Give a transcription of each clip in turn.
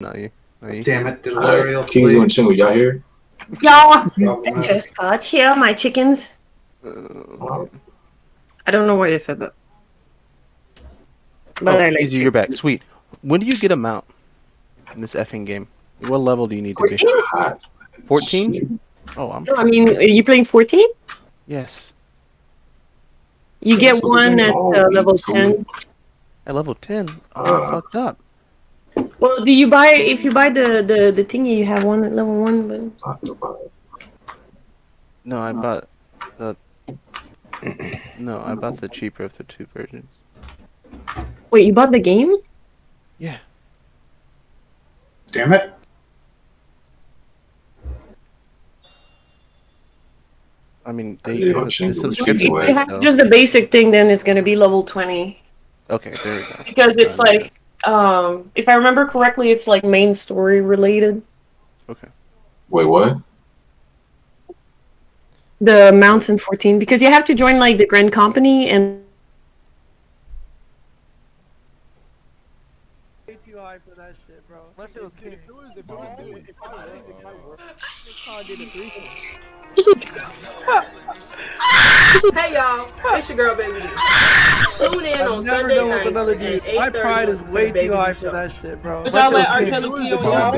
No, you. No, you. Damn it, Delirial. Kings and Chingu, y'all here? Y'all, just got here, my chickens. I don't know why you said that. But I like Easy, you're back. Sweet. When do you get a mount in this effing game? What level do you need to be? 14? Oh, I'm. No, I mean, are you playing 14? Yes. You get one at level 10. At level 10? Oh, I fucked up. Well, do you buy, if you buy the thingy, you have one at level 1, but... No, I bought the. No, I bought the cheaper of the two versions. Wait, you bought the game? Yeah. Damn it. I mean, they Yeah, have a Chingu, subscription. Chingu, If you have So. just the basic thing, then it's gonna be level 20. Okay, there we go. Because it's like, if I remember correctly, it's like main story related. Okay. Wait, what? The mounts in 14, because you have to join like the Grand Company and... Way too high for that shit, bro. Unless it was King. If it was Hey y'all, it's your girl Baby D. Tune in on never Sunday done with nights another at dude. 8:30 My pride is for way the Baby too D high show. for that shit, bro. Would y'all let R. Kelly pee on y'all?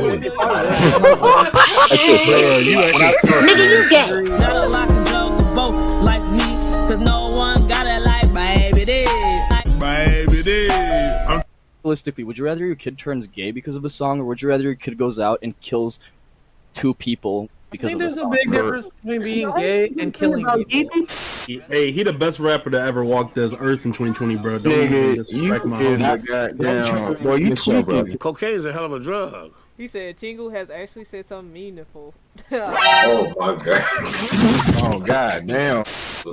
Nigga, you gay. Not a lot can juggle both like me, cause no one got it like baby D. Baby D. Realistically, would you rather your kid turns gay because of a song, or would you rather your kid goes out and kills 2 people I because think of a there's a song? big difference between being gay and killing people. Hey, he the best rapper to ever walk this earth in 2020, bro. Don't even disrespect my homie. Goddamn, boy, you tweaking. Cocaine is a hell of a drug. He said Chingu has actually said something meaningful. Oh my god. Oh god damn.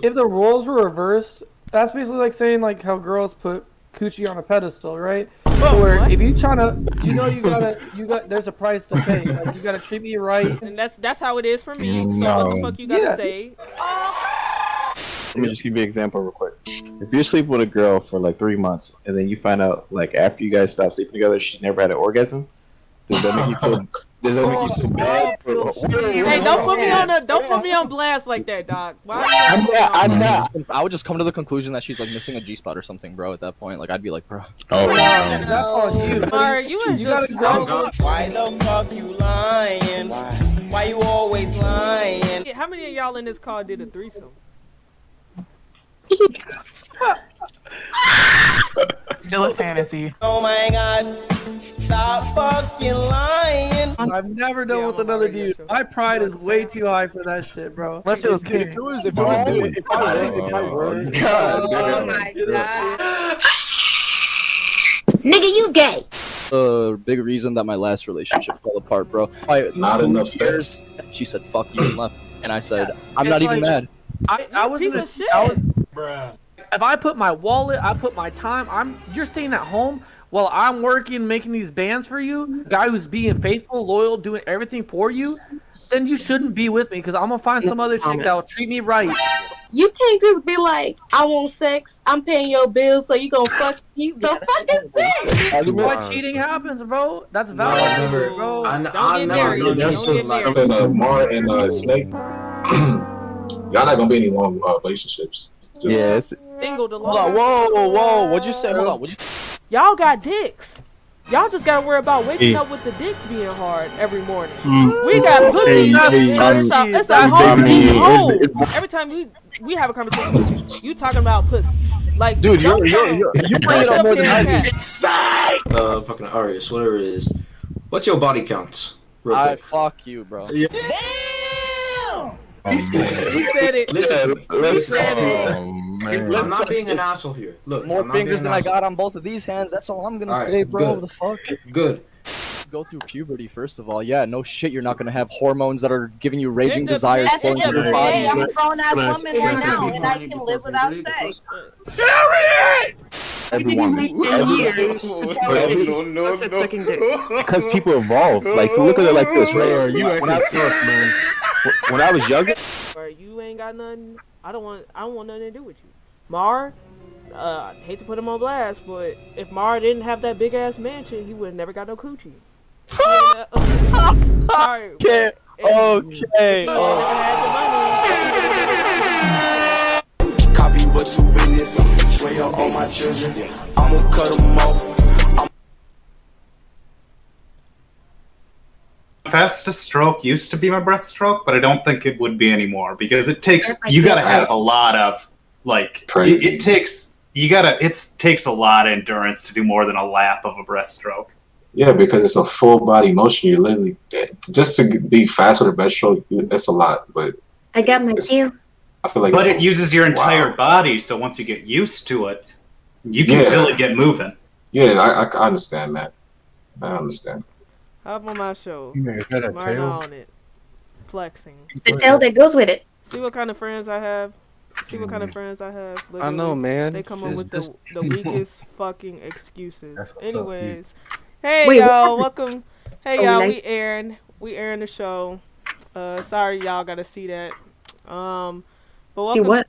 If the roles were reversed, that's basically like saying like how girls put coochie on a pedestal, right? Where if you tryna, you got, there's a price to pay. Like you gotta treat me right. And that's how it is for me. So No. what the fuck you gotta say? Let me just give you an example real quick. If you're sleeping with a girl for like 3 months and then you find out like after you guys stop sleeping together she never had an orgasm, does that make you feel? Does that make you feel bad? Hey, don't put me on blast like that, dog. Why I'm not. I would just come to the conclusion that she's like missing a G-spot or something, bro. At that point, like I'd be like, bro. Oh, That's on you. Alright, you is just so... Why the fuck you lying? Why you always lying? How many of y'all in this car did a threesome? Still a fantasy. Oh my god, stop fucking lying. I've never done with another dude. My pride is way too high for that shit, bro. Unless it was King. If it was if I were. God my god. Nigga, you gay. The big reason that my last relationship fell apart, bro. Not enough sex. She said "fuck you" and left, and I said, "I'm not even mad." I was in Piece of a, I shit. was, if I put my wallet, I put my time, you're staying at home while I'm working, making these bands for you, guy who's being faithful, loyal, doing everything for you, then you shouldn't be with me because I'm gonna find some other chick that'll treat me right. You can't just be like, I want sex, I'm paying your bills, so you gonna fuck me. The fuck is this? That's why cheating happens, bro. That's valid, bro. Don't get married. Don't That's get just like married. Mar and Snake. Y'all not gonna be any long relationships. Just, Yeah, it's, Single the Hold on, whoa! What'd you say? Hold on, what'd you? Y'all got dicks. Y'all just gotta worry about waking up with the dicks being hard every morning. We got pussy. It's a whole deep hole. Every time we have a conversation, you talking about pussy. Like, Dude, you bring it up more than I do. Fucking Arius, whatever it is. What's your body counts? Fuck you, bro. He said it. Listen, man. I'm not being an asshole here. Look, More I'm not fingers being than an I asshole. got on both of these hands. That's all I'm gonna Alright, say, bro. good. The fuck? Good. Go through puberty, first of all. Yeah, no shit. You're not gonna have hormones that are giving you raging At the desires At the flowing end through of the your day, body. I'm a grown ass woman right now, and I can live without sex. Everyone. years to tell her that she sucks at sucking dick. Because people evolve. Like, so look at it like this, right? When I was younger, Or you ain't got nothing. I don't want nothing to do with you. Mar, I hate to put him on blast, but if Mar didn't have that big ass mansion, he would have never got no coochie. Sorry. Okay. Okay. Copy what you witness. Swear on all my children. I'ma cut them off. Fastest stroke used to be my breaststroke, but I don't think it would be anymore because it takes you gotta have a lot of it takes a lot of endurance to do more than a lap of a breaststroke. Yeah, because it's a full body motion. You're literally just to be fast with a breaststroke. It's a lot, but I got my deal. I feel like, but it uses your entire body. So once you get used to it, you can really get moving. Yeah, I understand that. I understand. Hop on my show. Man, is that a Marna tail? on it. Flexing. It's the tail that goes with it. See what kind of friends I have. See what kind of friends I have. I know, man. They come up with the weakest fucking excuses. That's what's up, Anyways, hey Wait, y'all, what? welcome. Hey y'all, we airing the show. Sorry y'all gotta see that. But welcome. See what?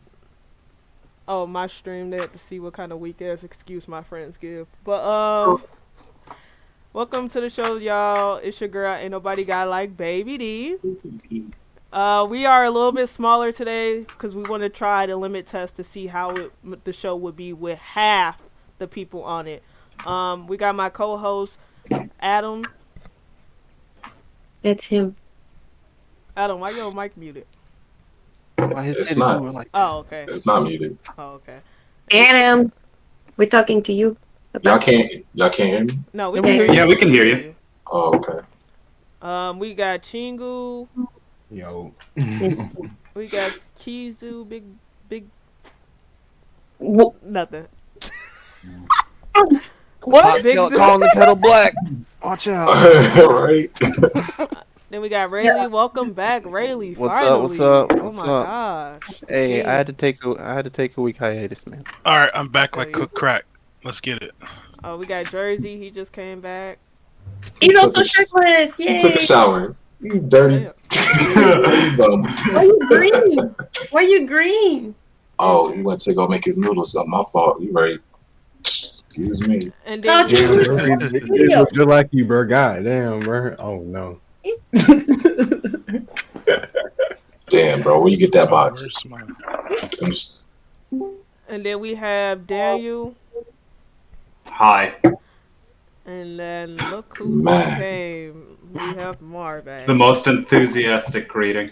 Oh, my stream. They have to see what kind of weak ass excuse my friends give. But welcome to the show, y'all. It's your girl. Ain't nobody got like Baby D. We are a little bit smaller today because we want to try the limit test to see how the show would be with half the people on it. We got my co-host Adam. It's him. Adam, why your mic muted? It's not. Like Oh, okay. It's not muted. Oh, okay. Adam, we're talking to you. Y'all can't hear me? No, we can hear you. Yeah, we can hear you. Oh, okay. We got Chingu. Yo. We got Kizu. Big. Nothing. What? Calling the kettle black. Watch out. Right. Then we got Rayleigh. Welcome back, Rayleigh. What's finally. up? What's up? Oh What's my up? gosh. Hey, Jeez. I had to take a week hiatus, man. All right, I'm back like cook crack. Let's get it. Oh, we got Jersey. He just came back. He's also shirtless. Yay! He took a shower. You dirty. Why you green? Why you green? Oh, he went to go make his noodles. So my fault. You right. Excuse me. And Oh, then It was just like you, bro. God damn, bro. Oh no. Damn, bro. Where you get that box? and then we have Daniel. Hi. And then look who Man. came. We have Marvin. The most enthusiastic greeting.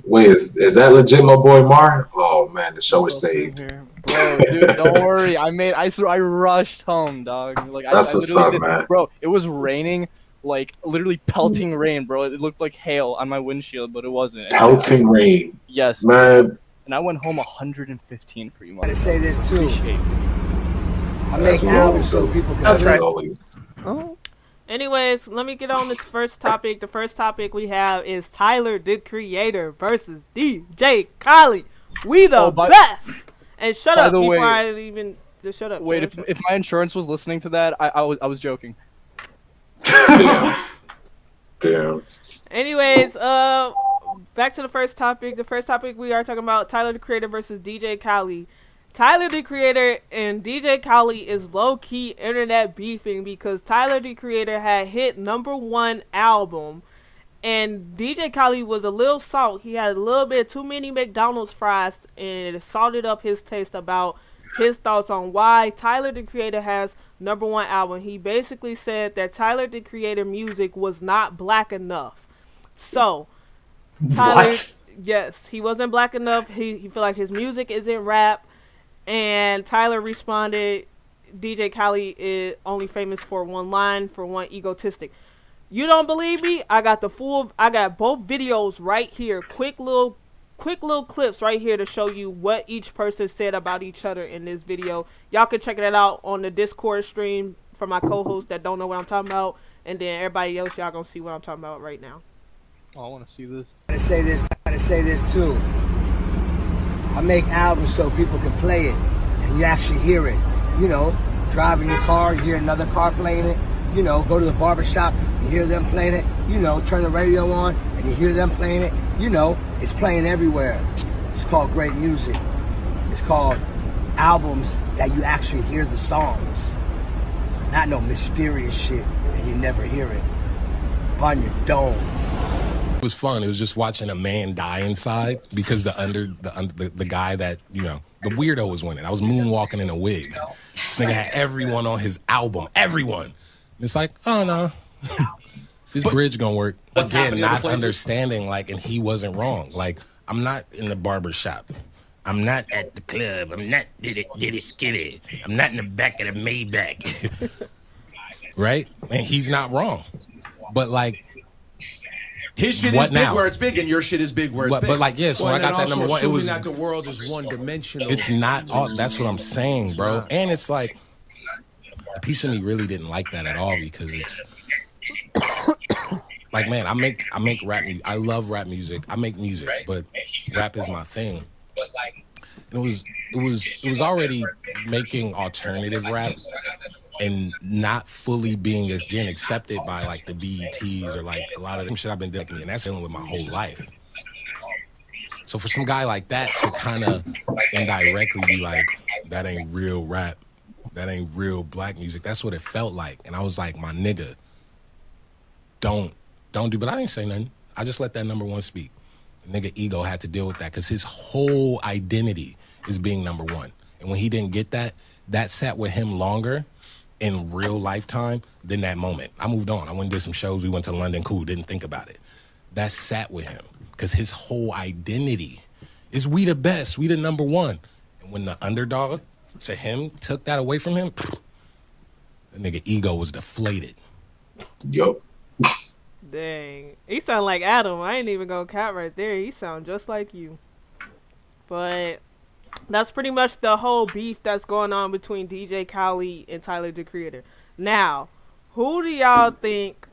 Wait, is that legit, my boy Mar? Oh man, the show is saved. Bro, dude, don't worry. I rushed home, dog. Like That's I what's literally up, man. Bro, it was raining, like literally pelting rain, bro. It looked like hail on my windshield, but it wasn't. And Pelting rain. Yes, man. And I went home 115 for you, man. I gotta say this too. Appreciate it. I make albums so people can always. Oh. Anyways, let me get on the first topic. The first topic we have is Tyler, the Creator versus DJ Khaled. We the best. And shut by up the before way- I even just shut up. Wait, shut up. if my insurance was listening to that, I was joking. Damn. Anyways, back to the first topic. The first topic we are talking about Tyler, the Creator versus DJ Khaled. Tyler, the Creator and DJ Khaled is low-key internet beefing because Tyler, the Creator had hit #1 album and DJ Khaled was a little salt. He had a little bit too many McDonald's fries and it salted up his taste about his thoughts on why Tyler, the Creator has #1 album. He basically said that Tyler, the Creator music was not black enough. So, Tyler, yes, he wasn't black enough. He feel like his music isn't rap. And Tyler responded, DJ Khaled is only famous for one line, for one egotistic. You don't believe me? I got both videos right here. Quick little clips right here to show you what each person said about each other in this video. Y'all can check it out on the Discord stream for my co-hosts that don't know what I'm talking about. And then everybody else, y'all gonna see what I'm talking about right now. Oh, I want to see this. I gotta say this too. I make albums so people can play it and you actually hear it. You know, driving your car, you hear another car playing it. You know, go to the barbershop, you hear them playing it. You know, turn the radio on and you hear them playing it. You know, it's playing everywhere. It's called great music. It's called albums that you actually hear the songs. Not no mysterious shit and you never hear it. upon your dome. It was fun. It was just watching a man die inside because the guy that, you know, the weirdo was winning. I was moonwalking in a wig. This nigga had everyone on his album. Everyone. And it's like, oh no. This bridge gonna work. Again, not understanding, like, and he wasn't wrong. Like, I'm not in the barber shop. I'm not at the club. I'm not diddy skitty. I'm not in the back of the Maybach. Right? And he's not wrong. But like, his shit what is big now? where it's big, and your shit is big where it's big. But like, yes, when I got that number one, it was that the world is one dimensional. It's not all. That's what I'm saying, bro. And it's like, a piece of me really didn't like that at all because it's like, man, I make rap music. I love rap music. I make music, but rap is my thing. It was already making alternative rap and not fully being again accepted by like the BETs or like a lot of the shit I've been doing, and that's dealing with my whole life. So for some guy like that to kind of indirectly be like, that ain't real rap, that ain't real black music, that's what it felt like. And I was like, my nigga, don't do. But I didn't say nothing. I just let that number one speak. The nigga ego had to deal with that because his whole identity is being number one. And when he didn't get that, that sat with him longer in real lifetime than that moment. I moved on. I went and did some shows. We went to London. Cool. Didn't think about it. That sat with him because his whole identity is we the best. We the number one. And when the underdog to him took that away from him, the nigga ego was deflated. Yup. Dang. He sound like Adam. I ain't even gonna cap right there. He sound just like you. But that's pretty much the whole beef that's going on between DJ Khaled and Tyler, the Creator. Now, who do y'all think,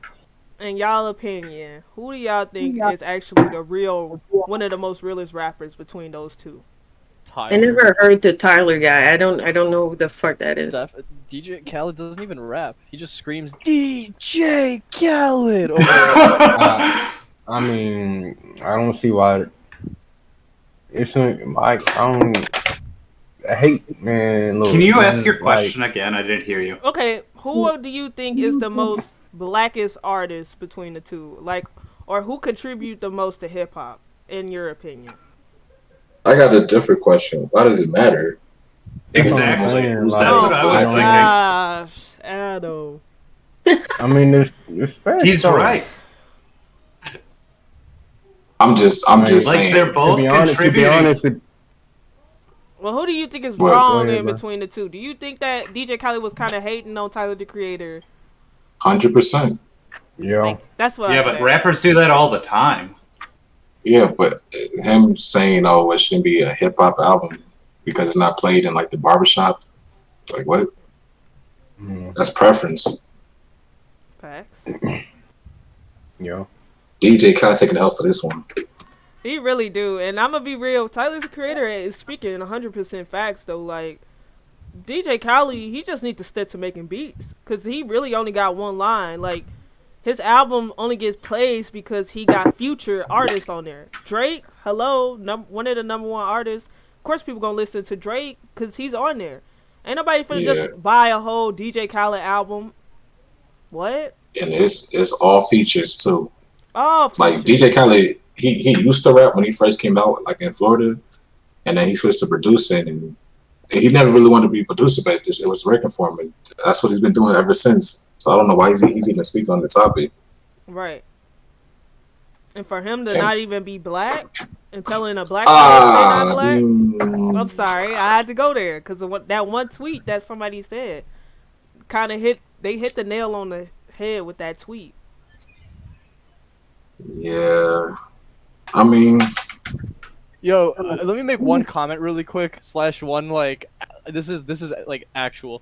in y'all opinion, who do y'all think is actually the real, one of the most realest rappers between those two? I never heard the Tyler guy. I don't know who the fuck that is. DJ Khaled doesn't even rap. He just screams DJ Khaled. I mean, I don't see why. It's like I hate, man. Look, Can you ask man, your question again? I didn't hear you. Okay, who do you think is the most blackest artist between the two? Like, or who contribute the most to hip hop, in your opinion? I got a different question. Why does it matter? Exactly. That's what I was thinking. Gosh, Adam. I mean, there's facts. He's though. right. I'm just saying. They're both To be honest, Well, who do you think is Go wrong ahead, in bro. between the two? Do you think that DJ Khaled was kind of hating on Tyler, the Creator? 100%. Yeah. That's what Yeah, I but said. rappers do that all the time. Yeah, but him saying, "Oh, it shouldn't be a hip hop album because it's not played in like the barbershop," like what? That's preference. Facts. Yeah. DJ Khaled taking the L for this one. He really do, and I'm gonna be real. Tyler, the Creator, is speaking 100% facts though. Like DJ Khaled, he just needs to stick to making beats because he really only got one line. Like his album only gets plays because he got future artists on there. Drake, hello, one of the number one artists. Of course, people gonna listen to Drake because he's on there. Ain't nobody finna just buy a whole DJ Khaled album. What? And it's all features too. Oh, like DJ Khaled, he used to rap when he first came out, like in Florida, and then he switched to producing, and he never really wanted to be a producer, but it was working for him, and that's what he's been doing ever since. So I don't know why he's even speaking on the topic. Right. And for him to not even be black and telling a black man they're not black, I'm sorry, I had to go there because of that one tweet that somebody said. Kind of hit the nail on the head with that tweet. Yeah, I mean, Yo, let me make one comment really quick. /1 like, this is like actual.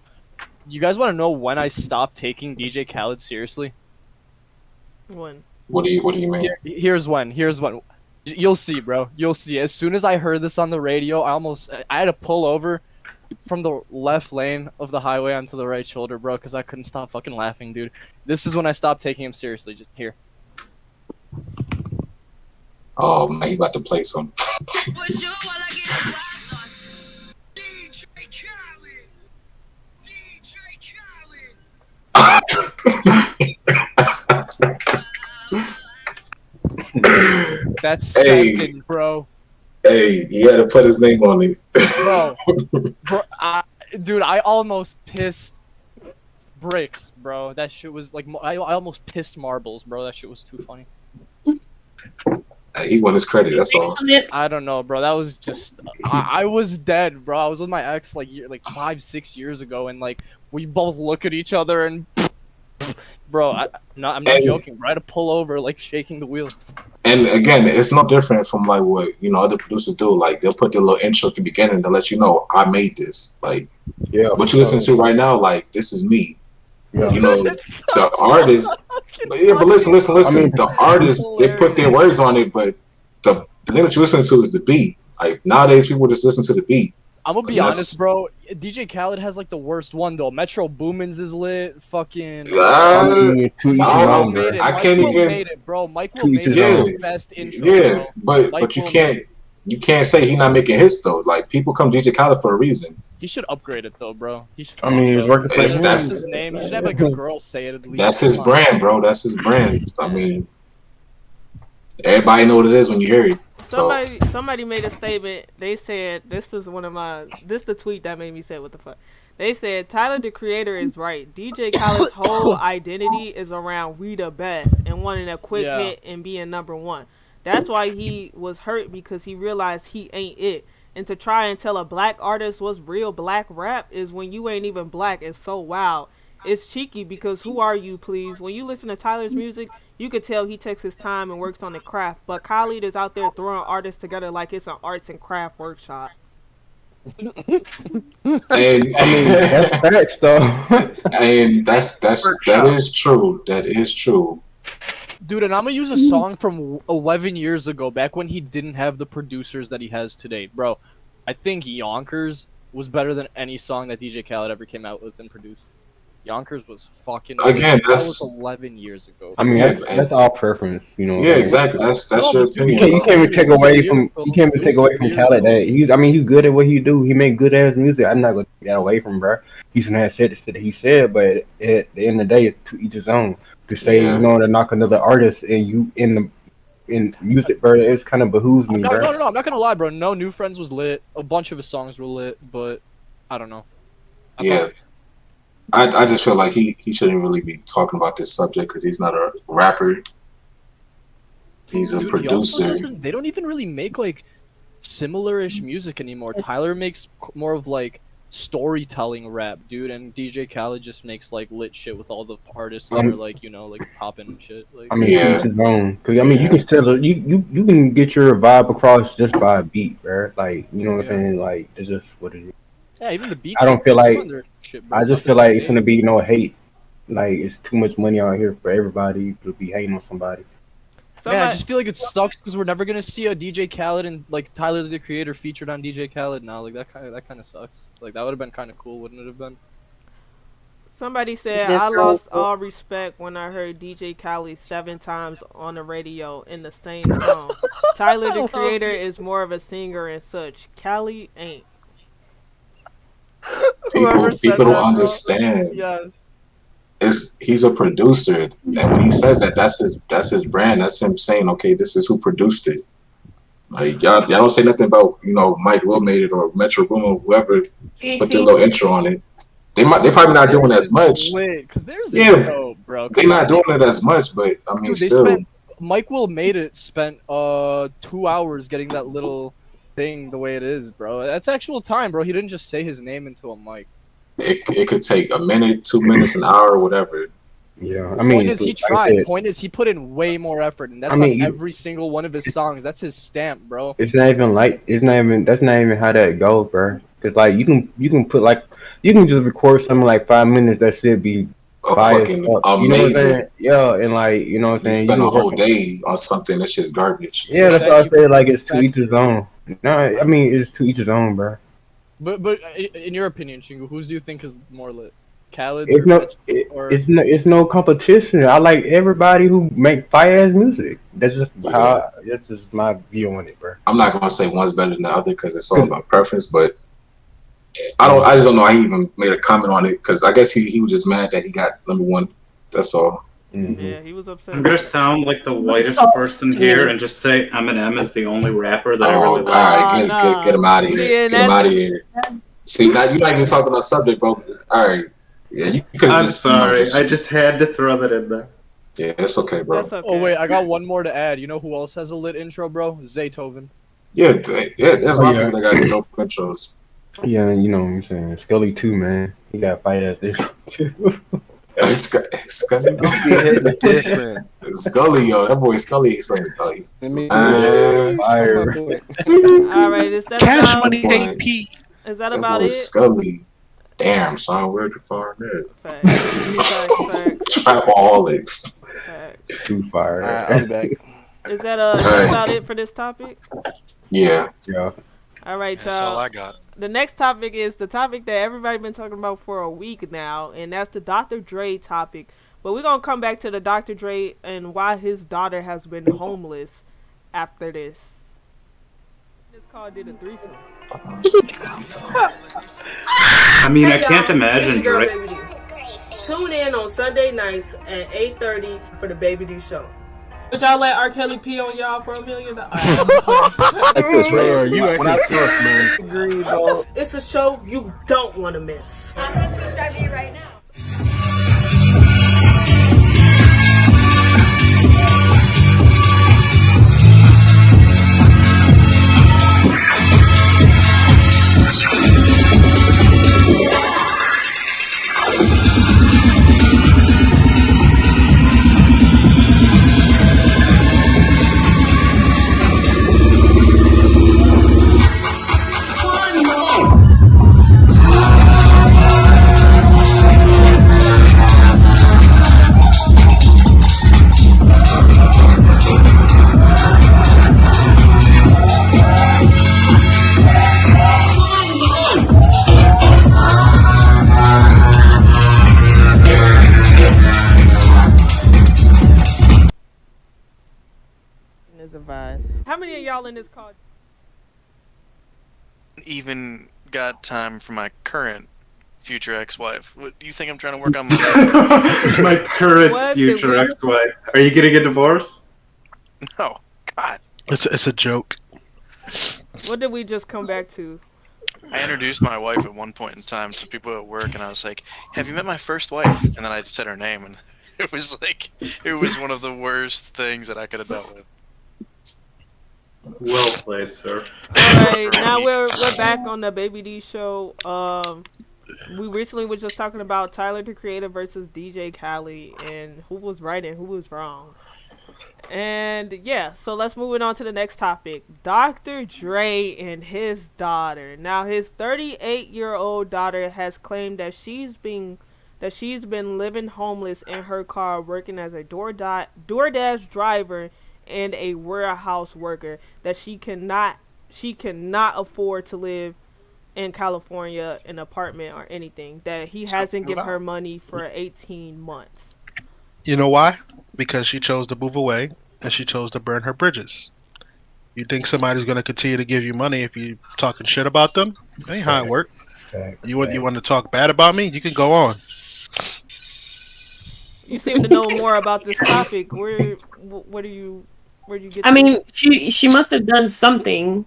You guys want to know when I stopped taking DJ Khaled seriously? When? What do you mean? Here's when. You'll see, bro. You'll see. As soon as I heard this on the radio, I had to pull over from the left lane of the highway onto the right shoulder, bro, because I couldn't stop fucking laughing, dude. This is when I stopped taking him seriously. Just here. Oh man, you about to play some. That's Hey. second, bro. Hey, he had to put his name on it. Bro, dude, I almost pissed bricks, bro. That shit was like, I almost pissed marbles, bro. That shit was too funny. He won his credit. That's all. I don't know, bro. That was just, I was dead, bro. I was with my ex like 5-6 years ago, and like we both look at each other and, bro, I'm not joking, bro. I had to pull over, like shaking the wheel. And again, it's no different from like what other producers do. Like they'll put their little intro at the beginning to let you know I made this. Like what you listen to right now, like this is me. Yeah. You know, the artist. But listen. I mean, the artists they put their words on it, but the thing that you listen to is the beat. Like nowadays, people just listen to the beat. I'm gonna be honest, bro. DJ Khaled has like the worst one though. Metro Boomin's is lit. Fucking. I can't even. Made it, bro. Mike Will made it the best intro. Yeah, bro. but you can't say he's not making hits though. Like people come DJ Khaled for a reason. He should upgrade it though, bro. He should. I mean, he's working for that's his name. He should have like a girl say it at least. That's his brand, bro. That's his brand. I mean, everybody know what it is when you hear it. Somebody made a statement. They said this is the tweet that made me say what the fuck. They said Tyler the Creator is right. DJ Khaled's whole identity is around we the best and wanting a quick hit and being number one. That's why he was hurt, because he realized he ain't it. And to try and tell a black artist what's real black rap is when you ain't even black. It's so wild. It's cheeky because who are you, please? When you listen to Tyler's music, you could tell he takes his time and works on the craft. But Khaled is out there throwing artists together like it's an arts and craft workshop. And I mean, that's facts, though. And that is true. That is true. Dude, and I'm gonna use a song from 11 years ago, back when he didn't have the producers that he has today, bro. I think Yonkers was better than any song that DJ Khaled ever came out with and produced. Yonkers was fucking. Again, that was 11 years ago. I mean, that's all preference, you know. Yeah, exactly. That's your opinion. You can't even take away from Khaled that he's good at what he do. He make good ass music. I'm not gonna take that away from him, bro. He's gonna have said the shit that he said, but at the end of the day, it's to each his own. To say you know to knock another artist and you in music, bro, it's kind of behooves me, bro. No, I'm not gonna lie, bro. No, New Friends was lit. A bunch of his songs were lit, but I don't know. I just feel like he shouldn't really be talking about this subject because he's not a rapper. He's a producer. They don't even really make like similar-ish music anymore. Tyler makes more of like storytelling rap, dude, and DJ Khaled just makes like lit shit with all the artists that are like, you know, like popping and shit. Like, I mean, each his own. Cause I mean, you can still you can get your vibe across just by a beat, bro. Like, you know what I'm saying? Like, it's just what it is. Yeah, even the beats. I don't feel like shit, I just feel like it's gonna be no hate. Like, it's too much money out here for everybody to be hating on somebody. Man, I just feel like it sucks because we're never gonna see a DJ Khaled and like Tyler the Creator featured on DJ Khaled now. Like that kind of sucks. Like that would have been kind of cool, wouldn't it have been? Somebody said I lost all respect when I heard DJ Khaled 7 times on the radio in the same song. Tyler the Creator is more of a singer and such. Khaled ain't. People don't understand. Yes. He's a producer, and when he says that, that's his brand. That's him saying, okay, this is who produced it. Like y'all don't say nothing about, you know, Mike Will made it or Metro Boomin or whoever put their little intro on it. They probably not doing as much. Bro. They're not doing it as much, but I mean, still. Mike Will made it spent 2 hours getting that little thing the way it is, bro. That's actual time, bro. He didn't just say his name into a mic. It could take a minute, 2 minutes, an hour, whatever. Yeah, I mean, point is he tried. Point is he put in way more effort, and that's on every single one of his songs. That's his stamp, bro. It's not even that's not even how that goes, bro. Cause like you can put like you can just record something like 5 minutes. That should be fucking amazing. You know what I'm saying? Yeah, and like you know what I'm saying. You spend a whole day on something that shit's garbage. Yeah, that's why I say like it's to each his own. No, I mean it's to each his own, bro. But in your opinion, Shingu, whose do you think is more lit? Khaled? It's no competition. I like everybody who make fire ass music. That's just that's just my view on it, bro. I'm not gonna say one's better than the other because it's all about preference, but I just don't know how he even made a comment on it because I guess he was just mad that he got number one. That's all. Yeah, he was upset. I'm gonna sound like the whitest person here and just say Eminem is the only rapper that I really like. All right, get him out of here. Get him out of here. See, now you're not even talking on subject, bro. All right. Yeah, you could I'm just. sorry. I just had to throw that in there. Yeah, it's okay, bro. That's okay. Oh wait, I got one more to add. You know who else has a lit intro, bro? Zaytoven. Yeah, there's a lot of people that got dope intros. Yeah, you know what I'm saying. Scully too, man. He got fight ass this. Scully, Scully, yo, that boy Scully is like, fire. All right, is that Cash about, Money AP? Is that about it? Scully. Damn, son, where'd you find that? Facts. Trapaholics. Too fire. I'll be back. Is that about it for this topic? Yeah. All right, That's all y'all. I got. The next topic is the topic that everybody's been talking about for a week now, and that's the Dr. Dre topic. But we're going to come back to the Dr. Dre and why his daughter has been homeless after this. This call did a threesome. I mean, I can't imagine Dre. Dre. Tune in on Sunday nights at 8:30 for the Baby D Show. Would y'all let R. Kelly pee on y'all for $1 million? You acting sus, man. Agree, bro. It's a show you don't want to miss. I'm going to subscribe to you right now. How many of y'all in this call? Even got time for my current future ex-wife. What do you think I'm trying to work on my My current future ex-wife. Are you getting a divorce? No, God. It's a joke. What did we just come back to? I introduced my wife at one point in time to people at work, and I was like, "Have you met my first wife?" And then I said her name, and it was one of the worst things that I could have dealt with. Well played, sir. Alright, now we're back on the Baby D show. We recently were just talking about Tyler the Creator versus DJ Khaled and who was right and who was wrong. And yeah, so let's move on to the next topic. Dr. Dre and his daughter. Now his 38-year-old daughter has claimed that she's been living homeless in her car, working as a DoorDash driver and a warehouse worker, that she cannot afford to live in California, an apartment or anything, that he hasn't given her money for 18 months. You know why? Because she chose to move away and she chose to burn her bridges. You think somebody's going to continue to give you money if you're talking shit about them? That ain't how it works. You want to talk bad about me? You can go on. You seem to know more about this topic. Where'd you get? I mean, she must have done something.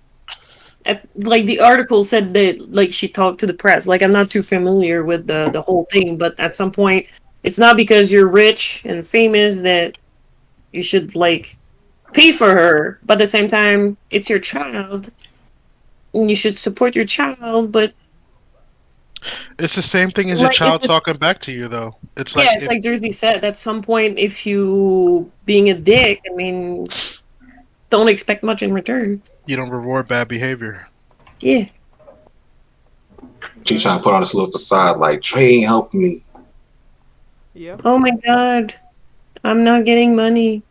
Like the article said that, like, she talked to the press. Like, I'm not too familiar with the whole thing, but at some point, it's not because you're rich and famous that you should like pay for her. But at the same time, it's your child, and you should support your child. But it's the same thing as your child talking back to you, though. It's like, it's like Jersey said. At some point, if you being a dick, I mean, don't expect much in return. You don't reward bad behavior. Yeah. She trying to put on this little facade like Trey ain't helping me. Yeah. Oh my God, I'm not getting money.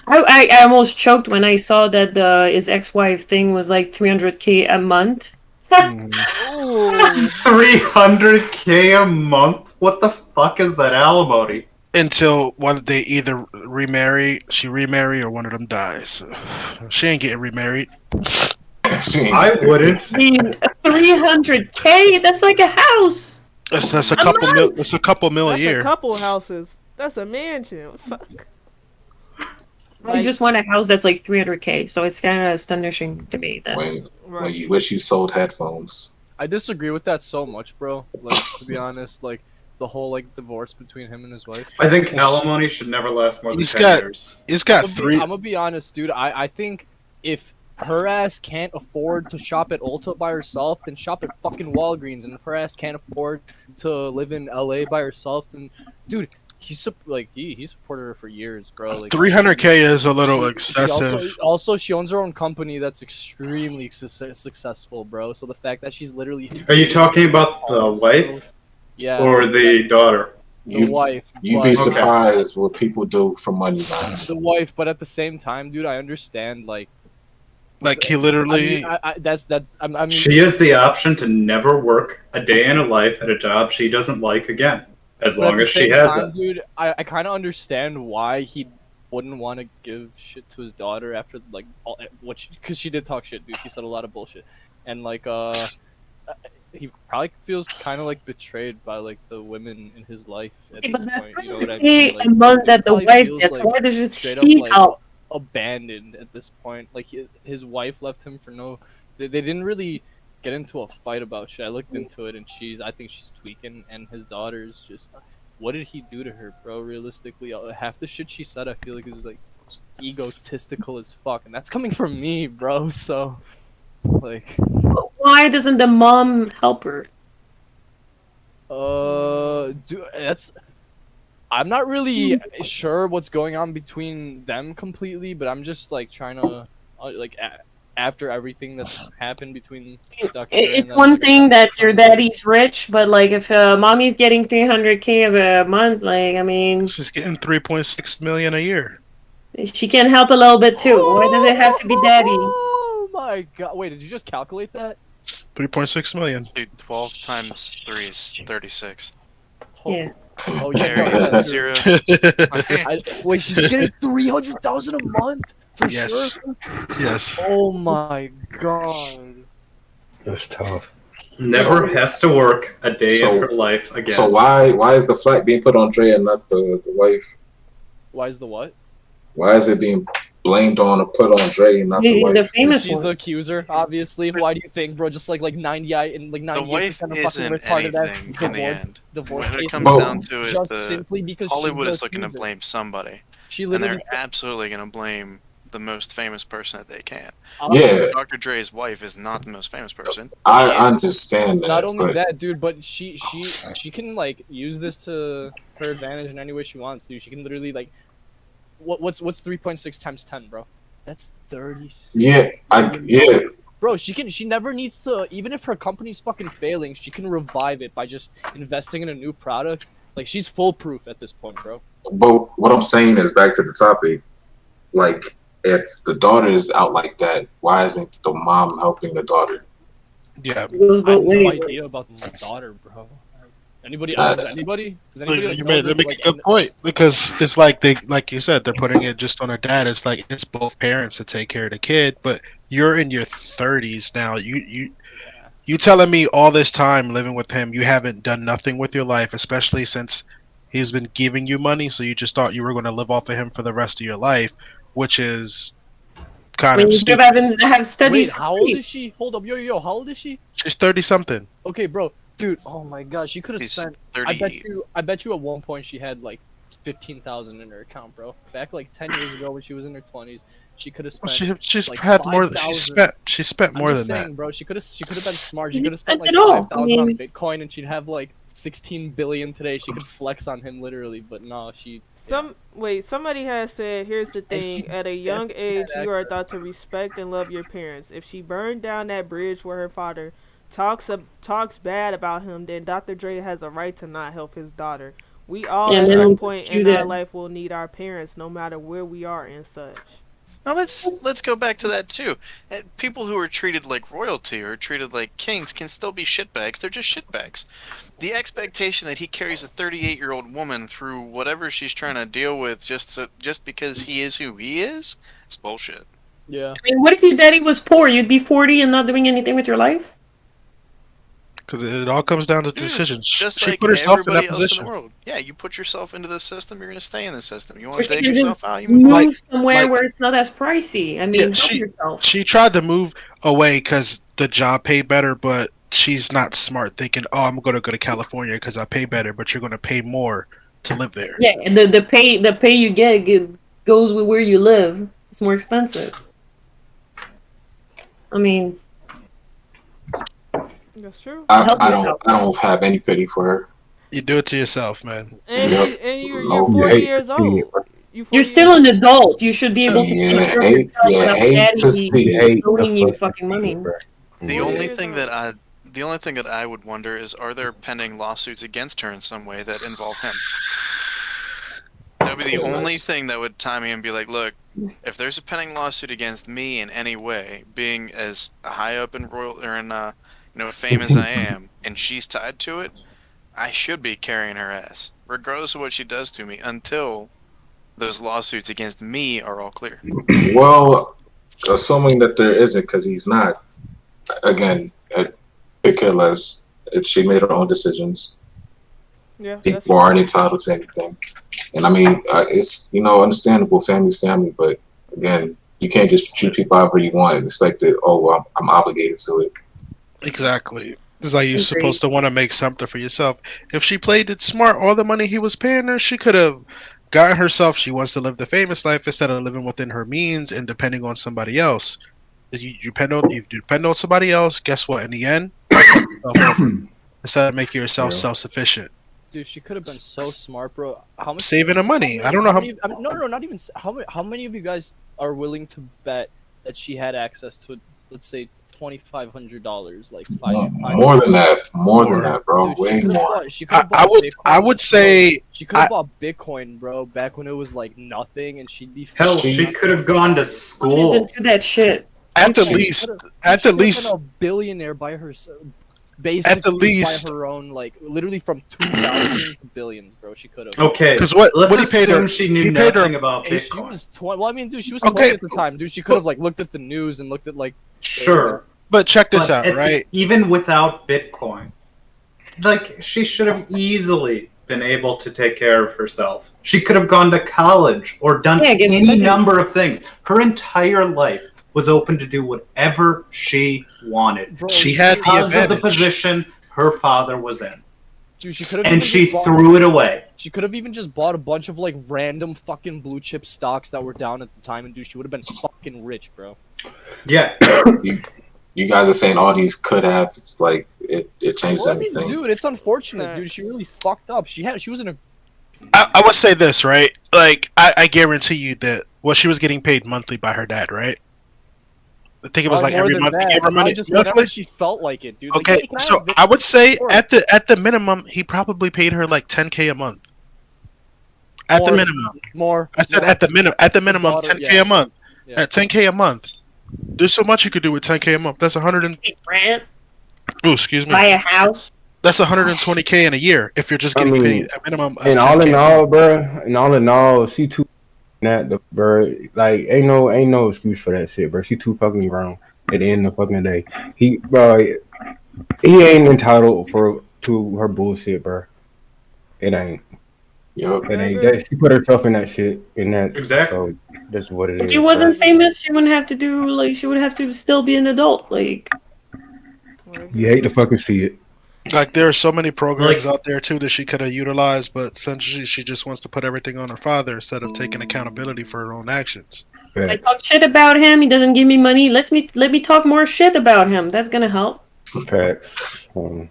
I almost choked when I saw that his ex-wife thing was like $300K a month. $300K a month? What the fuck is that alimony? Until one they either she remarry, or one of them dies. She ain't getting remarried. I wouldn't. $300K? That's like a house. That's a couple mil. It's a couple mil a year. A couple houses. That's a mansion. Fuck. I just want a house that's like 300K, so it's kind of astonishing to me that. When you wish you sold headphones. I disagree with that so much, bro. Like, to be honest, like the whole like divorce between him and his wife. I think alimony should never last more than 10 years. He's got I'm gonna be honest, dude. I think if her ass can't afford to shop at Ulta by herself, then shop at fucking Walgreens. And if her ass can't afford to live in LA by herself, then dude, he supported her for years, bro. Like 300K is a little excessive. Also, she owns her own company that's extremely successful, bro. So the fact that she's literally Are you talking about the wife? Yeah. Or the daughter? The wife. You'd be surprised what people do for money, man. The wife, but at the same time, dude, I understand like he literally. I mean, she has the option to never work a day in her life at a job she doesn't like again, as long as she has that. Dude, I kind of understand why he wouldn't want to give shit to his daughter after like because she did talk shit, dude. She said a lot of bullshit, and like he probably feels kind of like betrayed by like the women in his life at this point. You know what I mean? Like, that the wife gets, why does she help? Abandoned at this point. Like his wife left him for no. They didn't really get into a fight about shit. I looked into it, and I think she's tweaking, and his daughter's just. What did he do to her, bro? Realistically, half the shit she said, I feel like is like egotistical as fuck, and that's coming from me, bro. So, like, why doesn't the mom help her? I'm not really sure what's going on between them completely, but I'm just like trying to like after everything that's happened between Dr. It's one thing that your daddy's rich, but like if mommy's getting 300K a month, like I mean, she's getting 3.6 million a year. She can help a little bit too. Why does it have to be daddy? Oh my god! Wait, did you just calculate that? 3.6 million. Dude, 12 times 3 is 36. Yeah. Oh yeah. Zero. Wait, she's getting 300,000 a month for yes. sure. Yes. Oh my god. That's tough. Never has to work a day in her life again. So why is the flag being put on Dre and not the wife? Why is the what? Why is it being blamed on or put on Dre and not the wife? The famous She's the accuser, obviously. Why do you think, bro? Just like 98 and like 98% the wife of fucking isn't retarded anything in the end. Divorce when it cases comes down to it, just simply because Hollywood she's is looking to accuser. blame somebody, She and literally they're absolutely going to blame the most famous person that they can. Yeah. Dr. Dre's wife is not the most famous person. I understand that. Not only but that, dude, but she can like use this to her advantage in any way she wants, dude. She can literally like, what's 3.6 times 10, bro? That's 36. Yeah, Bro, she never needs to, even if her company's fucking failing, she can revive it by just investing in a new product. Like she's foolproof at this point, bro. But what I'm saying is back to the topic. Like, if the daughter is out like that, why isn't the mom helping the daughter? Yeah. I have no idea about the daughter, bro. Anybody? Does anybody? You make a good point, because it's like like you said, they're putting it just on her dad. It's like it's both parents to take care of the kid, but you're in your 30s now. You telling me all this time living with him, you haven't done nothing with your life, especially since he's been giving you money, so you just thought you were going to live off of him for the rest of your life, which is kind of stupid. Have studies. Wait, how old is she? Hold up, yo, how old is she? She's 30 something. Okay, bro. Dude, oh my god, she could have spent. I bet you at one point she had like 15,000 in her account, bro. Back like 10 years ago when she was in her 20s, she could have spent. She's like had more. 5,000. She spent more than that, bro. She could have been smart. She could have spent like 5,000 on Bitcoin, and she'd have like 16 billion today. She could flex on him literally, but no, she. Wait, somebody has said, here's the thing, at a young age you are taught to respect and love your parents. If she burned down that bridge where her father talks bad about him, then Dr. Dre has a right to not help his daughter. We all at some point in our life will need our parents, no matter where we are and such. Now let's go back to that too. People who are treated like royalty or treated like kings can still be shitbags. They're just shitbags. The expectation that he carries a 38-year-old woman through whatever she's trying to deal with just because he is who he is bullshit. Yeah. I mean, what if your daddy was poor? You'd be 40 and not doing anything with your life? Because it all comes down to decisions. Just She like put herself in everybody that else in position. the world. Yeah, you put yourself into the system, you're gonna stay in the system. You want Or to she take can yourself just out, you move move on. somewhere where it's not as pricey. I mean, Yeah, help yourself. she tried to move away because the job paid better, but she's not smart, thinking, "Oh, I'm gonna go to California because I pay better," but you're gonna pay more to live there. Yeah, and the pay you get goes with where you live. It's more expensive. I mean, That's true. I don't have any pity for her. You do it to yourself, man. And you're 40 years old. You're still an adult. You should be able to take care of yourself without daddy owing you fucking money. The only thing that I would wonder is, are there pending lawsuits against her in some way that involve him? That would be the only thing that would tie me and be like, look, if there's a pending lawsuit against me in any way, being as high up in royal or in fame as I am, and she's tied to it, I should be carrying her ass, regardless of what she does to me, until those lawsuits against me are all clear. Well, assuming that there isn't, because he's not. Again, could care less. She made her own decisions. Yeah, people aren't entitled to anything. And I mean, it's understandable. Family's family, but again, you can't just treat people however you want and expect it. Oh, well, I'm obligated to it. Exactly. It's like you're supposed to want to make something for yourself. If she played it smart, all the money he was paying her, she could have gotten herself. She wants to live the famous life instead of living within her means and depending on somebody else. You depend on somebody else. Guess what? In the end, instead of making yourself self-sufficient. Dude, she could have been so smart, bro. How much saving the money? I don't know how. No, not even. How many of you guys are willing to bet that she had access to, let's say, $2,500? Like more than that, bro. Dude, way more. I would say she could have bought Bitcoin, bro, back when it was like nothing, and she'd be. Hell, she could have gone to school. Do that shit. At the least, a billionaire by herself. Basically, at the least, by her own, like literally from 2,000 to billions, bro. She could have. Okay, because let's what he paid her, she knew nothing about Bitcoin. She was 20. Well, I mean, dude, she was 20 at the time, dude. She could have like looked at the news and looked at like. Sure, but check this out, right? Even without Bitcoin, like she should have easily been able to take care of herself. She could have gone to college or done any number of things. Her entire life was open to do whatever she wanted. Bro, she had because of the position her father was in. Dude, she could have, and she threw it away. She could have even just bought a bunch of like random fucking blue chip stocks that were down at the time, and dude, she would have been fucking rich, bro. Yeah. You guys are saying all these could have, like it changes everything. Dude, it's unfortunate, dude. She really fucked up. She was in a. I would say this, right? Like I guarantee you that she was getting paid monthly by her dad, right? I think it was like every month he gave her money. Just whenever she felt like it, dude. Okay, like, so I would say at the minimum, he probably paid her like $10K a month. At the minimum. More. I said at the minimum, $10K a month. Yeah. At $10K a month, there's so much you could do with $10K a month. That's rent. Oh, excuse me. Buy a house. That's $120K in a year if you're just getting paid a minimum. And all in all, bro, she too. The bro, like ain't no excuse for that shit, bro. She too fucking grown. At the end of the fucking day, he ain't entitled to her bullshit, bro. It ain't. Yep. It ain't. That she put herself in that shit. In that exactly. So that's what it is. If she wasn't famous, she wouldn't have to do like. She would have to still be an adult. Like. You hate to fucking see it. Like there are so many programs out there too that she could have utilized, but since she just wants to put everything on her father instead of taking accountability for her own actions. I talk shit about him. He doesn't give me money. Let me talk more shit about him. That's gonna help. Facts. You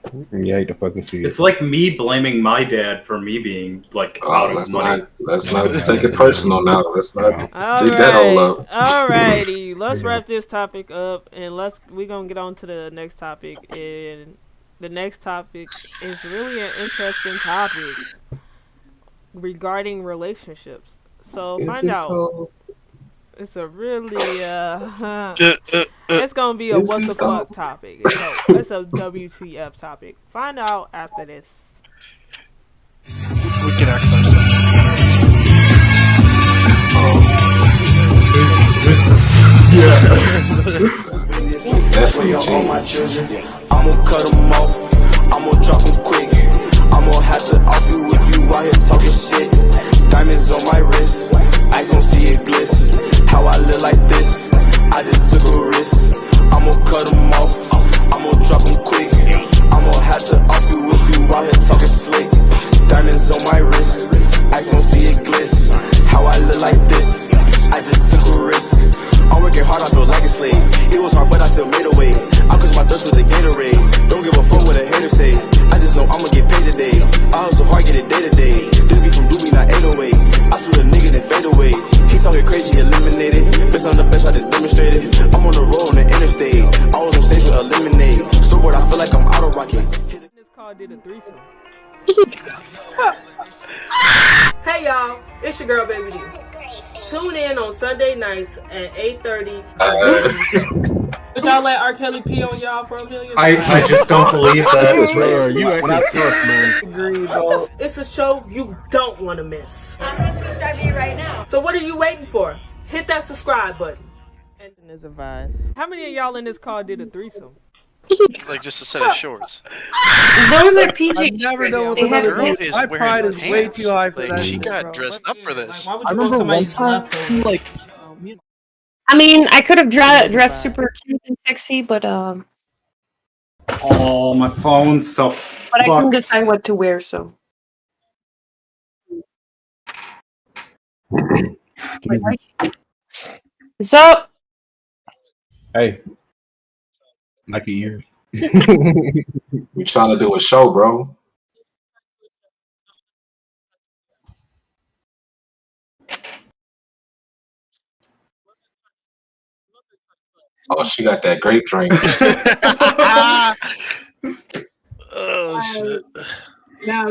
hate to fucking see it. It's like me blaming my dad for me being like out of money. Let's not take it personal now. Let's not dig that all up. Alrighty, let's wrap this topic up and we're gonna get on to the next topic. And the next topic is really an interesting topic regarding relationships. So find out. It's a really it's gonna be a what the fuck topic. It's a WTF topic. Find out after this. We can ask ourselves. Who's this? Yeah. It's definitely all my children. I'ma cut them off. out here talking shit. Diamonds on my wrist, I gon' see it glisten. How I live like this, I just took a risk. I'ma cut them off, I'ma drop them quick. I'ma have to off you if you out here talking slick. Diamonds on my wrist, I gon' see it glisten. How I live like this, I just took a risk. I'm working hard, I feel like a slave. It was hard, but I still made a way. I quench my thirst with a Gatorade. Don't give a fuck what a hater say. I just know I'ma get paid today. I hustle hard, get it day to day. This be from Doobie, not 808. I shoot a nigga, then fade away. He talking crazy, eliminated. Best I'm the best, I just demonstrated. I'm on the road on the interstate. I was on stage with Eliminate. Storyboard, I feel like I'm out of rocket. This car did a threesome. Hey y'all, it's your girl Baby D. Tune in on Sunday nights at 8:30. Did y'all let R. Kelly pee on y'all for $1 million? I just don't believe that. You acting sus, man. Agree, bro. It's a show you don't want to miss. I'm gonna subscribe to you right now. So what are you waiting for? Hit that subscribe button. And is advised. How many of y'all in this car did a threesome? Like just a set of shorts. Those are PG. I've never done They with have Girl another. is My wearing pride is way pants. too high for Like that. she shit, got bro. dressed up for this. Why would I you go remember one somebody's time, leftovers? like, I mean, I could have dressed super cute and sexy, but Oh, my phone's so I couldn't fucked. decide what to wear, so. What's up? Hey. Like a year. We trying to do a show, bro. Oh, she got that grape drink. Oh shit. Now,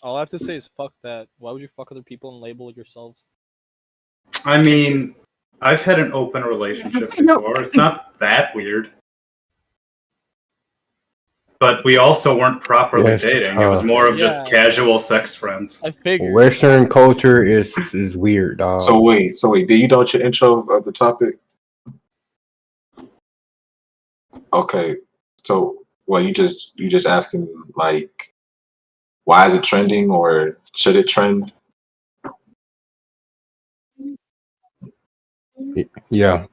all I have to say is fuck that. Why would you fuck other people and label yourselves? I mean, I've had an open relationship before. It's not that weird. But we also weren't properly Yes, dating. It was more of just yeah. casual sex friends. I figured. Western culture is weird, dog. So wait, did you know what your intro of the topic? Okay, so well, you just asking like, why is it trending or should it trend? Yeah,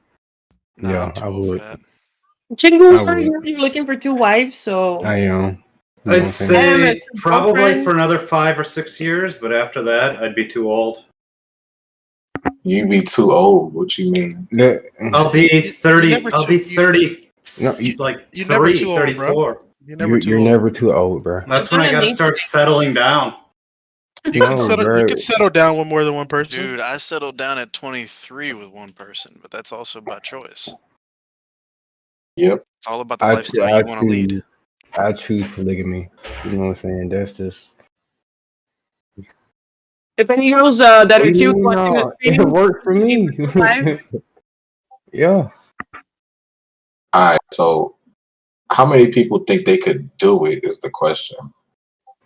Nah, yeah, I'm too I old for would. that. Chingu, I sorry, would. you're looking for 2 wives, so. I am. You know what I'm I'd saying? say probably for another 5 or 6 years, but after that, I'd be too old. You be too old. What you mean? Yeah. I'll be 30. never I'll too- be 30. No, like you're never 3, too old, bro. 34. You're never too old, bro. That's when I gotta start settling down. You can settle down with more than one person. Dude, I settled down at 23 with one person, but that's also by choice. Yep. It's all about the lifestyle you want to lead. I choose polygamy. You know what I'm saying? That's just. If any girls that are cute No, watching this it video, worked for me. Yeah. Alright, so how many people think they could do it is the question.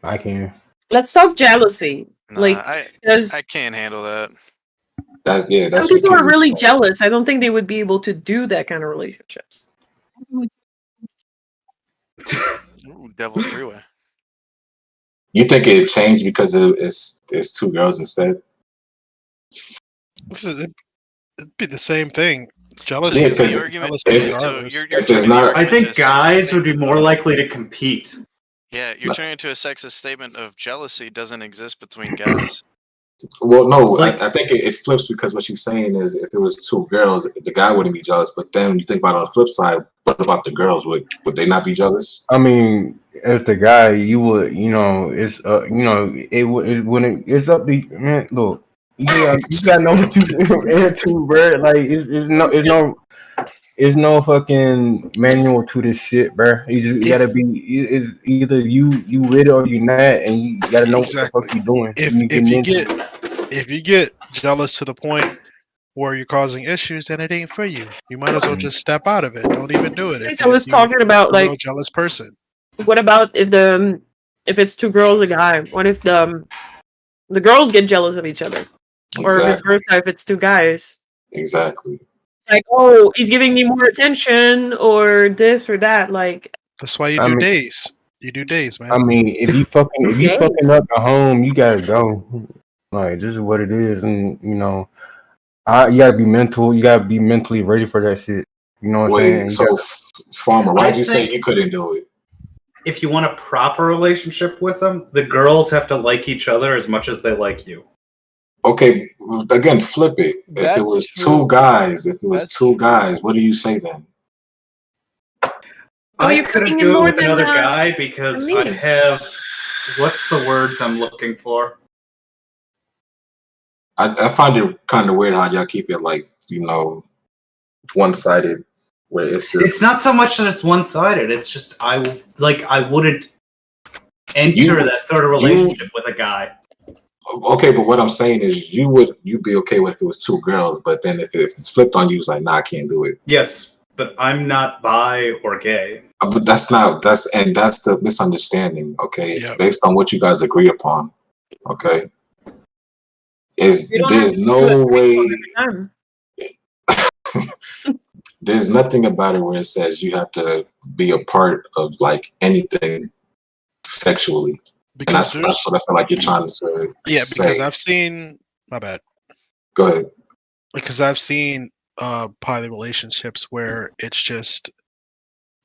I can. let's talk jealousy. Like, because I can't handle that. That's some people are really jealous. I don't think they would be able to do that kind of relationships. Ooh, Devil's Three-Way. You think it changed because it's 2 girls instead? It'd be the same thing. Jealousy. Yeah, is because jealousy if there's not, I think guys would be more likely to compete. Yeah, you're turning into a sexist statement of jealousy doesn't exist between guys. well, no, I think it flips because what she's saying is if it was 2 girls, the guy wouldn't be jealous. But then you think about it on the flip side, what about the girls? Would they not be jealous? I mean, as the guy, you would, it's it wouldn't. It's up to man. Look, you gotta know what you into, bro. Like it's no fucking manual to this shit, bro. You just gotta be. It's either you with it or you not, and you gotta know what the fuck you doing. If you get jealous to the point where you're causing issues, then it ain't for you. You might as well just step out of it. Don't even do it. I was talking about a real like jealous person. what about if it's 2 girls, a guy? What if The girls get jealous of each other, or vice versa if it's two guys. Exactly. Like, oh, he's giving me more attention, or this or that. Like, that's why you do days. You do days, man. I mean, if you fucking up the home, you gotta go. Like, this is what it is, and you know, you gotta be mental. You gotta be mentally ready for that shit. You know what I'm saying? So, Farmer, why'd you say you couldn't do it? If you want a proper relationship with them, the girls have to like each other as much as they like you. Okay, again, flip it. If it was two guys, what do you say then? I couldn't do it with another guy because I have. What's the words I'm looking for? I find it kind of weird how y'all keep it like, you know, one-sided. Where it's not so much that it's one-sided. It's just I wouldn't enter that sort of relationship with a guy. Okay, but what I'm saying is you'd be okay with if it was two girls, but then if it's flipped on you, it's like, nah, I can't do it. Yes, but I'm not bi or gay. But that's the misunderstanding. Okay, it's based on what you guys agree upon. Okay, there's no way. There's nothing about it where it says you have to be a part of like anything sexually. Because and that's what I feel like you're trying to say. Because I've seen my bad. Go ahead. Because I've seen poly relationships where it's just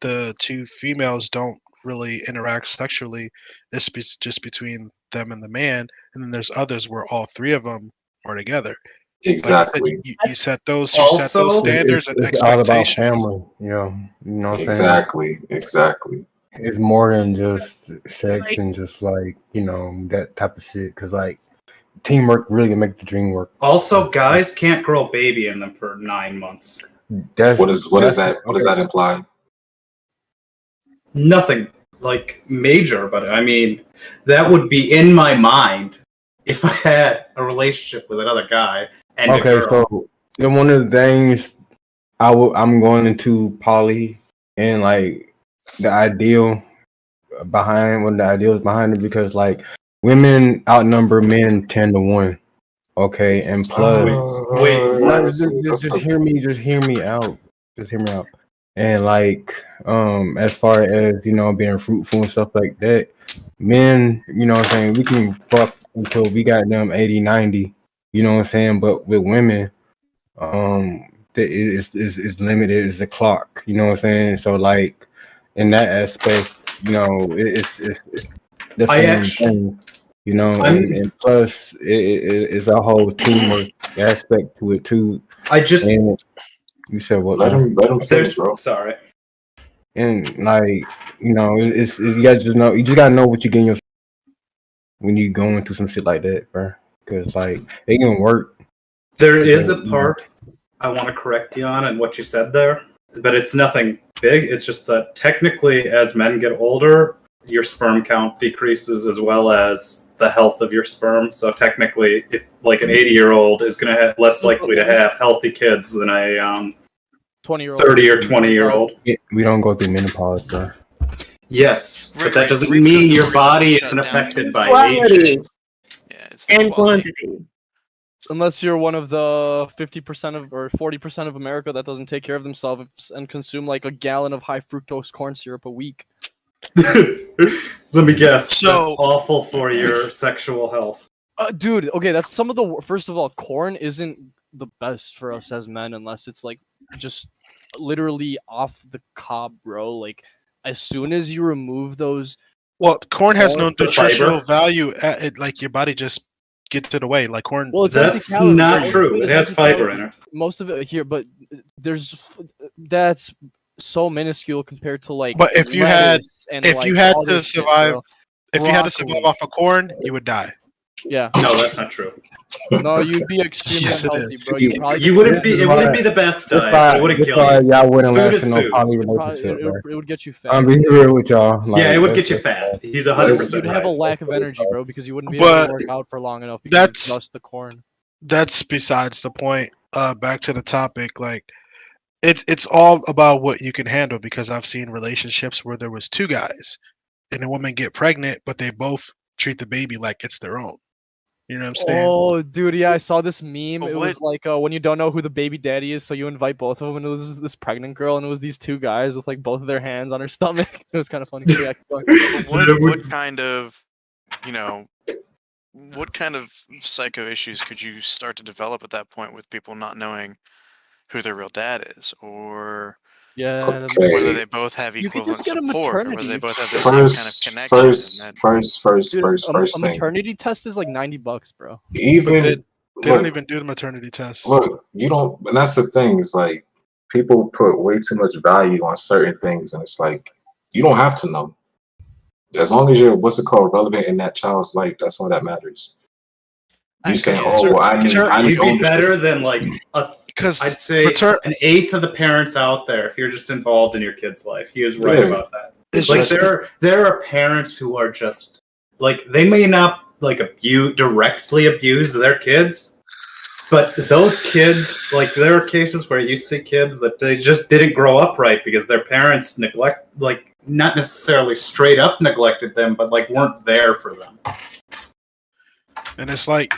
the two females don't really interact sexually. It's just between them and the man, and then there's others where all three of them are together. Exactly. Like you set those standards and expectations. All about family, you know what I'm saying? Exactly. It's more than just sex and just like, you know, that type of shit. Because like teamwork really can make the dream work. Also, guys can't grow a baby in them for 9 months. What does that imply? Nothing like major, but I mean that would be in my mind if I had a relationship with another guy. And so one of the things I'm going into poly and like the ideals behind it because like women outnumber men 10-1. Okay, and plus just hear me out. And like as far as, you know, being fruitful and stuff like that, men, you know what I'm saying, we can fuck until we got them 80, 90, you know what I'm saying? But with women, it's limited, it's a clock, you know what I'm saying? So like in that aspect, you know, it's the same thing, you know, and plus it's a whole teamwork aspect to it too. You said what? Let him finish, bro. Sorry. And like, you know, it's you guys just gotta know what you're getting yourself when you go into some shit like that, bro. Because like it can work. There is a part I want to correct you on and what you said there, but it's nothing big. It's just that technically, as men get older, your sperm count decreases as well as the health of your sperm. So technically, if like an 80-year-old is going to have less likely to have healthy kids than a 20-year-old, 30 or 20-year-old. We don't go through menopause, bro. Yes, but that doesn't mean your body isn't affected by aging. And quantity. Unless you're one of the 50% of or 40% of America that doesn't take care of themselves and consume like a gallon of high fructose corn syrup a week. Let me guess. So that's awful for your sexual health. Dude, okay, that's some of the... First of all, corn isn't the best for us as men unless it's like just literally off the cob, bro. Like as soon as you remove those... Well, corn has no nutritional value. Like your body just gets it away. Like corn. Well, that's not true. It has fiber in it. Most of it here, but that's so minuscule compared to like. But if you had to survive off of corn, you would die. Yeah. No, that's not true. No, you'd be extremely healthy, bro. You wouldn't be. It wouldn't be the best diet. It wouldn't kill you. Y'all wouldn't Food last in no food. poly relationship, It would get you fat. I'm being real with y'all. Like, yeah, it would get you fat. He's 100%. You'd have a lack of energy, bro, because you wouldn't be able to work out for long enough. Because That's just the corn. That's besides the point. Back to the topic, like it's all about what you can handle. Because I've seen relationships where there was two guys, and a woman get pregnant, but they both treat the baby like it's their own. You know what I'm saying? Oh, dude, yeah, I saw this meme. But It was like when you don't know who the baby daddy is, so you invite both of them, and it was this pregnant girl, and it was these two guys with like both of their hands on her stomach. It was kind of funny. Yeah, keep going. What kind of, what kind of psycho issues could you start to develop at that point with people not knowing who their real dad is, or whether they both have equivalent support, or whether they both have the same kind of connection? A thing. maternity test is like $90, bro. Even they don't even do the maternity test. Look, you don't, and that's the thing. Is like people put way too much value on certain things, and it's like you don't have to know. As long as you're relevant in that child's life, that's all that matters. You saying, "Oh, well, I need." You'd be better than like I'd say an eighth of the parents out there. If you're just involved in your kid's life, he is right about that. It's like just- there are parents who are just like they may not like directly abuse their kids, but those kids, like there are cases where you see kids that they just didn't grow up right because their parents not necessarily straight up neglected them, but like weren't there for them. And it's like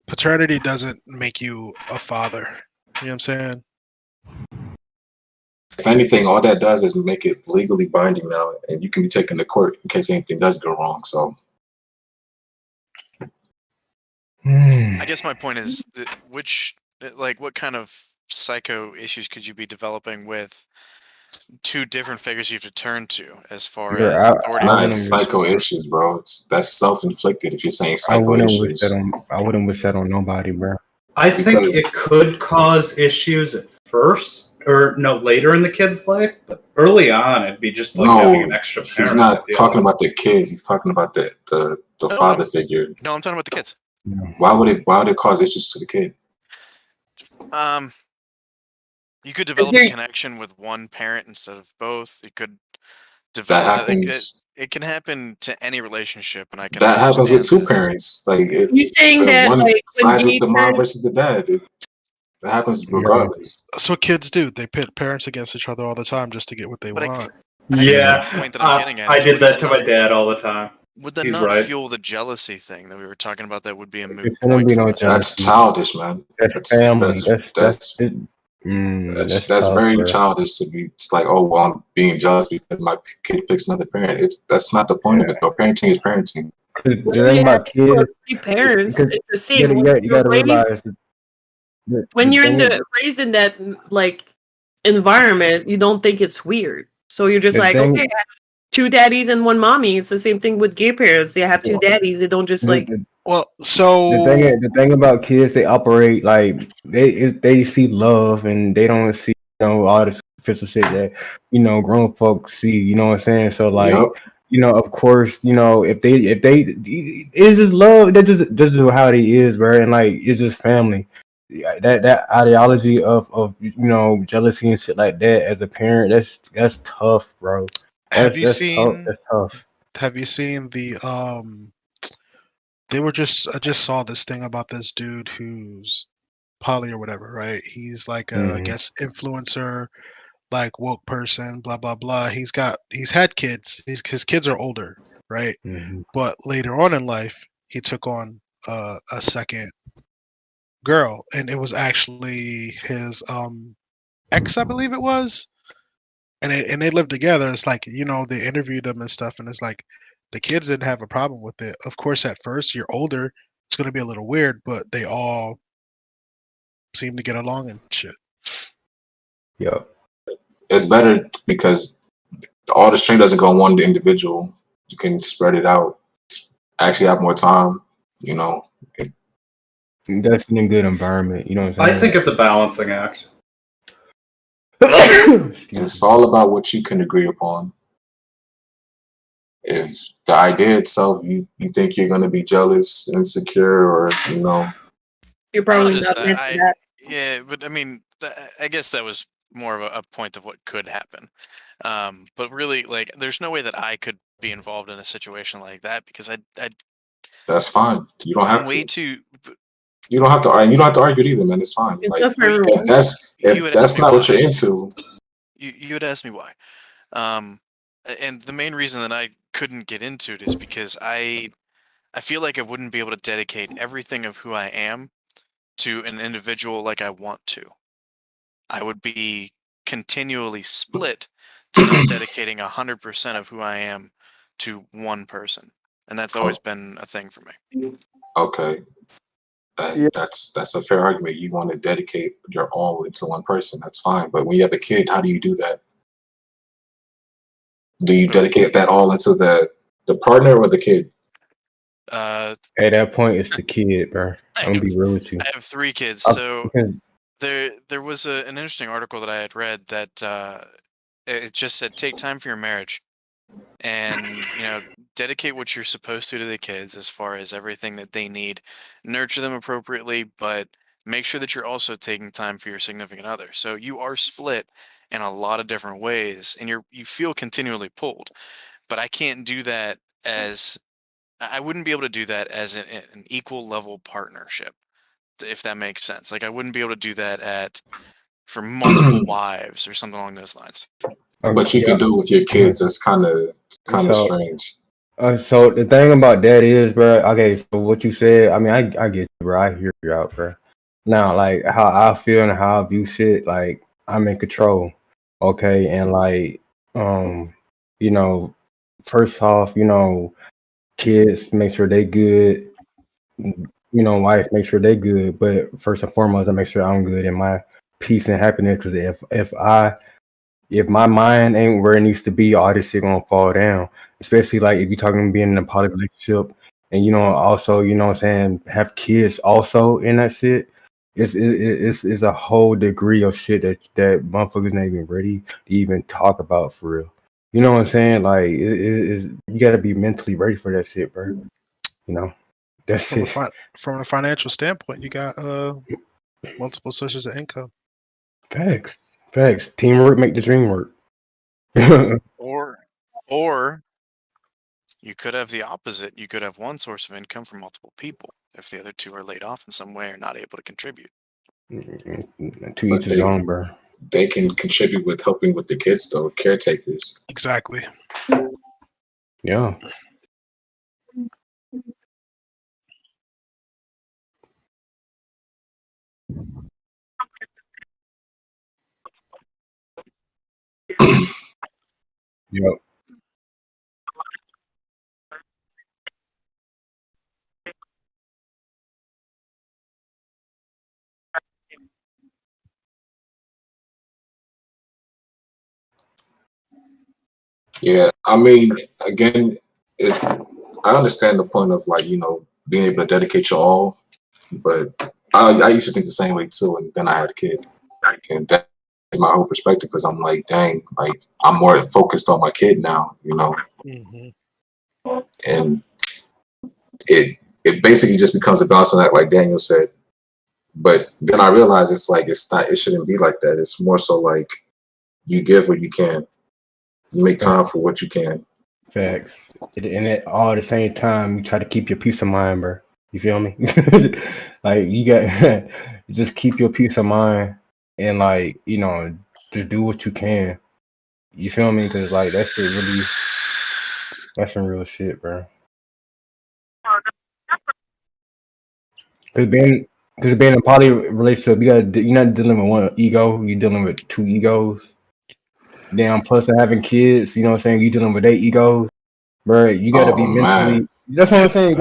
paternity doesn't make you a father. You know what I'm saying? If anything, all that does is make it legally binding now, and you can be taken to court in case anything does go wrong. So, I guess my point is that what kind of psycho issues could you be developing with two different figures you have to turn to as far as authority? Not psycho issues, bro. That's self-inflicted. If you're saying psycho issues, I wouldn't wish that on nobody, bro. I think it could cause issues at first, or no, later in the kid's life, but early on, it'd be just like having an extra parent. He's not talking about the kids. He's talking about the father figure. No, I'm talking about the kids. Why would it cause issues to the kid? You could develop a connection with one parent instead of both. You could develop. It can happen to any relationship, and that happens with two parents. Like you saying that one like sides with the mom versus the dad. It happens regardless. That's what kids do. They pit parents against each other all the time just to get what they want. I did that to my dad all the time. Would that He's not right. fuel the jealousy thing that we were talking about? That would be a moot There wouldn't be no point. That's childish, man. That's family. That's very tough, bro. childish to be. It's like, oh well, I'm being jealous because my kid picks another parent. That's not the point of it. No, parenting is parenting. The thing about kids, parents, because it's the same. you gotta realize When you're raised in that like environment, you don't think it's weird. So you're just like, okay, I have two daddies and one mommy. It's the same thing with gay parents. They have two daddies. They don't just like. Well, so the thing about kids, they operate like they see love and they don't see all this superficial shit that grown folks see. You know what I'm saying? So like. Yep. Of course, if they it's just love. This is how it is, bro. And like, it's just family. That ideology of jealousy and shit like that as a parent, that's tough, bro. Have you That's seen? tough. Have you seen the They were I just saw this thing about this dude who's poly or whatever, right? He's like I guess influencer, like woke person, blah blah blah. He's had kids. His kids are older, right? But later on in life, he took on a second girl, and it was actually his ex, I believe it was. And they lived together. It's like, they interviewed them and stuff, and it's like the kids didn't have a problem with it. Of course, at first, you're older, it's gonna be a little weird, but they all seem to get along and shit. Yeah. It's better because all the strain doesn't go on one individual. You can spread it out. Actually have more time, That's in a good environment, you know what I'm saying? I think it's a balancing act. It's all about what you can agree upon. If the idea itself, you think you're going to be jealous, insecure, or you're probably Just not meant for that. Yeah, but I mean, I guess that was more of a point of what could happen. But really, like, there's no way that I could be involved in a situation like that because I that's fine. You don't have way to. too. You don't have to argue. You don't have to argue either, man. It's fine. It's Like, up for everyone. if that's not what you're into, You would ask me why. And the main reason that I couldn't get into it is because I I feel like I wouldn't be able to dedicate everything of who I am to an individual like I want to. I would be continually split to not dedicating 100% of who I am to one person, and that's always been a thing for me. Okay. That's a fair argument. You want to dedicate your all into one person. That's fine. But when you have a kid, how do you do that? Do you dedicate that all into the partner or the kid? At that point, it's the kid, bro. I'm gonna be real with you. I have 3 kids, so there was an interesting article that I had read that it just said take time for your marriage, and dedicate what you're supposed to the kids as far as everything that they need, nurture them appropriately, but make sure that you're also taking time for your significant other. So you are split in a lot of different ways, and you feel continually pulled. But I can't do that I wouldn't be able to do that as an equal level partnership, if that makes sense. Like I wouldn't be able to do that for multiple wives or something along those lines. But you can do it with your kids. It's kind of strange. So the thing about that is, bro. Okay, so what you said, I mean, I get you, bro. I hear you out, bro. Now, like how I feel and how I view shit, like I'm in control. Okay, and like, first off, kids, make sure they good. Wife, make sure they good. But first and foremost, I make sure I'm good in my peace and happiness. Because if my mind ain't where it needs to be, all this shit gonna fall down. Especially like if you're talking being in a poly relationship, and also what I'm saying, have kids also in that shit. It's a whole degree of shit that motherfuckers not even ready to even talk about for real. You know what I'm saying? Like you gotta be mentally ready for that shit, bro. That's it. From a financial standpoint, you got multiple sources of income. Facts. Teamwork make the dream work. Or you could have the opposite. You could have one source of income for multiple people if the other 2 are laid off in some way or not able to contribute. To each his own, bro. They can contribute with helping with the kids, though. Caretakers. Exactly. Yeah. Yep. Yeah, I mean, again, I understand the point of like being able to dedicate your all, but I used to think the same way too, and then I had a kid, and that's my whole perspective because I'm like, dang, like I'm more focused on my kid now, and it basically just becomes a balancing act, like Daniel said. But then I realized it shouldn't be like that. It's more so like you give what you can. You make time for what you can. Facts. And at all the same time, you try to keep your peace of mind, bro. You feel me? Like you got just keep your peace of mind and like just do what you can. You feel me? Because like that shit really, that's some real shit, bro. Because being in a poly relationship, you're not dealing with one ego. You're dealing with 2 egos. Then plus having kids, you know what I'm saying? You dealing with their egos, bro. You gotta be mentally. Man. That's what I'm saying.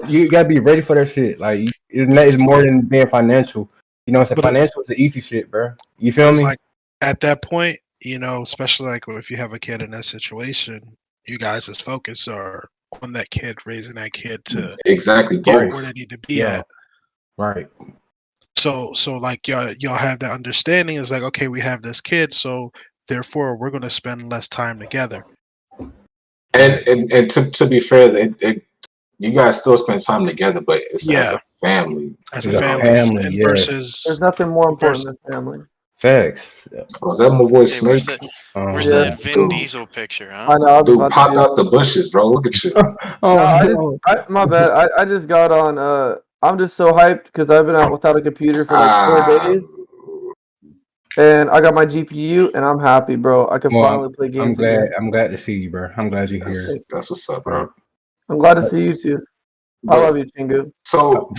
You gotta be ready for that shit. Like it's more than being financial. Financial is the easy shit, bro. You feel me? Like at that point, especially like if you have a kid in that situation, you guys' focus are on that kid, raising that kid to exactly get where they need to be at. Right. So like y'all have that understanding. It's like, okay, we have this kid, so therefore we're going to spend less time together. And to be fair, you guys still spend time together, but it's as a family. As a family, versus there's nothing more important than family. Facts. Was that my boy Snake? Where's that Vin Diesel picture, huh? I know. Dude popped out the bushes, bro. Look at you. My bad. I just got on. I'm just so hyped because I've been out without a computer for like 4 days. And I got my GPU, and I'm happy, bro. I can finally play games again. I'm glad to see you, bro. I'm glad you're here. That's what's up, bro. I'm glad to see you too. I love you, Chingu. So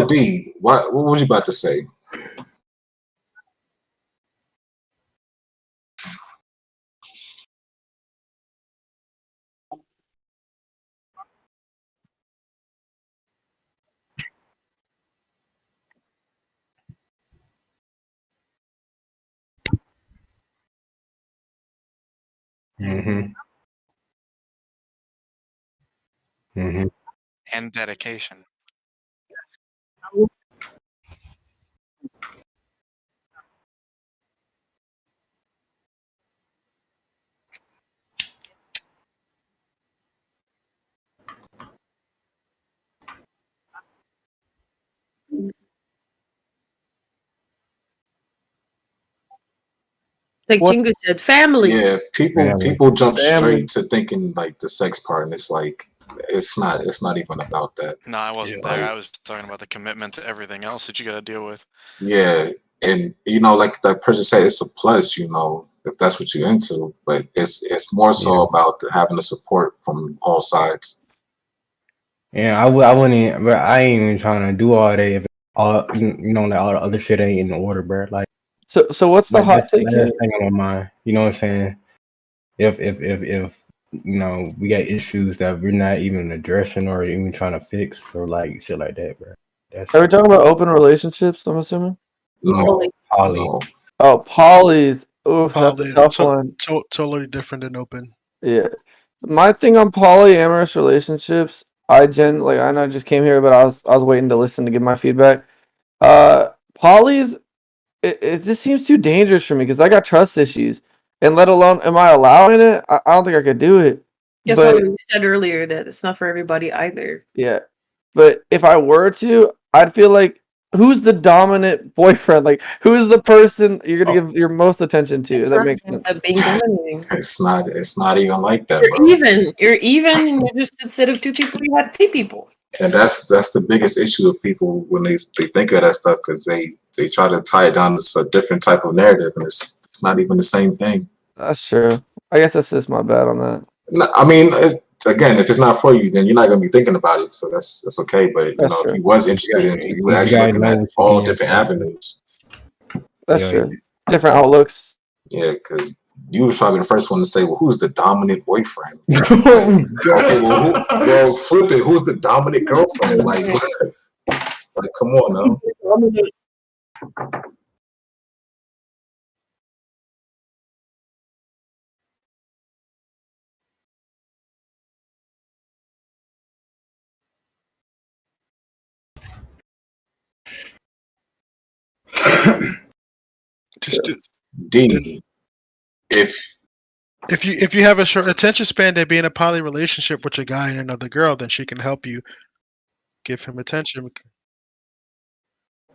D, what was you about to say? Mm-hmm. Mm-hmm. And dedication. Like Chingu said, family. Yeah, people Family. jump Family. straight to thinking like the sex part, and it's like it's not even about that. No, I wasn't Yeah. there. I was talking about the commitment to everything else that you got to deal with. Yeah, and like that person said, it's a plus, if that's what you're into. But it's more so about having the support from all sides. Yeah, I wouldn't, but I ain't even trying to do all that if all like all the other shit ain't in order, bro. Like, So what's the like hot that's the take last here? thing on my mind. You know what I'm saying? If we got issues that we're not even addressing or even trying to fix or like shit like that, bro. That's Are we talking about open relationships? I'm assuming. No, Holly. no. Oh, polys. Oof, that's a Poly, tough one. totally different than open. Yeah. My thing on polyamorous relationships, I know I just came here, but I was waiting to listen to give my feedback. Polys, it just seems too dangerous for me because I got trust issues, and let alone am I allowing it? I don't think I could do it. Guess But what we said earlier that it's not for everybody either. yeah, but if I were to, I'd feel like who's the dominant boyfriend? Like who's the person you're gonna give your most attention to? It's That not makes sense. being dominating. It's not even like that, You're bro. even. You're even. And you're just instead of 2 people, you had 3 people. And that's the biggest issue of people when they think of that stuff, because they try to tie it down to a different type of narrative, and it's not even the same thing. That's true. I guess that's just my bad on that. No, I mean, again, if it's not for you, then you're not gonna be thinking about it, so that's okay. But That's if true. you was interested in it, you would actually looking at all different avenues. That's true. Different outlooks. Yeah, because you was probably the first one to say, "Well, who's the dominant boyfriend?" Okay, well, flip it. Who's the dominant girlfriend? Like come on now. Just D. If you have a short attention span to be in a poly relationship with a guy and another girl, then she can help you give him attention.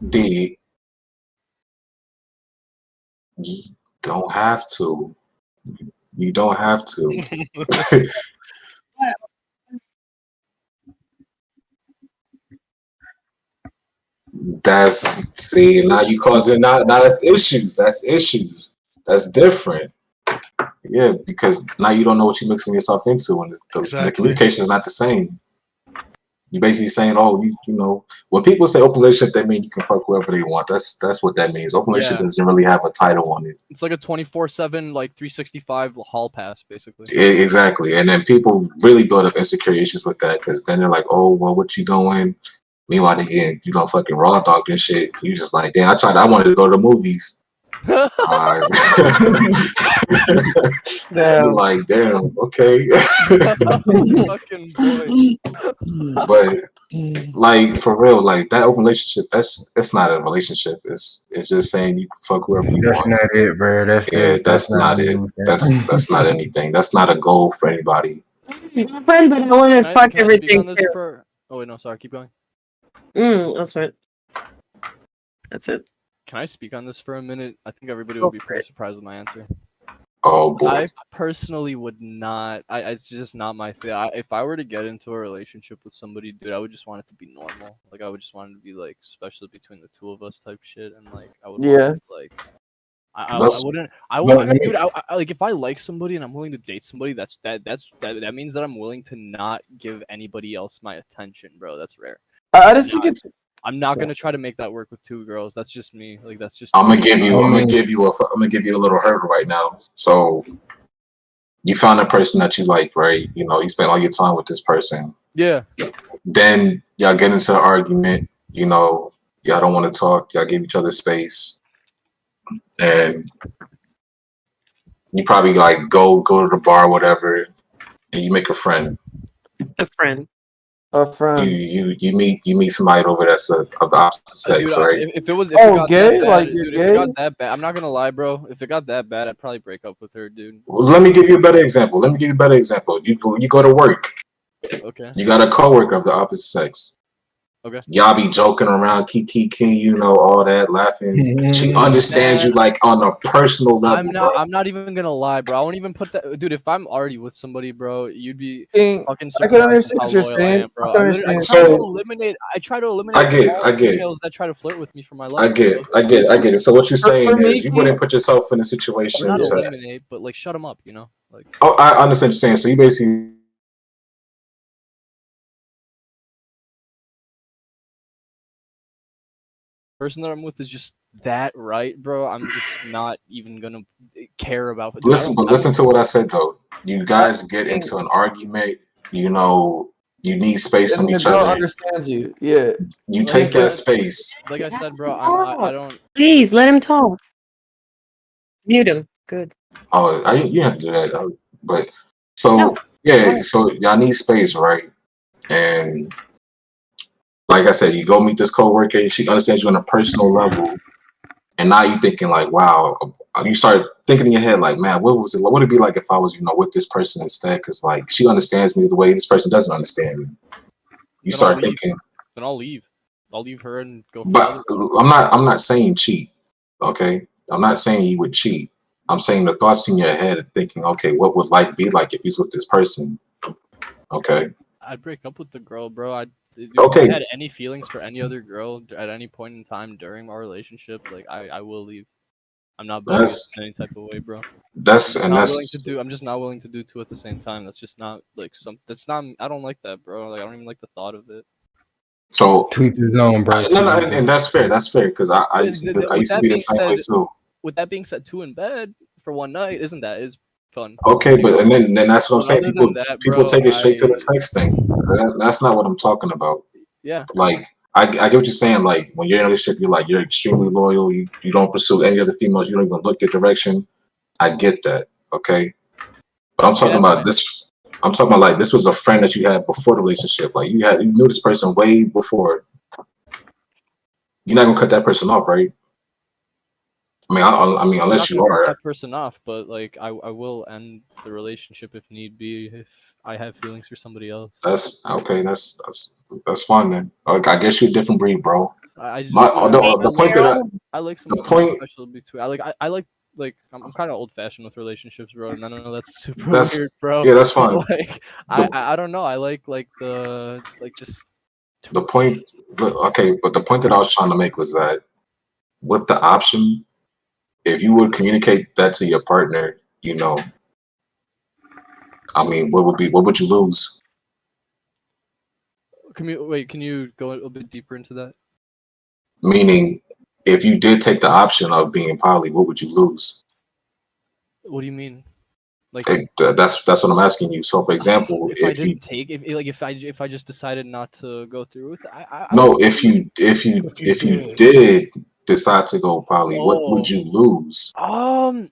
D. You don't have to. You don't have to. Now you causing now that's issues. That's issues. That's different. Yeah, because now you don't know what you're mixing yourself into, and the communication is not the same. You're basically saying, "Oh, when people say open relationship, they mean you can fuck whoever they want." That's what that means. Open relationship doesn't really have a title on it. It's like a 24/7, like 365 hall pass, basically. Exactly, and then people really build up insecure issues with that, because then they're like, "Oh, well, what you doing?" Meanwhile, again, you don't fucking raw dog and shit. You just like, damn, I wanted to go to the movies. You're like, damn, okay. But like for real, like that open relationship, it's not a relationship. It's just saying you can fuck whoever you want. That's not it, bro. That's not it. That's not anything. That's not a goal for anybody. Friend, but I want to fuck everything too. Oh wait, no, sorry. Keep going. That's right. That's it. Can I speak on this for a minute? I think everybody would be pretty surprised with my answer. Oh boy. I personally would not. It's just not my thing. If I were to get into a relationship with somebody, dude, I would just want it to be normal. Like I would just want it to be like, especially between the two of us type shit, and like I would want it to, like I wouldn't. Dude. Like if I like somebody and I'm willing to date somebody, that means that I'm willing to not give anybody else my attention, bro. That's rare. I just think it's. I'm not gonna try to make that work with 2 girls. That's just me. Like that's just. I'm gonna give you a little hurdle right now. So, you found a person that you like, right? You know, you spent all your time with this person. Yeah. Then y'all get into an argument. You know, y'all don't want to talk. Y'all give each other space, and you probably like go to the bar, or whatever, and you make a friend. A friend. You meet somebody over that's of the opposite sex, dude, right? If it was gay, like dude, you're if gay. it got that bad, I'm not gonna lie, bro. If it got that bad, I'd probably break up with her, dude. Well, let me give you a better example. You go to work. Okay. You got a coworker of the opposite sex. Okay. Y'all be joking around, kiki, you know, all that, laughing. She understands you like on a personal level. I'm not even gonna lie, bro. I won't even put that, dude. If I'm already with somebody, bro, you'd be fucking surprised. I can understand how what you're loyal I saying. am, bro. I can understand. I try to eliminate. I get all it. females that try to flirt with me for my life. I get it. So what you're saying is you wouldn't put yourself in a situation Not to. eliminate, but like shut them up, you know. Like. Oh, I understand what you're saying. So you basically. Person that I'm with is just that right, bro. I'm just not even gonna care about. Dude, Listen to what I said though. You guys get into an argument. You know, you need space from each other. Understands you. Yeah. You take that space. Like I said, bro, I don't. Please let him talk. Mute him. Good. Oh, you have to do that. But so yeah, so y'all need space, right? And like I said, you go meet this coworker. She understands you on a personal level, and now you thinking like, wow. You start thinking in your head like, man, what would it be like if I was, you know, with this person instead? Because like she understands me the way this person doesn't understand me. You Then start thinking. Then I'll leave. I'll leave her and go. But I'm not saying cheat. Okay, I'm not saying you would cheat. I'm saying the thoughts in your head, thinking, okay, what would life be like if he's with this person? Okay. I'd break up with the girl, bro. If Okay. I had any feelings for any other girl at any point in time during our relationship, like I will leave. I'm not begging in any type of way, bro. I'm just not willing to do 2 at the same time. That's just not like I don't like that, bro. Like I don't even like the thought of it. So tweet his own, bro. And that's fair. That's fair because I used to be the same way too. With that being said, 2 in bed for one night is fun. Okay, but and then that's what I'm saying. Other than People that, take bro, it straight to the sex thing. That's not what I'm talking about. Yeah. Like I get what you're saying. Like when you're in a relationship, you're extremely loyal. You don't pursue any other females. You don't even look their direction. I get that. Okay, but I'm talking about this. I'm talking about like this was a friend that you had before the relationship. Like you knew this person way before. You're not gonna cut that person off, right? I mean, unless you are. Cut that person off, but like I will end the relationship if need be if I have feelings for somebody else. That's okay. That's fine then. I guess you're a different breed, bro. I like some special between. I like I'm kind of old fashioned with relationships, bro, and I know that's super weird, bro. Yeah, that's fine. Like I don't know. I like the just the point. Okay, but the point that I was trying to make was that with the option, if you would communicate that to your partner, you know, I mean, what would you lose? Can you go a little bit deeper into that? Meaning, if you did take the option of being poly, what would you lose? What do you mean? Like that's what I'm asking you. So, for example, if I just decided not to go through with it, if you did decide to go poly, what would you lose? It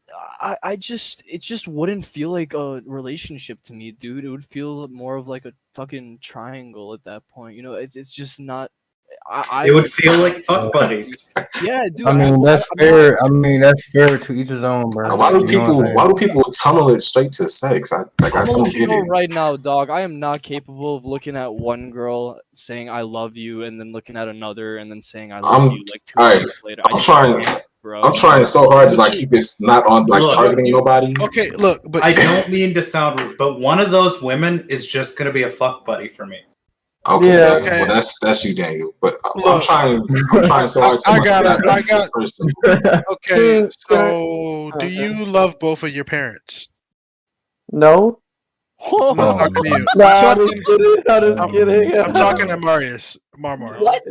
just wouldn't feel like a relationship to me, dude. It would feel more of like a fucking triangle at that point. You know, it's just not. It would feel like fuck buddies. Yeah, dude. I mean, that's fair. I mean, that's fair to each his own, bro. Why do people tunnel it straight to sex? I don't get it. Right now, dog. I am not capable of looking at one girl saying I love you and then looking at another and then saying I love you like 2 minutes later. I'm trying so hard to like keep this not on like targeting nobody. Okay, look, but I don't mean to sound rude, but one of those women is just gonna be a fuck buddy for me. Okay, Yeah. Daniel. Well, that's you, Daniel. But I'm trying so hard to. I got. Okay, so do you love both of your parents? No. I'm not talking to you. Nah, I'm just kidding. I'm talking to Marius. Marmar. What?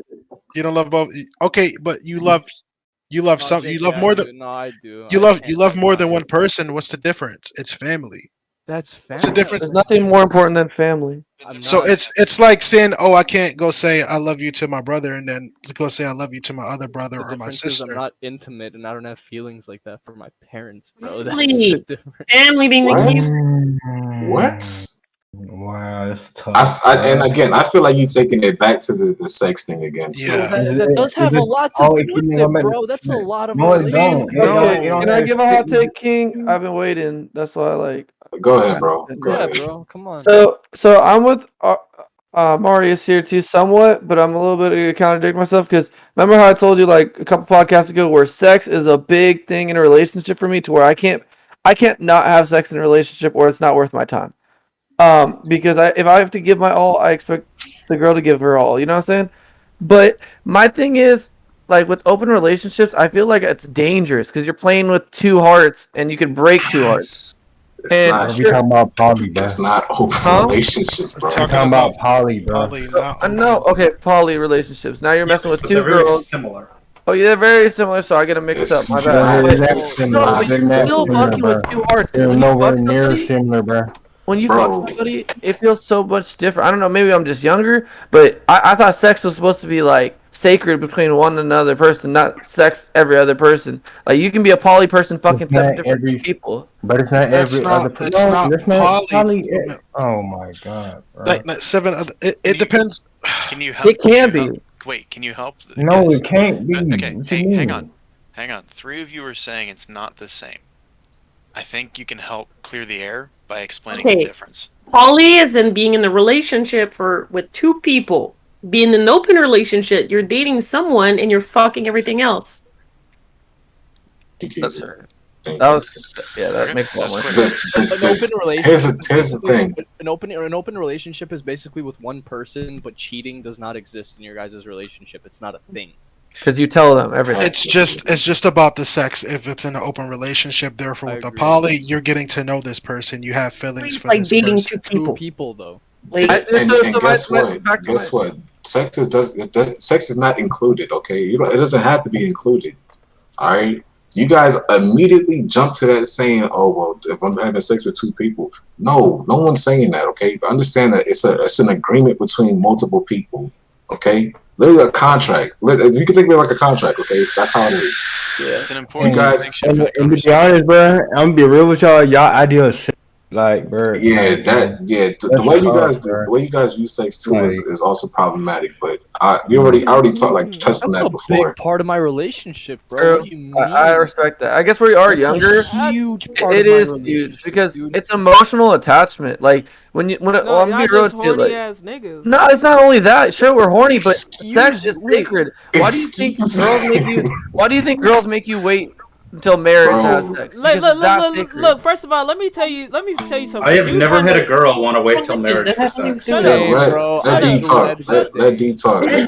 You don't love both. Okay, but you love some. You love more than. No, I do. You love more than one person. What's the difference? It's family. That's family. What's the difference? There's nothing more important than family. So it's like saying, oh, I can't go say I love you to my brother and then go say I love you to my other brother or my sister. I'm not intimate and I don't have feelings like that for my parents, bro. That's Family. the difference. Family being the key. What? Wow, that's tough. And again, I feel like you taking it back to the sex thing again. Too. Yeah. That does have a lot to do with it, bro. That's a lot of. No, it don't. Can I give a hot take, King? I've been waiting. That's why I like. Go ahead, bro. Go ahead, bro. Come on. So I'm with Marius here too, somewhat, but I'm a little bit gonna contradict myself because remember how I told you like a couple podcasts ago where sex is a big thing in a relationship for me to where I can't not have sex in a relationship or it's not worth my time. Because if I have to give my all, I expect the girl to give her all. You know what I'm saying? But my thing is, like with open relationships, I feel like it's dangerous because you're playing with two hearts and you could break two hearts. It's not, we talking about poly, bro. That's not open relationship, bro. We're talking about poly, bro. No, okay, poly relationships. Now you're messing with two they're very girls. similar. Oh, yeah, they're very similar, so I get them mixed up. My bad. They're not similar. No, but you're still fucking with two hearts. 'cause They're when you nowhere fuck near somebody- similar, bro. When you fuck somebody, it feels so much different. I don't know, maybe I'm just younger, but I thought sex was supposed to be like sacred between one another person, not sex every other person. Like you can be a poly person fucking It's 7 not different every- people. But it's not That's every not- other person. that's not that's not poly. Oh my god, bro. Like 7 other. It depends. Can you help? It can be. Wait, can you help? No, guys? it can't be. Okay, What you hang mean? on. 3 of you are saying it's not the same. I think you can help clear the air by explaining the difference. Poly is in being in the relationship with two people. Being in an open relationship, you're dating someone and you're fucking everything else. That's right. That makes a lot more sense. An open relationship. Here's the thing. An open relationship is basically with one person, but cheating does not exist in your guys' relationship. It's not a thing. Because you tell them everything. It's just about the sex. If it's in an open relationship, therefore with a poly, you're getting to know this person. You have feelings for like this dating person. two people. Though. And guess what? Guess what? Sex is not included. Okay, it doesn't have to be included. All right. You guys immediately jump to that saying, "Oh well, if I'm having sex with two people." No one's saying that. Okay, but understand that it's an agreement between multiple people. Okay. Literally a contract. You can think of it like a contract, okay? So that's how it is. Yeah. It's an important you guys, distinction. And to be honest, bro, I'm gonna be real with y'all. Y'all idea of sex, like, bro. The way you guys view sex too is also problematic. But I already touched on that before. Big part of my relationship, bro. What do you mean? I respect that. I guess we are That's a younger. huge part It of my is huge because it's emotional attachment. Like I'm gonna be real with you. Like, ass niggas. no, it's not only that. Sure, we're horny, but sex is sacred. Why do you think girls make you? Why do you think girls make you wait until marriage to have sex? Because it's that sacred. Look, first of all, let me tell you something. I have never had a girl want to wait till marriage for sex. Let D talk. Let D talk. Okay,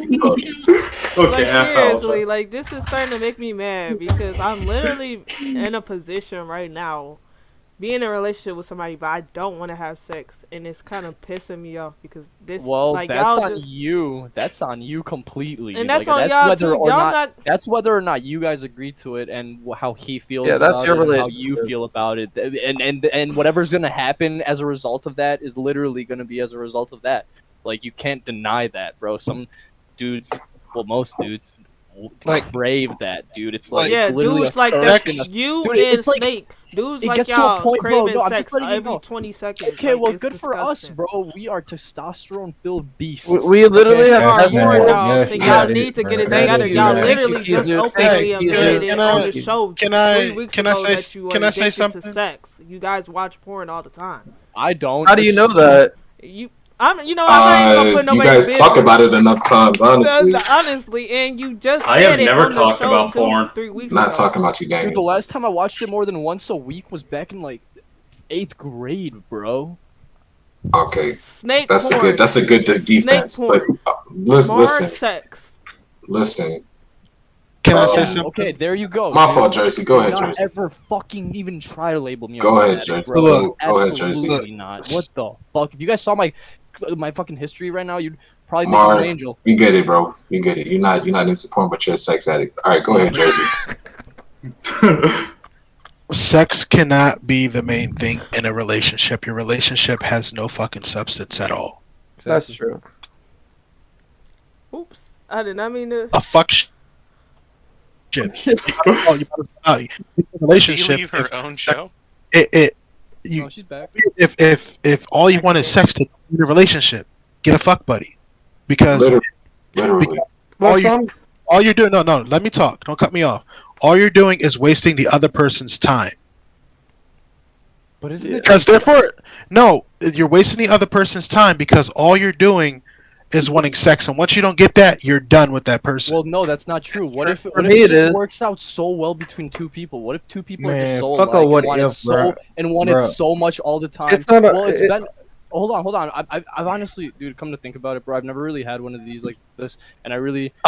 Like seriously, like this is starting to make me mad because I'm literally in a position right now, being in a relationship with somebody, but I don't want to have sex, and it's kind of pissing me off because this. Well, like, that's y'all on just, you. That's on you completely. And that's on y'all whether too. or Y'all not, not- That's whether or not you guys agree to it and how he feels. Yeah, that's about your it and how relationship. you feel about it, and whatever's gonna happen as a result of that is literally gonna be as a result of that. Like you can't deny that, bro. Some dudes, well, most dudes. Crave that, dude. It's like yeah, it's literally dudes a like thirst that. in a- You Dude, and it's like- Snake. Dudes it like gets to a y'all point, bro. craving No, I'm sex just letting you every know. 20 seconds. Okay, like, well, it's good for us, disgusting. bro. We are testosterone-filled beasts. We literally have Y'all tested more more dogs, and y'all need to get it together. Y'all literally just openly admitted on the show 3 weeks ago that you are addicted to sex. You guys watch porn all the time. I don't. How do you know that? I'm not even gonna put You nobody guys in talk business. about it enough times, honestly. Honestly, and you just I have said it never on the talked show about porn. 3 weeks Not ago. talking about you, Dude, the Daniel. last time I watched it more than once a week was back in like 8th grade, bro. Okay, Snake that's porn. a good defense. Snake But porn. listen, sex. listen. Can I say something? Okay, there you go. My dude. fault, Jersey. Go Do ahead, not Jersey. ever fucking even try to label me. Go a ahead, fanatic, Jersey. bro. Look, go ahead, Jersey. Absolutely not. What the fuck? If you guys saw my fucking history right now, you'd probably think Mark, I'm an angel. we get it, bro. We get it. You're not into porn, but you're a sex addict. All right, go ahead, Jersey. Sex cannot be the main thing in a relationship. Your relationship has no fucking substance at all. That's true. Oops, I did not mean to. A fuck shit. Relationship. Did you leave her own show? She's back. If all you want is sex to in a relationship, get a fuck buddy, because literally. all you're doing. No, let me talk. Don't cut me off. All you're doing is wasting the other person's time. But isn't it? Because you're wasting the other person's time because all you're doing is wanting sex, and once you don't get that, you're done with that person. Well, no, that's not true. What if me it it is. just works out so well between two people? What if two people are Man, just so fuck alike a what and want it if, so bruh. want it Bruh. so much all the time? It's not a- well, it's it- been. Hold on. I've honestly, dude, come to think about it, bro. I've never really had one of these like this, and I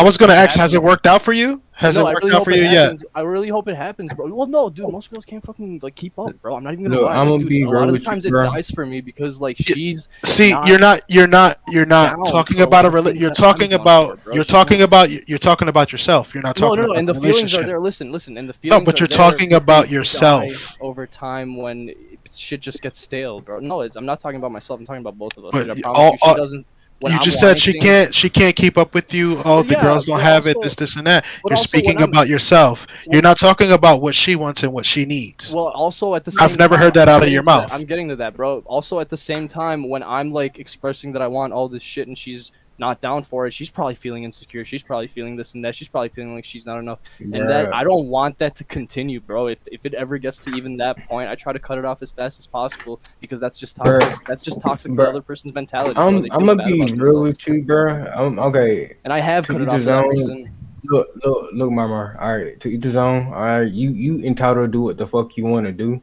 was gonna ask, has it worked out for you? Has it worked out for you yet? I really hope it happens, bro. Well, no, dude, most girls can't fucking like keep up, bro. I'm not even gonna Look, lie. I'm Like, gonna dude, be a real lot of with the you, times it bro. dies for me because like she's. See, not you're not down, talking bro. about a Everything you're that talking I'm about on, bro. you're She's talking not. about you're talking about yourself. You're not talking No, about and the the feelings relationship. are there. Listen, and the feelings. but are you're there talking because about they yourself. die over time when shit just gets stale, bro. No, I'm not talking about myself. I'm talking about both of us. But Dude, I promise you, she doesn't. When You I'm just said wanting she can't keep up with you. Oh, the Yeah, girls don't but have it. also- This and that. but You're also speaking when I'm- about yourself. You're not talking about what she wants and what she needs. Well, also at the same I've never time, heard that I'm out of getting your to that- mouth. I'm getting to that, bro. Also at the same time, when I'm like expressing that I want all this shit and she's not down for it, she's probably feeling insecure. She's probably feeling this and that. She's probably feeling like she's not enough. And that Bruh. I don't want that to continue, bro. If it ever gets to even that point, I try to cut it off as fast as possible because that's just toxic. Bruh. That's just toxic for Bruh. the other person's mentality. Bro. I'm They feel gonna bad be about real themselves. with you, bro. Okay. And I have To cut it each off his for that own. reason. Look, Mama. All right, to each his own. All right, you entitled to do what the fuck you want to do.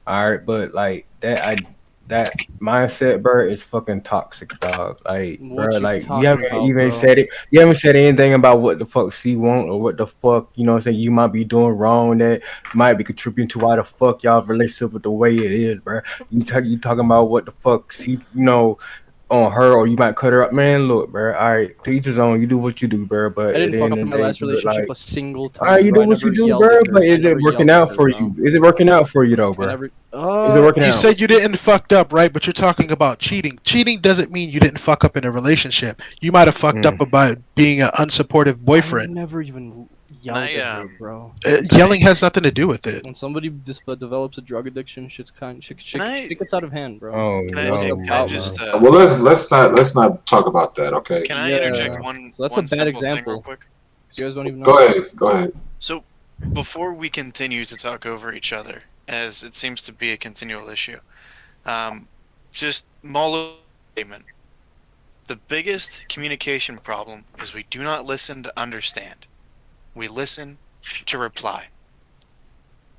All right, but like that mindset, bro, is fucking toxic, dog. Like, What bro, you like talking you haven't about, even bro? said it. You haven't said anything about what the fuck she want or what the fuck you know what I'm saying. You might be doing wrong that might be contributing to why the fuck y'all relationship with the way it is, bro. You talking about what the fuck she on her, or you might cut her up, man. Look, bro. All right, to each his own. You do what you do, bro. But I didn't at the fuck end up of in the my day, last bro, relationship like, a single time. all right, you bro. do I what you never do, yelled bro. at her. But I is it never working yelled at out her, for bro. you? Is it working out for you, though, I bro? never. Is it working You out? said you didn't fucked up, right? But you're talking about cheating. Cheating doesn't mean you didn't fuck up in a relationship. You might have fucked up about being an unsupportive I boyfriend. never even yelled at her, bro. Yelling has nothing to do with it. When somebody develops a drug addiction, shit gets out of hand, bro. Oh, Can I, no, can I just? Well, let's not talk about that, okay? Can I interject one? So that's one a bad simple thing example. real quick? 'Cause you guys don't even know. Go ahead. So, before we continue to talk over each other, as it seems to be a continual issue, just Molo statement. The biggest communication problem is we do not listen to understand. We listen to reply.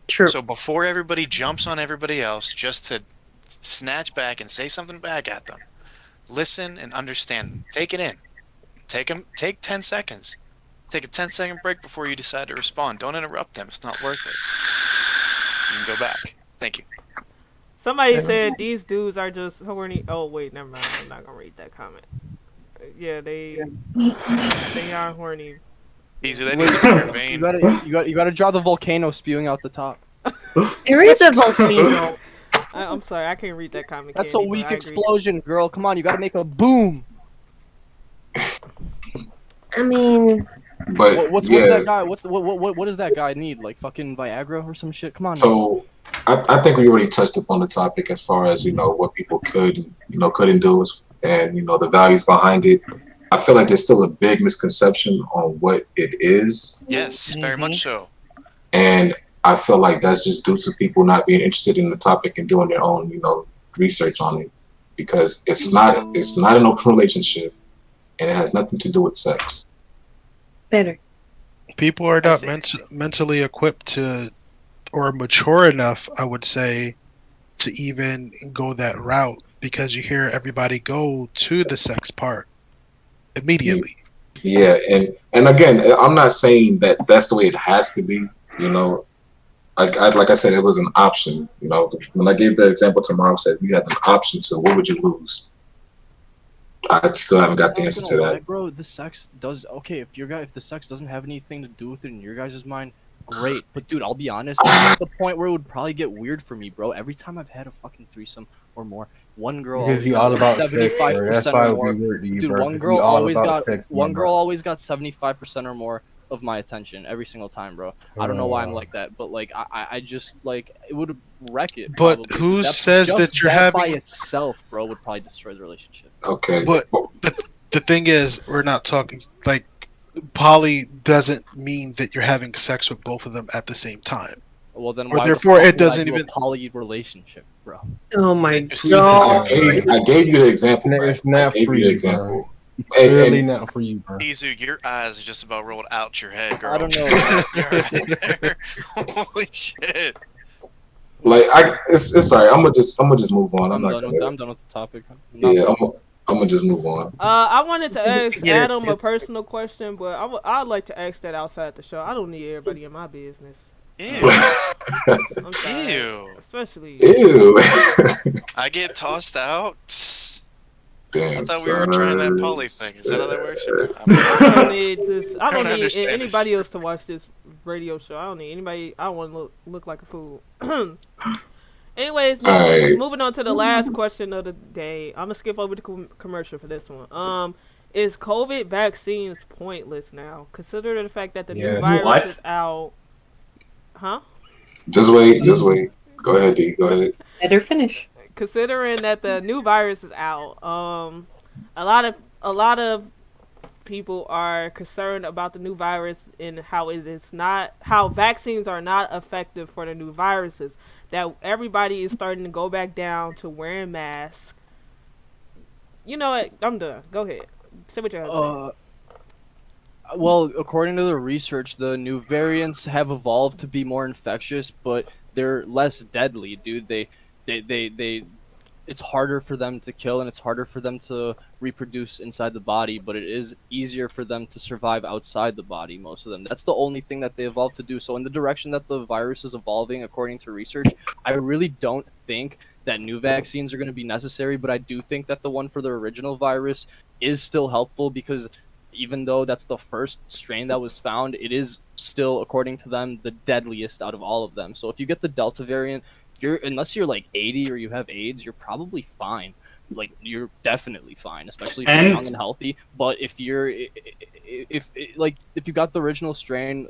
True. So before everybody jumps on everybody else just to snatch back and say something back at them, listen and understand. Take it in. Take 10 seconds. Take a 10-second break before you decide to respond. Don't interrupt them. It's not worth it. You can go back. Thank you. Somebody said these dudes are just horny. Oh wait, never mind. I'm not gonna read that comment. Yeah, they are horny. Easy, that needs to be your vein. You gotta draw the volcano spewing out the top. There is a volcano. I'm sorry, I can't read that comment. That's a Candy, weak but I agree. explosion, girl. Come on, you gotta make a boom. I mean, What's that guy? What does that guy need? Like fucking Viagra or some shit? Come on. So I think we already touched upon the topic as far as what people couldn't do, and the values behind it. I feel like there's still a big misconception on what it is, Yes, very much so. and I feel like that's just due to people not being interested in the topic and doing their own research on it, because it's not an open relationship, and it has nothing to do with sex. better. People are not mentally equipped to, or mature enough, I would say, to even go that route. because you hear everybody go to the sex part immediately. Yeah, and again, I'm not saying that that's the way it has to be. You know, like I said, it was an option. You know, when I gave the example to Mark, said you had an option. So what would you lose? I still haven't got the answer to that. Bro, the sex does okay if the sex doesn't have anything to do with it in your guys' mind. Great, but dude, I'll be honest. At the point where it would probably get weird for me, bro. Every time I've had a fucking threesome or more, one girl Because you all about sex, bro. That's 75% why or more. we weird to you, Dude, bro. one 'Cause girl we all always about got sex, one bro. girl always got 75% or more of my attention every single time, bro. I don't know why I'm like that, but like I just like it would wreck it. But Probably. who That- says just that you're that by having? itself, bro, would probably destroy the relationship. Okay. But the thing is, we're not talking like poly doesn't mean that you're having sex with both of them at the same time. Well, then Or why therefore the fuck it would I doesn't do even. a poly relationship, bro. Oh my God! I gave you the example. It's I not gave for you you, the example. It's clearly And- not for you, bro. Izu, your eyes are just about rolled out your head, girl. I don't know. You're right there. Holy shit. Like it's sorry. I'm gonna just move on. I'm not I'm gonna. done with the topic. Yeah, I'm gonna just move on. I wanted to ask Yeah. Adam a personal question, but I'd like to ask that outside the show. I don't need everybody in my business. Ew. I'm sorry. Ew. Especially. Ew. I get tossed out. Damn, I thought we were trying that poly thing. Is that how that works? I don't need this. I don't don't need understand anybody this. else to watch this radio show. I don't need anybody. I don't want to look like a fool. Anyways, Alright. moving on to the last question of the day. I'm gonna skip over the commercial for this one. Is COVID vaccines pointless now? Consider the fact that the new Yeah. virus What? is out. Huh? Just wait. Go ahead, D. Go ahead. Let her finish. Considering that the new virus is out, a lot of people are concerned about the new virus and how vaccines are not effective for the new viruses. That everybody is starting to go back down to wearing masks. You know what? I'm done. Go ahead. Say what you have to say. Well, according to the research, the new variants have evolved to be more infectious, but they're less deadly, dude. They it's harder for them to kill and it's harder for them to reproduce inside the body, but it is easier for them to survive outside the body, most of them. That's the only thing that they evolved to do. So in the direction that the virus is evolving, according to research, I really don't think that new vaccines are going to be necessary, but I do think that the one for the original virus is still helpful because even though that's the first strain that was found, it is still, according to them, the deadliest out of all of them. So if you get the Delta variant, unless you're like 80 or you have AIDS, you're probably fine. Like you're definitely fine, especially if you're young and healthy. But if if you got the original strain,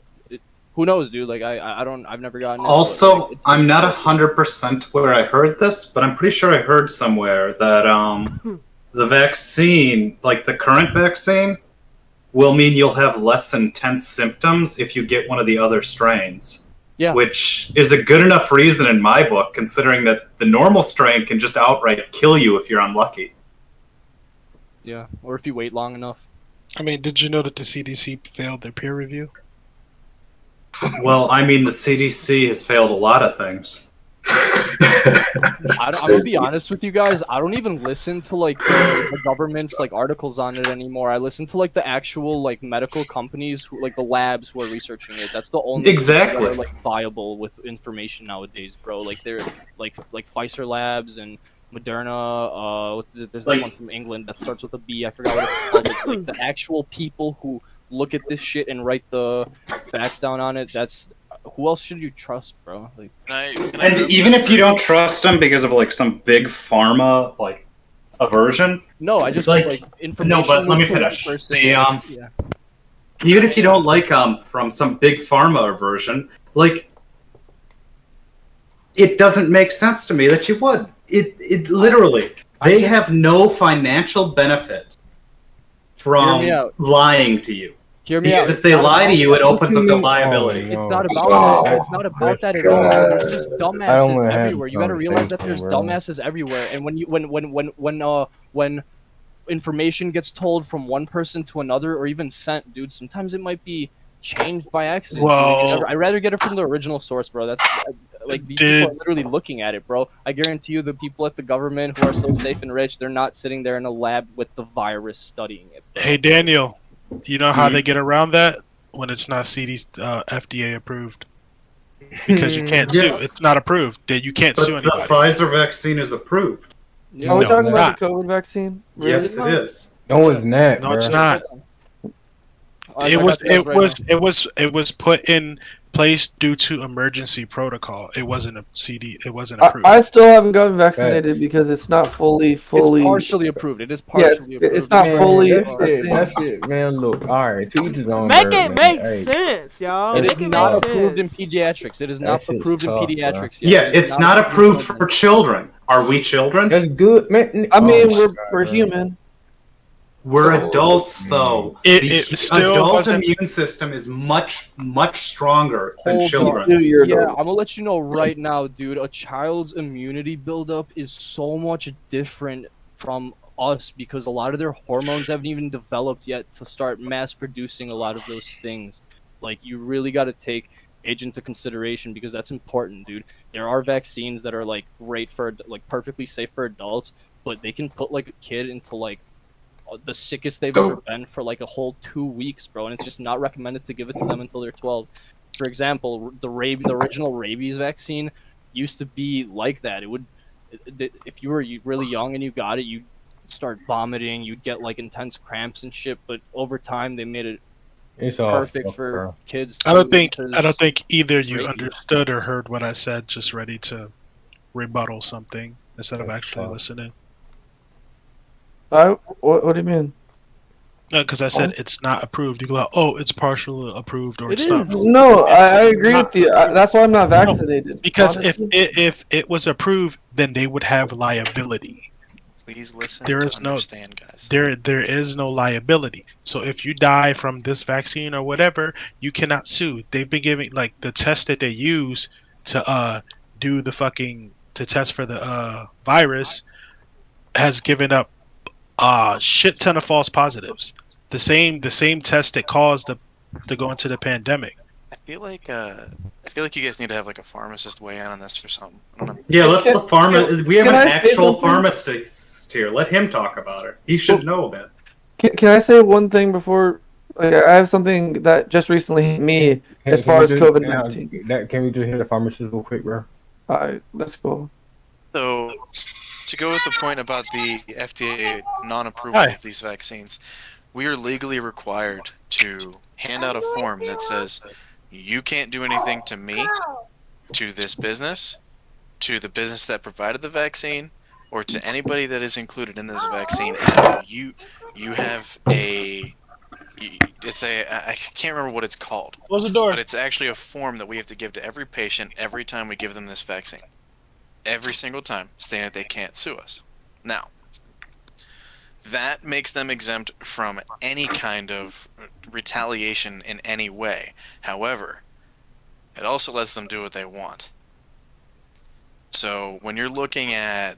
who knows, dude? Like I've never gotten it. Also, It's I'm not 100% where I heard this, but I'm pretty sure I heard somewhere that the vaccine, like the current vaccine, will mean you'll have less intense symptoms if you get one of the other strains. Yeah. Which is a good enough reason in my book, considering that the normal strain can just outright kill you if you're unlucky. Yeah, or if you wait long enough. I mean, did you know that the CDC failed their peer review? Well, I mean, the CDC has failed a lot of things. I'm gonna be honest with you guys. I don't even listen to like the government's like articles on it anymore. I listen to like the actual like medical companies, who, like the labs who are researching it. That's the only Exactly. thing that are, like viable with information nowadays, bro. Like they're like Pfizer Labs and Moderna. There's Like- one from England that starts with a B. I forgot what it's called. But, like the actual people who look at this shit and write the facts down on it. That's who else should you trust, bro? Like, And even if you don't trust them because of like some big pharma like aversion, no, I just like, like information. no. But let me moved to one finish. person. The Yeah. even if you don't like from some big pharma aversion, like it doesn't make sense to me that you would. It literally they have no financial benefit Hear me from out. lying to you. Hear me Because out. if they It's not lie to about you, it that. opens up to liability. It's not about that. It's not about that at all. There's just I don't dumbasses wanna have everywhere. You gotta realize that there's conversation, bro. dumbasses everywhere. And when information gets told from one person to another or even sent, dude, sometimes it might be changed by accident. Well- I'd rather get it from the original source, bro. That's like these people are literally looking at it, bro. I guarantee you, the people at the government who are so safe and rich, they're not sitting there in a lab with the virus studying it. Bro. Hey Daniel, do you know how they get around that when it's not FDA approved? Because you can't Yes. sue. It's not approved. That you can't But sue anybody. the Pfizer vaccine is approved. Are we No, talking it's about not. the COVID vaccine? Yes, it is. No, it's not. No, it's bruh. not. It was put in place due to emergency protocol. It wasn't a CD. It wasn't approved. I still haven't gotten vaccinated because it's not fully. It's partially approved. It is Yeah, partially approved. it's not Man, fully. That's it, man. Look, all right, to each his own. Make bro, it man. make Hey. sense, y'all. It Make is it not make approved in sense. pediatrics. It is not shit's approved in tough, bro. pediatrics. yet. Yeah, It is it's not approved for children. Are we children? That's good, man. I mean, Oh, we're human. We're adults, though. It The still adult wasn't- immune system is much stronger than Hold on. children's. Yeah, I'm gonna let you know right now, dude. A child's immunity buildup is so much different from us because a lot of their hormones haven't even developed yet to start mass producing a lot of those things. Like, you really got to take age into consideration because that's important, dude. There are vaccines that are like great for like perfectly safe for adults, but they can put like a kid into like the sickest they've ever been for like a whole 2 weeks, bro, and it's just not recommended to give it to them until they're 12. For example, the original rabies vaccine used to be like that. It would, if you were really young and you got it, you'd start vomiting, you'd get like intense cramps and shit. But over time, they made it It's all perfect fucked, for bro. kids. I don't too, think because either you rabies. understood or heard what I said. Just ready to rebuttal something instead of actually listening. What do you mean? Because I said it's not approved. You go, like, oh, it's partially approved, or It it's not. is. No, I It's agree not with you. That's why I'm not vaccinated. Because honestly. if it was approved, then they would have liability. Please listen There to is no understand, guys. there is no liability. So if you die from this vaccine or whatever, you cannot sue. They've been giving like the test that they use to do the fucking to test for the virus has given up a shit ton of false positives. The same test that caused to go into the pandemic. I feel like you guys need to have like a pharmacist weigh in on this or something. I don't know. Yeah, let's the pharma. We have an Can I say actual something? pharmacist here. Let him talk about it. He should know about it. Can I say one thing before? Like, I have something that just recently hit me as far as COVID-19. Can we just hit the pharmacist real quick, bro? Alright, that's cool. So, to go with the point about the FDA non-approval of these vaccines, we are legally required to hand out a form that says you can't do anything to me, to this business, to the business that provided the vaccine, or to anybody that is included in this vaccine. And you have a I can't remember what it's called. Close the door. But it's actually a form that we have to give to every patient every time we give them this vaccine. Every single time, stating that they can't sue us. Now, that makes them exempt from any kind of retaliation in any way. However, it also lets them do what they want. So when you're looking at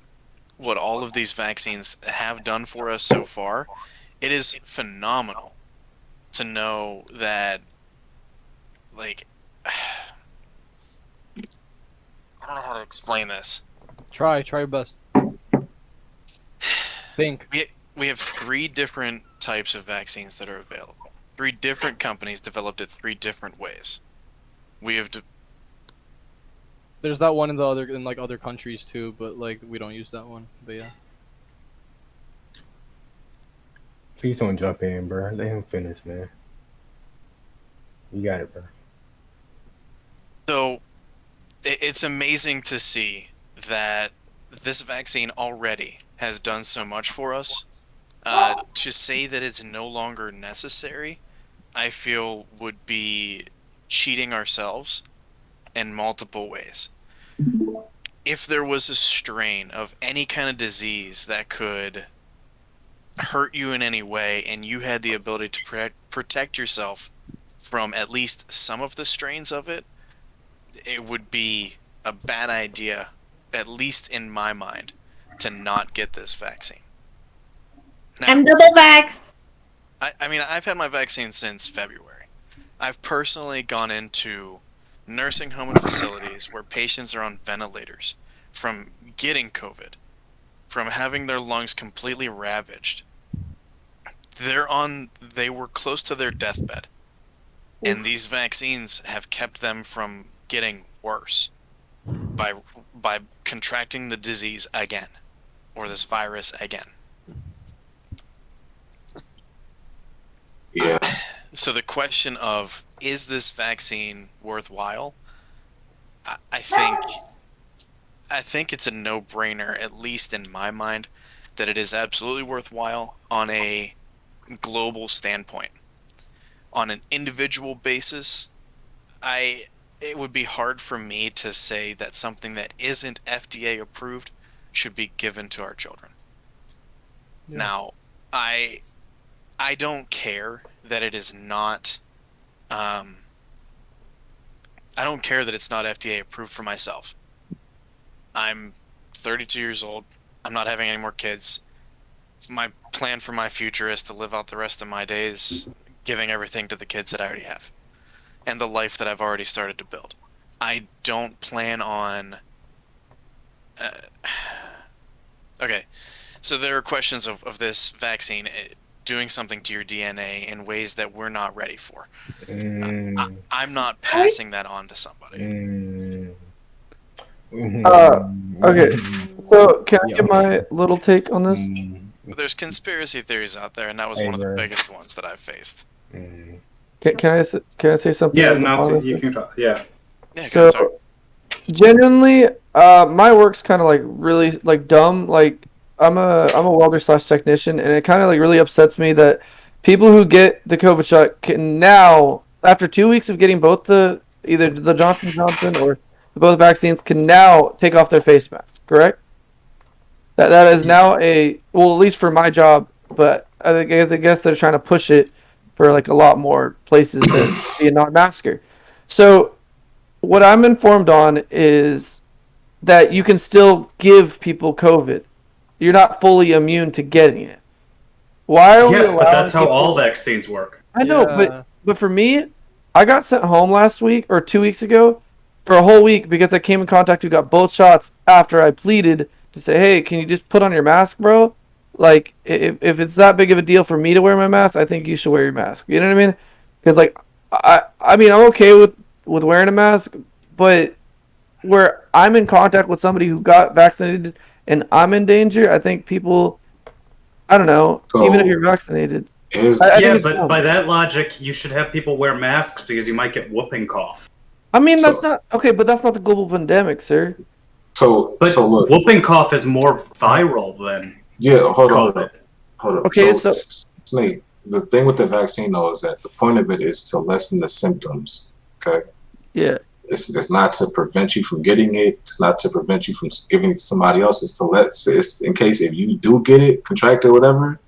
what all of these vaccines have done for us so far, it is phenomenal to know that, like, I don't know how to explain this. Try your best. Think. We have 3 different types of vaccines that are available. 3 different companies developed it 3 different ways. We have There's that one in like other countries too, but like we don't use that one. But yeah. Please don't jump in, bro. Let him finish, man. You got it, bro. So, it's amazing to see that this vaccine already has done so much for us. To say that it's no longer necessary, I feel would be cheating ourselves in multiple ways. If there was a strain of any kind of disease that could hurt you in any way, and you had the ability to protect yourself from at least some of the strains of it, it would be a bad idea, at least in my mind, to not get this vaccine. Now, I'm double vaxxed. I mean, I've had my vaccine since February. I've personally gone into nursing home and facilities where patients are on ventilators from getting COVID, from having their lungs completely ravaged. They were close to their deathbed, and these vaccines have kept them from getting worse by contracting the disease again, or this virus again. Yeah. So the question of, is this vaccine worthwhile? I think it's a no-brainer, at least in my mind, that it is absolutely worthwhile on a global standpoint. On an individual basis, it would be hard for me to say that something that isn't FDA approved should be given to our children. Yeah. Now, I don't care that it is not. I don't care that it's not FDA approved for myself. I'm 32 years old. I'm not having any more kids. My plan for my future is to live out the rest of my days giving everything to the kids that I already have and the life that I've already started to build. I don't plan on... Okay, so there are questions of this vaccine doing something to your DNA in ways that we're not ready for. I'm not passing that on to somebody. Okay, so can I get my little take on this? But there's conspiracy theories out there, and that was one of the biggest ones that I've faced. Can I say something? Yeah, you can talk. Yeah. So, genuinely, my work's kind of like really like dumb. Like I'm a welder / technician, and it kind of like really upsets me that people who get the COVID shot can now, after 2 weeks of getting both either the Johnson & Johnson or both vaccines, can now take off their face mask. Correct? That is now at least for my job, but I guess they're trying to push it for like a lot more places to be a non-masker. So what I'm informed on is that you can still give people COVID. You're not fully immune to getting it. Why are we allowed? But that's how all vaccines work. I know, but for me, I got sent home last week or 2 weeks ago for a whole week because I came in contact who got both shots after I pleaded to say, hey, can you just put on your mask, bro? Like, if it's that big of a deal for me to wear my mask, I think you should wear your mask. You know what I mean? Because, like, I mean, I'm okay with wearing a mask, but where I'm in contact with somebody who got vaccinated and I'm in danger, I think people, I don't know, even if you're vaccinated. But by that logic, you should have people wear masks because you might get whooping cough. I mean, that's not, okay, but that's not the global pandemic, sir. So look, whooping cough is more viral than hold COVID. on. Okay, Snake, the thing with the vaccine though is that the point of it is to lessen the symptoms. Okay. Yeah. It's not to prevent you from getting it. It's not to prevent you from giving it to somebody else. It's in case if you do get it, contract it, whatever,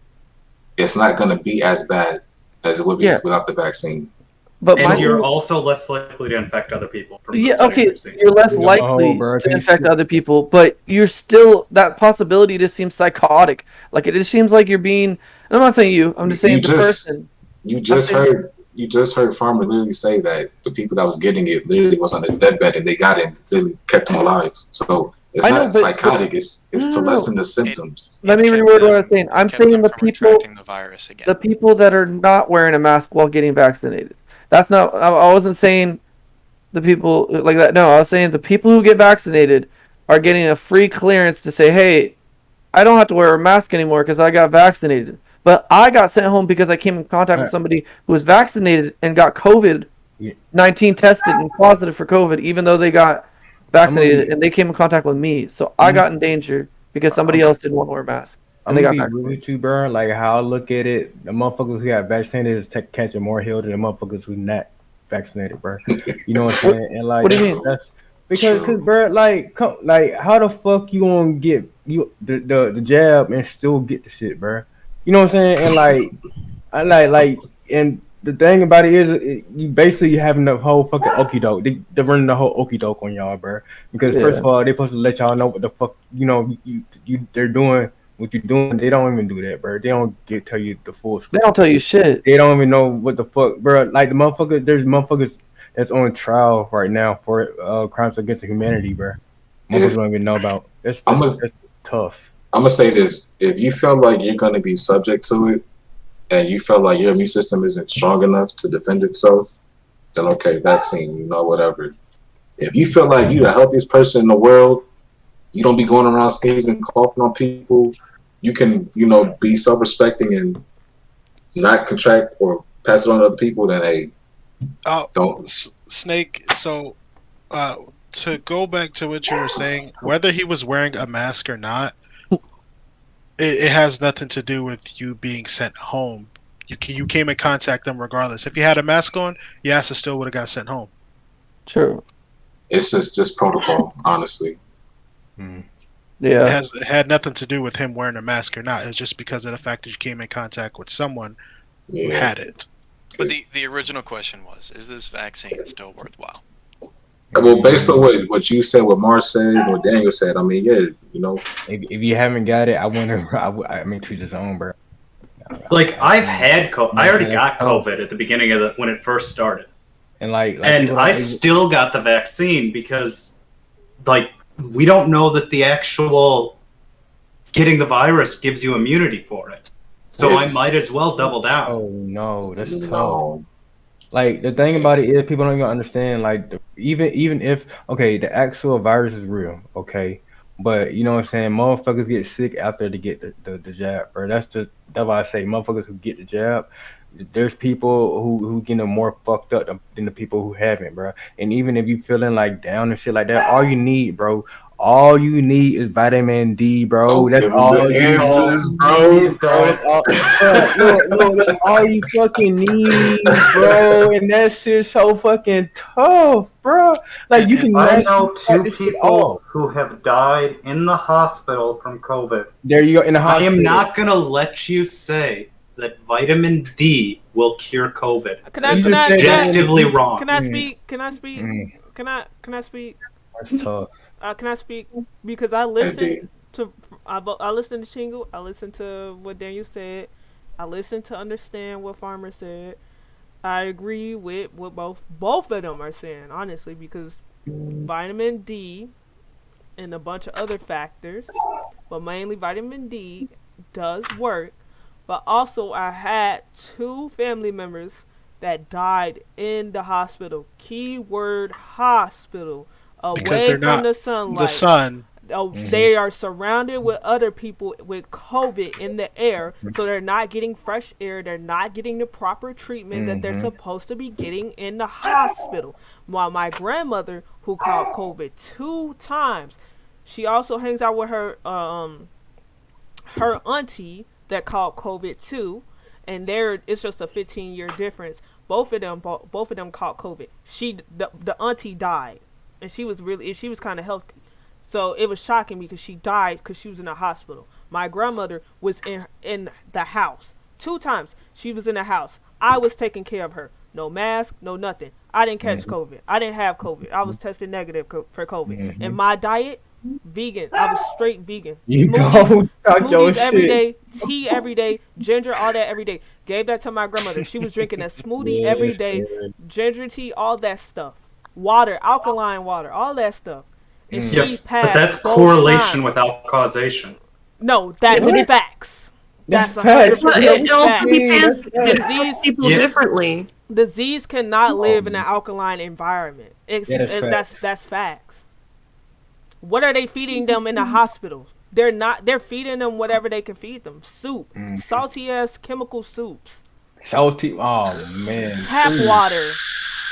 it's not going to be as bad as it would be without the vaccine. But you're also less likely to infect other people. You're less likely to infect other people, but you're still, that possibility just seems psychotic. Like, it just seems like you're being, and I'm not saying you, I'm just saying the person. You just heard Farmer literally say that the people that was getting it literally was on the deathbed and they got it and literally kept them alive. So not psychotic, it's to lessen the symptoms. Let me reword what I was saying. I'm saying the people that are not wearing a mask while getting vaccinated. That's not, I wasn't saying the people like that. No, I was saying the people who get vaccinated are getting a free clearance to say, hey, I don't have to wear a mask anymore because I got vaccinated. But I got sent home because I came in contact with somebody who was vaccinated and got COVID-19 tested and positive for COVID, even though they got vaccinated and they came in contact with me. So I got in danger because somebody else didn't want to wear a mask. And they got vaccinated. Really too, bro. Like how I look at it, the motherfuckers who got vaccinated is catching more hill than the motherfuckers who not vaccinated, bro. You know what I'm saying? And like, what do you mean? That's because, bro, like how the fuck you gonna get the jab and still get the shit, bro? You know what I'm saying? And like, and the thing about it is, you basically having the whole fucking okie doke. They're running the whole okie doke on y'all, bro. Because first of all, they're supposed to let y'all know what the fuck they're doing what you're doing. They don't even do that, bro. They don't tell you the full story. They don't tell you shit. They don't even know what the fuck, bro. Like the motherfucker, there's motherfuckers that's on trial right now for crimes against humanity, bro. Motherfuckers don't even know about. That's tough. I'm gonna say this: if you feel like you're gonna be subject to it, and you feel like your immune system isn't strong enough to defend itself, then okay, vaccine, whatever. If you feel like you're the healthiest person in the world, you don't be going around sneezing, coughing on people, you can, be self-respecting and not contract or pass it on to other people, then hey, don't. Snake, so to go back to what you were saying, whether he was wearing a mask or not, it has nothing to do with you being sent home. You came in contact them regardless. If you had a mask on, your ass still would have got sent home. True. It's just protocol, honestly. Yeah. It had nothing to do with him wearing a mask or not. It's just because of the fact that you came in contact with someone who had it. But the original question was, is this vaccine still worthwhile? Well, based on what you said, what Mars said, what Daniel said, I mean, yeah, If you haven't got it, I wonder. I mean, to his own, bro. Like I've had COVID. I already got COVID at the beginning of when it first started, and and I still got the vaccine because, we don't know that the actual getting the virus gives you immunity for it. So I might as well double down. Oh no, that's tough. Like the thing about it is people don't even understand. Like even if the actual virus is real, okay, but you know what I'm saying, motherfuckers get sick after they get the jab, bro. That's why I say motherfuckers who get the jab. There's people who get more fucked up than the people who haven't, bro. And even if you feeling like down and shit like that, all you need, bro. All you need is vitamin D, bro. That's all you need, bro. That's all you fucking need, bro. And that shit's so fucking tough, bro. Like you can. I know 2 people who have died in the hospital from COVID. There you go, in the hospital. I am not gonna let you say that vitamin D will cure COVID. Can I objectively wrong. Can I speak? Can I speak? Can I speak? That's tough. Can I speak? Because I listened to I listened to Shingle. I listened to what Daniel said. I listened to understand what Farmer said. I agree with what both of them are saying, honestly, because vitamin D and a bunch of other factors, but mainly vitamin D does work. But also, I had 2 family members that died in the hospital. Keyword hospital. Because Away they're from not the sunlight. the sun. They are surrounded with other people with COVID in the air, so they're not getting fresh air. They're not getting the proper treatment that they're supposed to be getting in the hospital. While my grandmother, who caught COVID 2 times, she also hangs out with her auntie that caught COVID too, and it's just a 15-year difference. Both of them caught COVID. The auntie died. And she was kind of healthy. So it was shocking because she died because she was in the hospital. My grandmother was in the house. 2 times she was in the house. I was taking care of her. No mask, no nothing. I didn't catch COVID. I didn't have COVID. I was tested negative for COVID. And my diet, vegan. I was straight vegan. Smoothies every day, tea every day, ginger, all that every day. Gave that to my grandmother. She was drinking a smoothie every day, ginger tea, all that stuff. Water, alkaline water, all that stuff. And yes, but that's correlation without causation. No, that's facts. That's 100% facts. Disease people differently. Disease cannot live in an alkaline environment. That's facts. What are they feeding them in the hospital? They're feeding them whatever they can feed them. Soup, salty ass chemical soups. Salty, oh man. Tap water.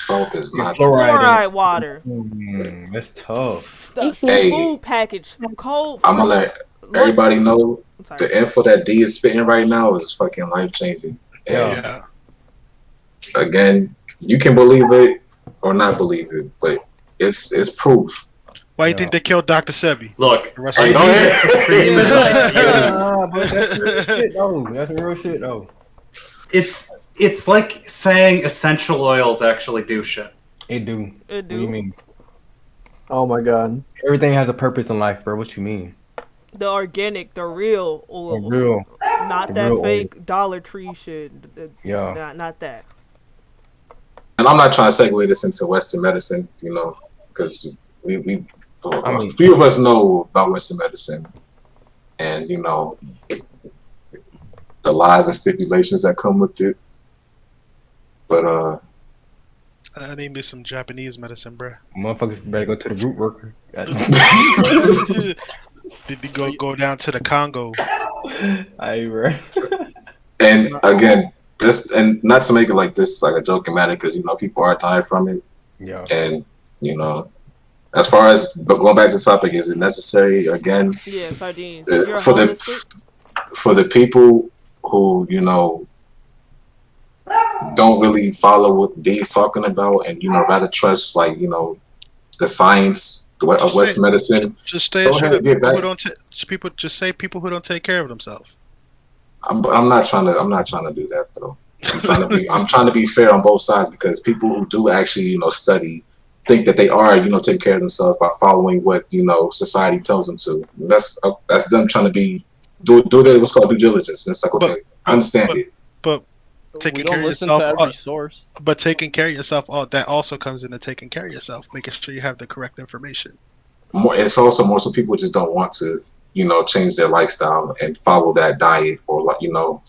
Salt is not fluoride water. That's tough. Food package, cold. I'm gonna let everybody know the info that D is spitting right now is fucking life changing. Yeah. Again, you can believe it or not believe it, but it's proof. Why do you think they killed Dr. Sebi? Look, that's real shit though. It's like saying essential oils actually do shit. It do. What do you mean? Oh my god. Everything has a purpose in life, bro. What you mean? The organic, the real oil. The real. Not the that real fake Dollar Tree shit. Yeah. Not that. And I'm not trying to segue this into Western medicine, you know, because a few of us know about Western medicine, and you know, the lies and stipulations that come with it. But I need me some Japanese medicine, bro. Motherfuckers better go to the root worker. Did you go down to the Congo? Aye, bro. And again, this, and not to make it like this, like a joking matter, because you know people are dying from it. Yeah. And you know, as far as going back to the topic, is it necessary? Again, yeah, sardines. For the people who you know don't really follow what D's talking about, and you know rather trust like you know the science of Western medicine. Just stay shut up. People who don't people who don't take care of themselves. I'm not trying to do that though. I'm trying to be fair on both sides, because people who do actually you know study think that they are you know taking care of themselves by following what you know society tells them to. That's them trying to be do their what's called due diligence. And it's like okay, I understand it. But taking care of yourself, but taking care of yourself, that also comes into taking care of yourself, making sure you have the correct information. It's also more so people just don't want to, you know, change their lifestyle and follow that diet or like, you know,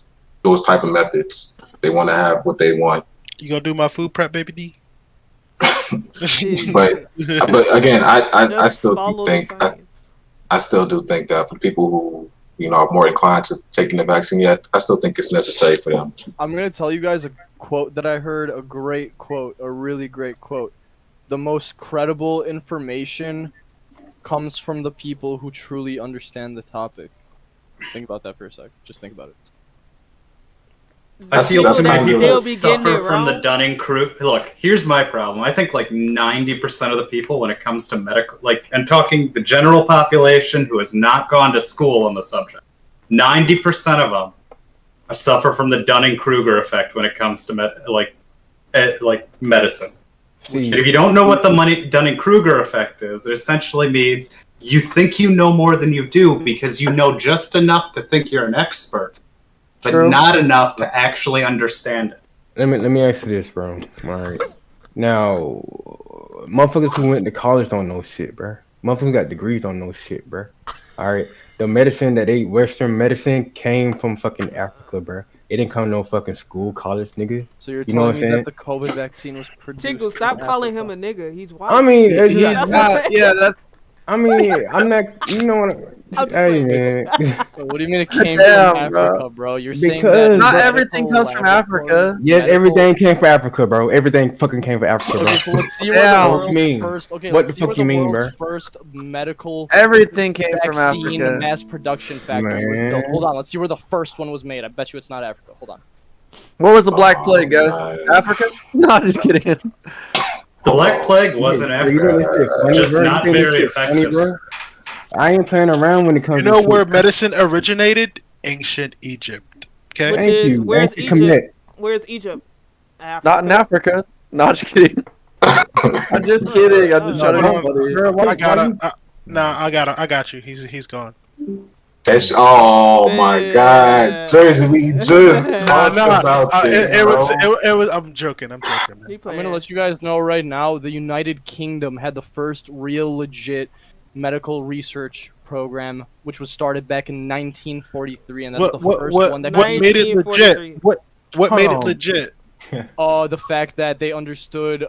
those type of methods. They want to have what they want. You gonna do my food prep, baby D? but again, I still do think that for people who you know are more inclined to taking the vaccine, yet I still think it's necessary for them. I'm gonna tell you guys a quote that I heard, a great quote, a really great quote. The most credible information comes from the people who truly understand the topic. Think about that for a sec. Just think about it. I feel too many people suffer from the Dunning-Kruger. Look, here's my problem. I think like 90% of the people, when it comes to medical, like, and talking the general population who has not gone to school on the subject, 90% of them suffer from the Dunning-Kruger effect when it comes to medicine. And if you don't know what the Dunning-Kruger effect is, it essentially means you think you know more than you do because you know just enough to think you're an expert, but not enough to actually understand it. Let me ask you this, bro. All right. Now, motherfuckers who went to college don't know shit, bro. Motherfuckers who got degrees don't know shit, bro. All right. The medicine that Western medicine came from fucking Africa, bro. It didn't come to no fucking school, college, nigga. So you're telling me that the COVID vaccine was produced? Chico, stop calling him a nigga. He's white. I mean, that's. I mean, I'm not. You know what? Hey, man. What do you mean it came from Africa, bro? You're saying that not everything comes from Africa. Yes, everything came from Africa, bro. Everything fucking came from Africa, bro. Okay, so let's see what the mean. First, okay, what the fuck you mean, bro? First medical everything came from vaccine Africa. Mass production factory. No, hold on, let's see where the first one was made. I bet you it's not Africa. Hold on. What was the Black Plague, guys? Africa? No, just kidding. The Black Plague wasn't Africa, just not very effective. I ain't playing around when it comes to where medicine originated? Ancient Egypt. Okay. Where's Egypt? Where's Egypt? Africa. Not in Africa. No, just kidding. I'm just kidding. I'm just trying to help buddy. I got you. He's gone. Oh my God, Jersey! We just talked about this. It was. I'm joking. I'm gonna let you guys know right now. The United Kingdom had the first real legit medical research program, which was started back in 1943, and that's the first one that. What made it legit? What made it legit? The fact that they understood.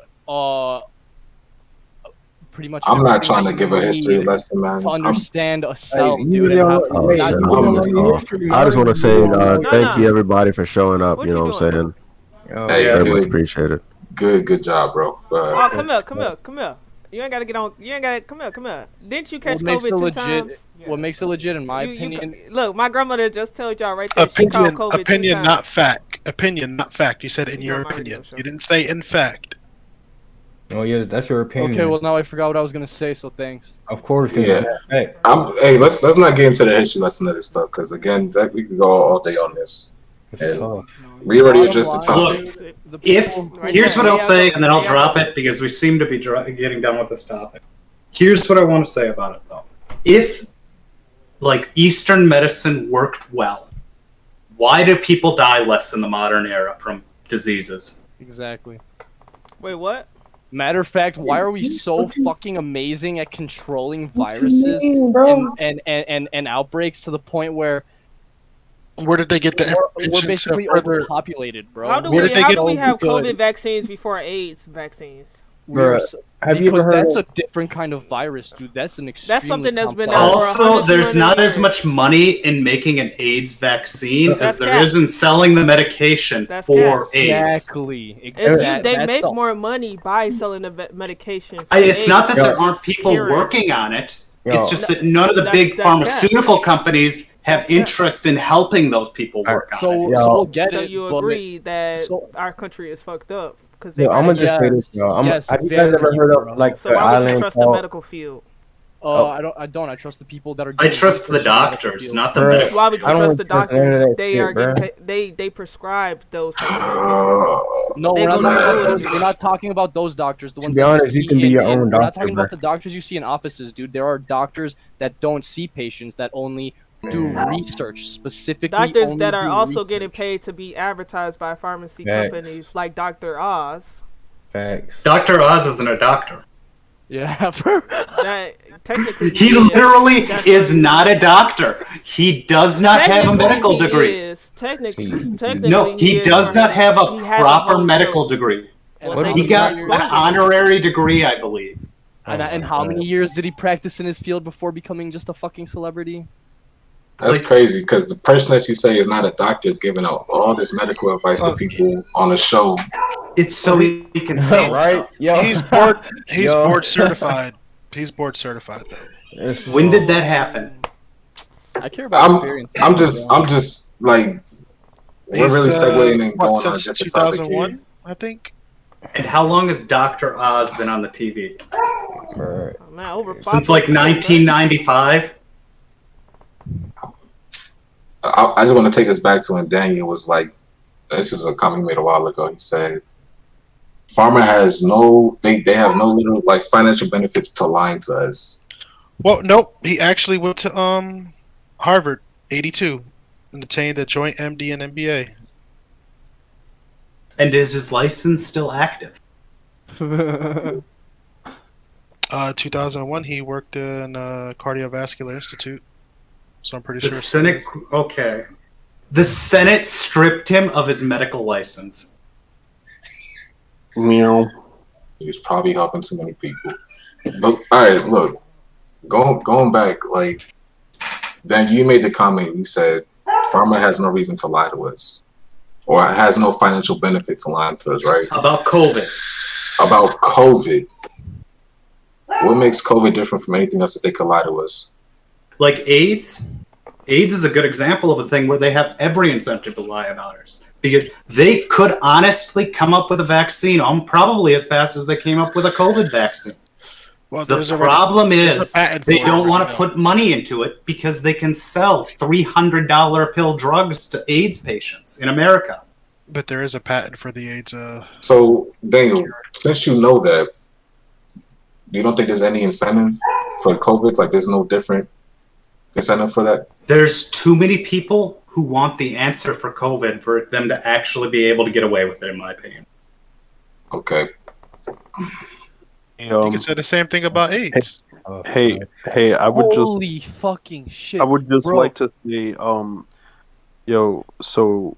Pretty much. I'm not trying to give a history lesson, man. To understand a cell, dude. I just want to say thank you everybody for showing up. You know what I'm saying? Hey, very much appreciated. Good job, bro. Come here. You ain't gotta get on. You ain't gotta. Come here. Didn't you catch COVID 2 times? What makes it legit, in my opinion? Look, my grandmother just told y'all right there. Opinion, not fact. Opinion, not fact. You said in your opinion. You didn't say in fact. Oh yeah, that's your opinion. Okay, well now I forgot what I was gonna say, so thanks. Of course. Yeah. Hey, let's not get into the history lesson of this stuff, because again, we could go all day on this. And we already addressed the topic. Look, here's what I'll say, and then I'll drop it because we seem to be getting done with this topic. Here's what I want to say about it, though. like Eastern medicine worked well. Why do people die less in the modern era from diseases? Exactly. Wait, what? Matter of fact, why are we so fucking amazing at controlling viruses and outbreaks to the point where did they get the we're basically overpopulated, bro? How do we have COVID vaccines before AIDS vaccines? Have you ever heard that's a different kind of virus, dude. That's an extremely something that's been also, there's not as much money in making an AIDS vaccine as there is in selling the medication for AIDS. Exactly. They make more money by selling the medication. It's not that there aren't people working on it. It's just that none of the big pharmaceutical companies have interest in helping those people work on it. So we'll get so it. you agree that our country is fucked up? I'm gonna just say this, y'all. Have you guys ever heard of like so the why would you island trust the called? medical field? I don't. I trust the people that are. I trust the doctors, not the medical. Why would you I don't trust the trust none of doctors? that They shit, are bruh. getting they prescribe those. No, we're not talking about those doctors. The ones be that honest, you see can be your own We're not doctor, talking about bruh. the doctors you see in offices, dude. There are doctors that don't see patients, that only do research specifically. Doctors only that are do also research. getting paid to be advertised by pharmacy Facts. companies like Dr. Oz. Facts. Dr. Oz isn't a doctor. Yeah. That technically He literally is not a doctor. He does not have a medical degree. Technically, No, he does not have a proper medical degree. He got an honorary degree, I believe. And how many years did he practice in his field before becoming just a fucking celebrity? That's crazy because the person that you say is not a doctor is giving out all this medical advice to people on a show. It's so he can sell right? Yo. He's board. He's Yo. board certified. He's board certified though. When did that happen? I care about experience. I'm just like we're really segueing and going on a since different topic 2001, here. I think. And how long has Dr. Oz been on the TV? Man, over Since like 1995. I just want to take us back to when Daniel was like, this is a comment he made a while ago. He said, "Pharma has they have no little like financial benefits to lying to us." Well, nope. He actually went to Harvard, 82, and obtained a joint MD and MBA. And is his license still active? 2001, he worked in Cardiovascular Institute. So I'm pretty The sure. Senate, okay. The Senate stripped him of his medical license. Meow. He was probably helping too many people. But all right, look, going back, like, then you made the comment. You said pharma has no reason to lie to us, or has no financial benefit to lie to us, right? About COVID. About COVID. What makes COVID different from anything else that they could lie to us? Like AIDS. AIDS is a good example of a thing where they have every incentive to lie about us. Because they could honestly come up with a vaccine probably as fast as they came up with a COVID vaccine. Well, the problem is patent they for don't it, want though. to put money into it because they can sell $300 a pill drugs to AIDS patients in America. But there is a patent for the AIDS. So, Daniel, since you know that, you don't think there's any incentive for COVID? Like, there's no different incentive for that? There's too many people who want the answer for COVID for them to actually be able to get away with it, in my opinion. Okay. You can say the same thing about AIDS. Hey, I would Holy fucking shit! I would just bro. like to say, yo, so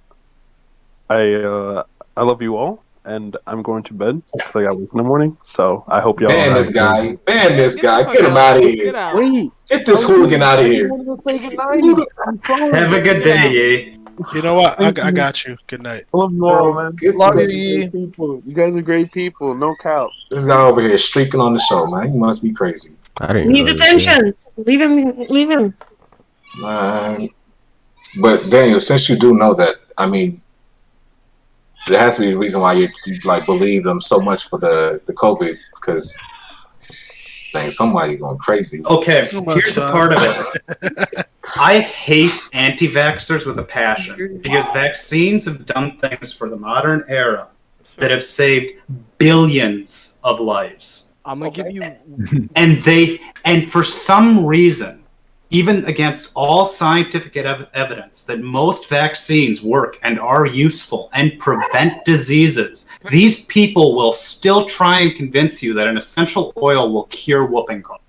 I love you all, and I'm going to bed because I got work in the morning. So I hope y'all. Ban this guy. Ban this guy. Get him out of here. Wait, Get this hooligan out of here. Have a good day, Ye. You know what? I got you. Good night. I love you all, man. Love you. People. You guys are great people. No cap. This guy over here streaking on the show, man. He must be crazy. I didn't Needs attention. Leave him. Leave him. Man. But Daniel, since you do know that, I mean, there has to be a reason why you like believe them so much for the COVID, because dang, somebody going crazy. Okay, here's a part of it. I hate anti-vaxxers with a passion because vaccines have done things for the modern era that have saved billions of lives. I'm gonna give you. And for some reason, even against all scientific evidence that most vaccines work and are useful and prevent diseases, these people will still try and convince you that an essential oil will cure whooping cough.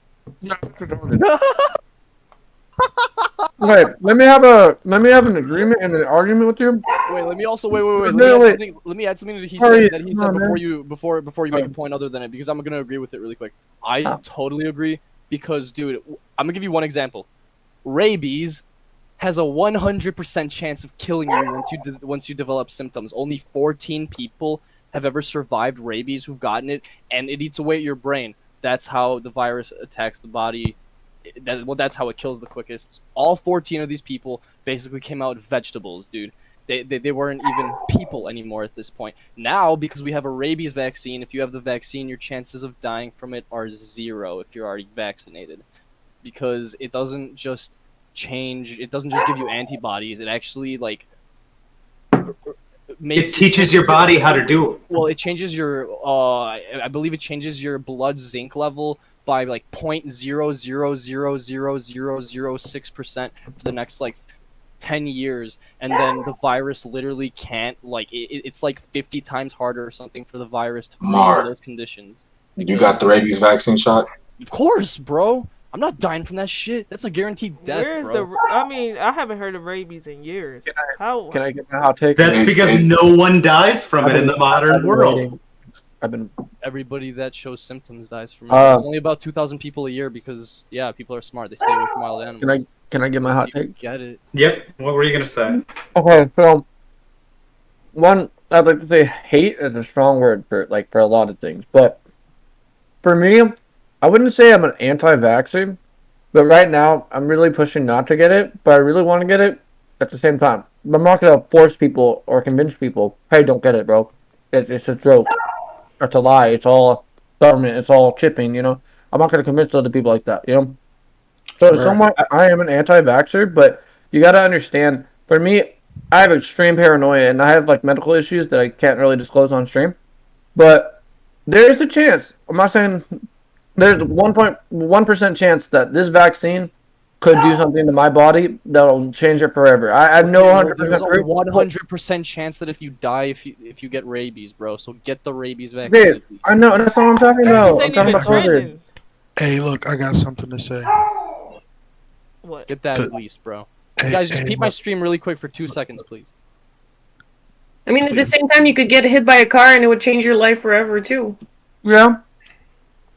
Okay, let me have an agreement and an argument with you. Wait, let me also wait. Let me add something that he said before you make a point other than it, because I'm gonna agree with it really quick. I totally agree, because dude, I'm gonna give you one example. Rabies has a 100% chance of killing you once you develop symptoms. Only 14 people have ever survived rabies who've gotten it, and it eats away at your brain. That's how the virus attacks the body. That's how it kills the quickest. All 14 of these people basically came out vegetables, dude. They weren't even people anymore at this point. Now, because we have a rabies vaccine, if you have the vaccine, your chances of dying from it are 0 if you're already vaccinated. Because it doesn't just change, it doesn't just give you antibodies, it actually, like... It teaches your body how to do it. Well, it changes your, I believe it changes your blood zinc level by like 0.0000006% for the next like 10 years, and then the virus literally can't, like, it's like 50 times harder or something for the virus to breathe in those conditions. You got the rabies vaccine shot? Of course, bro. I'm not dying from that shit. That's a guaranteed death, Where's bro. I mean, I haven't heard of rabies in years. Can I get my hot take? That's because no one dies from it in the modern world. Everybody that shows symptoms dies from it. It's only about 2,000 people a year because, yeah, people are smart. They stay away from wild animals. Can I get my hot take? Get it. Yep. What were you gonna say? Okay, so one, I'd like to say hate is a strong word for a lot of things, but for me, I wouldn't say I'm an anti-vaccine, but right now I'm really pushing not to get it, but I really want to get it at the same time. I'm not gonna force people or convince people, hey, don't get it, bro. It's a joke. It's a lie. It's all government. It's all chipping, you know? I'm not gonna convince other people like that, you know? So somewhat, I am an anti-vaxxer, but you gotta understand, for me, I have extreme paranoia, and I have, like, medical issues that I can't really disclose on stream, but there is a chance. I'm not saying... There's 1% chance that this vaccine could do something to my body that'll change it forever. I know 100%. There's a 100% chance that if you die, if you get rabies, bro. So get the rabies vaccine. Dude, I know, that's what I'm talking about. I'm talking about COVID. Hey, look, I got something to say. What? Get that at least, bro. Guys, just keep my stream really quick for 2 seconds, please. I mean, at the same time, you could get hit by a car and it would change your life forever, too. Yeah.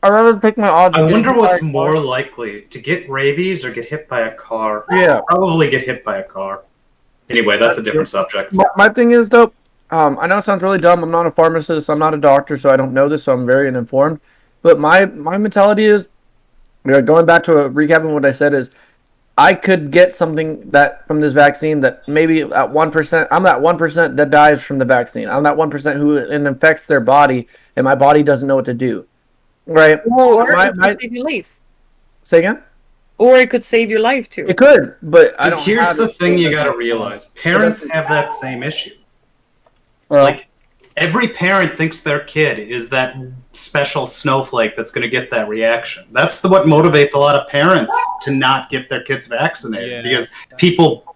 I'd rather take my odds. I wonder what's more likely, to get rabies or get hit by a car. Yeah. Probably get hit by a car. Anyway, that's a different subject. My thing is, though, I know it sounds really dumb. I'm not a pharmacist. I'm not a doctor, so I don't know this, so I'm very uninformed. But my mentality is, going back to recapping what I said, is I could get something that from this vaccine that maybe at 1%, I'm that 1% that dies from the vaccine. I'm that 1% who it infects their body, and my body doesn't know what to do. Right. Or it could save your life. Say again? Or it could save your life, too. It could, but I don't Here's have the it. thing you gotta realize. Parents have that same issue. Like, every parent thinks their kid is that special snowflake that's gonna get that reaction. That's what motivates a lot of parents to not get their kids vaccinated. Because people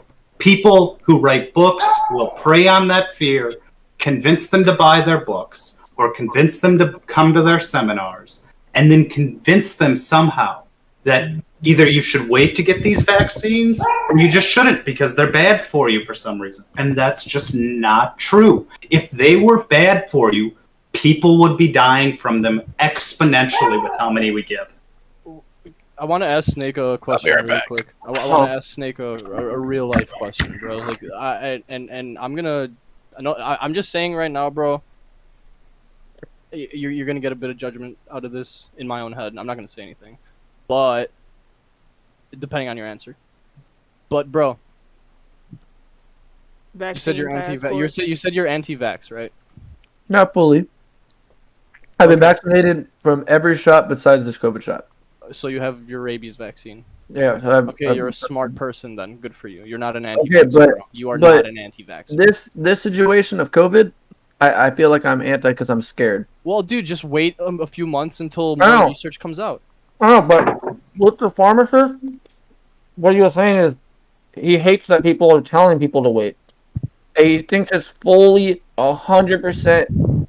who write books will prey on that fear, convince them to buy their books, or convince them to come to their seminars, and then convince them somehow that either you should wait to get these vaccines, or you just shouldn't because they're bad for you for some reason. And that's just not true. If they were bad for you, people would be dying from them exponentially with how many we give. I want to ask Snake a question really quick. I want to ask Snake a real life question, bro. Like, I'm just saying right now, bro. You're gonna get a bit of judgment out of this in my own head. I'm not gonna say anything, but depending on your answer. But bro, you said you're anti-vax. You said you're anti-vax, right? Not fully. I've been vaccinated from every shot besides this COVID shot. So you have your rabies vaccine. Yeah. Okay, you're a smart person then. Good for you. You're not an anti-vax. Bro. You are not an anti-vax. This situation of COVID, I feel like I'm anti because I'm scared. Well, dude, just wait a few months until more research comes out. I know, but with the pharmacist, what he was saying is he hates that people are telling people to wait. He thinks it's fully 100%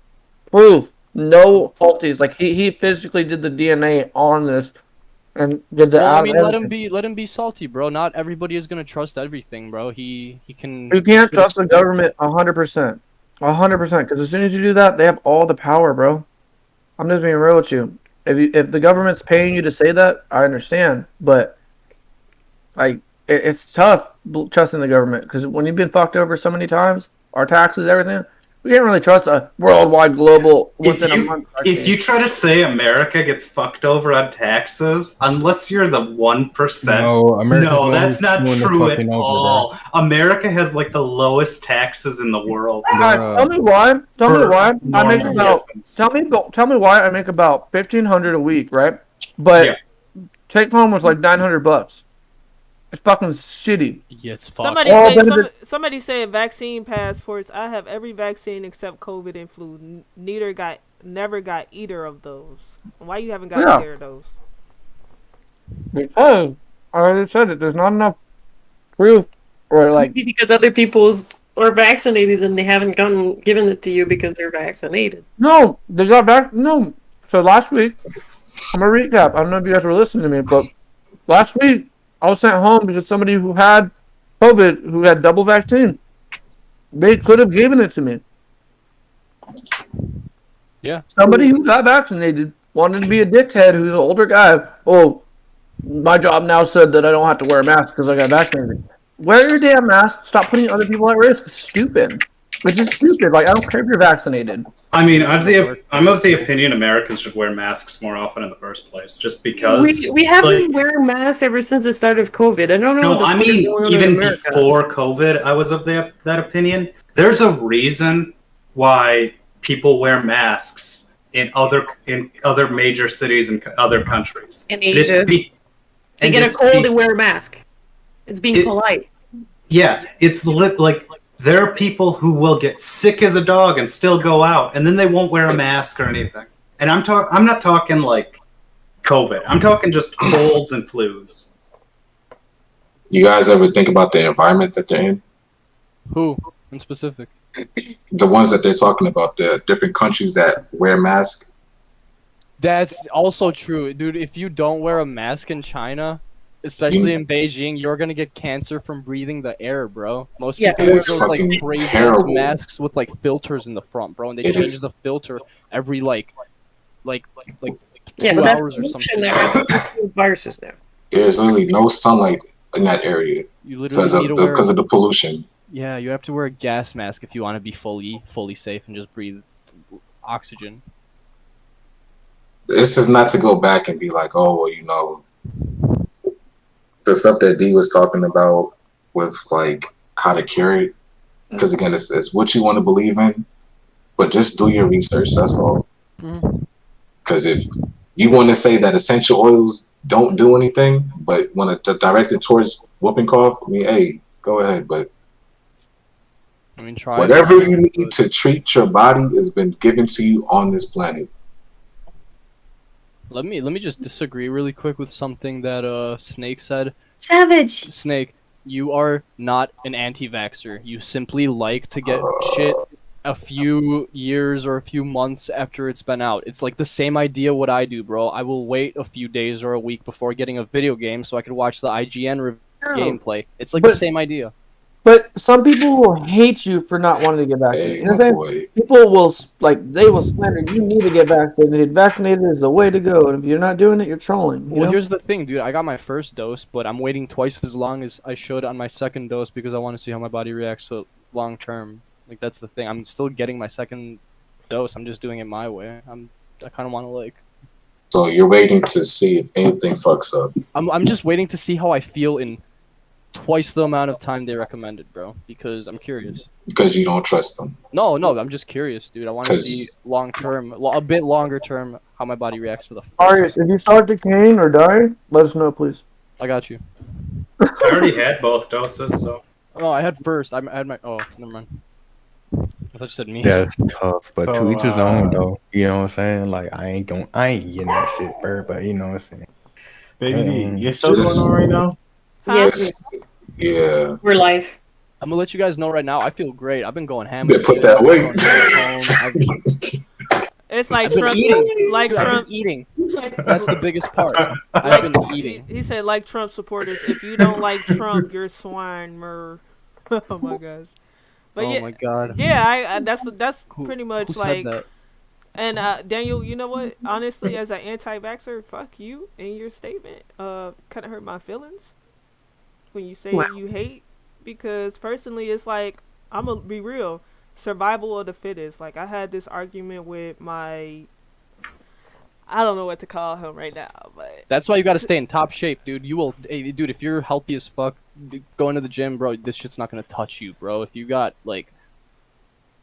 proof, no faulties. Like he physically did the DNA on this and did the. Well, I mean, let him be salty, bro. Not everybody is gonna trust everything, bro. He can. You can't trust the government 100%, 100%. Because as soon as you do that, they have all the power, bro. I'm just being real with you. If the government's paying you to say that, I understand, but like it's tough trusting the government because when you've been fucked over so many times, our taxes, everything, we can't really trust a worldwide global within a month. If you try to say America gets fucked over on taxes, unless you're the 1%, no, that's not true at all. America has like the lowest taxes in the world. Tell me why. Tell me why I make about. Tell me why I make about $1,500 a week, right? But take home was like $900. It's fucking shitty. Yeah, it's fucked. Somebody said vaccine passports. I have every vaccine except COVID and flu. Never got either of those. Why you haven't got either of those? Because I already said it. There's not enough proof, or like because other people's are vaccinated and they haven't given it to you because they're vaccinated. No, they got back. No. So last week, I'm gonna recap. I don't know if you guys were listening to me, but last week. I was sent home because somebody who had COVID, who had double vaccine, they could have given it to me. Yeah. Somebody who got vaccinated wanted to be a dickhead who's an older guy. Oh, my job now said that I don't have to wear a mask because I got vaccinated. Wear your damn mask. Stop putting other people at risk. It's stupid. It's just stupid. Like, I don't care if you're vaccinated. I mean, I'm of the opinion Americans should wear masks more often in the first place, just because we have been wearing masks ever since the start of COVID. I don't know. No, I mean even before COVID, I was of that opinion. There's a reason why people wear masks in other major cities and other countries. In Asia, they get a cold and wear a mask. It's being polite. Yeah, it's like. There are people who will get sick as a dog and still go out, and then they won't wear a mask or anything. And I'm not talking like COVID. I'm talking just colds and flus. You guys ever think about the environment that they're in? Who in specific? The ones that they're talking about, the different countries that wear masks. That's also true, dude. If you don't wear a mask in China, especially in Beijing, you're gonna get cancer from breathing the air, bro. Most people wear those like crazy masks with like filters in the front, bro, and they change the filter every like 2 hours or something. Viruses there. There's literally no sunlight in that area because of the pollution. Yeah, you have to wear a gas mask if you want to be fully safe and just breathe oxygen. This is not to go back and be like, oh, well, you know. The stuff that D was talking about with like how to cure it, because again, it's what you want to believe in, but just do your research. That's all. Because if you want to say that essential oils don't do anything, but want to direct it towards whooping cough, I mean, hey, go ahead. But I mean, try whatever you need to treat your body has been given to you on this planet. Let me just disagree really quick with something that Snake said. Savage. Snake, you are not an anti-vaxxer. You simply like to get shit a few years or a few months after it's been out. It's like the same idea what I do, bro. I will wait a few days or a week before getting a video game so I can watch the IGN gameplay. It's like the same idea. But some people will hate you for not wanting to get vaccinated. You know what I'm saying? People will they will slander you need to get vaccinated. Vaccinated is the way to go. And if you're not doing it, you're trolling. Well, here's the thing, dude. I got my first dose, but I'm waiting twice as long as I should on my second dose because I want to see how my body reacts to it long term. Like that's the thing. I'm still getting my second dose. I'm just doing it my way. I kind of want to like. So you're waiting to see if anything fucks up. I'm just waiting to see how I feel in twice the amount of time they recommended, bro, because I'm curious. Because you don't trust them. No, I'm just curious, dude. I want to see long term, a bit longer term, how my body reacts to the. Arius, if you start decaying or die, let us know, please. I got you. I already had both doses, so. Oh, I had first. I had my. Oh, never mind. I thought you said me. Yeah, it's tough, but to each his own, though. You know what I'm saying? Like I ain't getting that shit, bro. But you know what I'm saying. Baby D, you're still going on right now? Yes, Yeah. we're live. I'm gonna let you guys know right now. I feel great. I've been going ham. Yeah, put that weight. It's like I've been Trump. eating. Like Dude, Trump. I've been eating. That's the biggest part. I've been eating. He said, like Trump supporters, if you don't like Trump, you're swine. Mer. Oh my gosh. But Oh yeah, my god. Yeah, that's pretty much who said like. that? And Daniel, you know what? Honestly, as an anti-vaxxer, fuck you in your statement. Kind of hurt my feelings when you say you hate, because personally, it's like, I'm gonna be real. Survival of the fittest. Like, I had this argument with my, I don't know what to call him right now, but That's why you gotta stay in top shape, dude. You will, hey, dude. If you're healthy as fuck, going to the gym, bro, this shit's not gonna touch you, bro. If you got like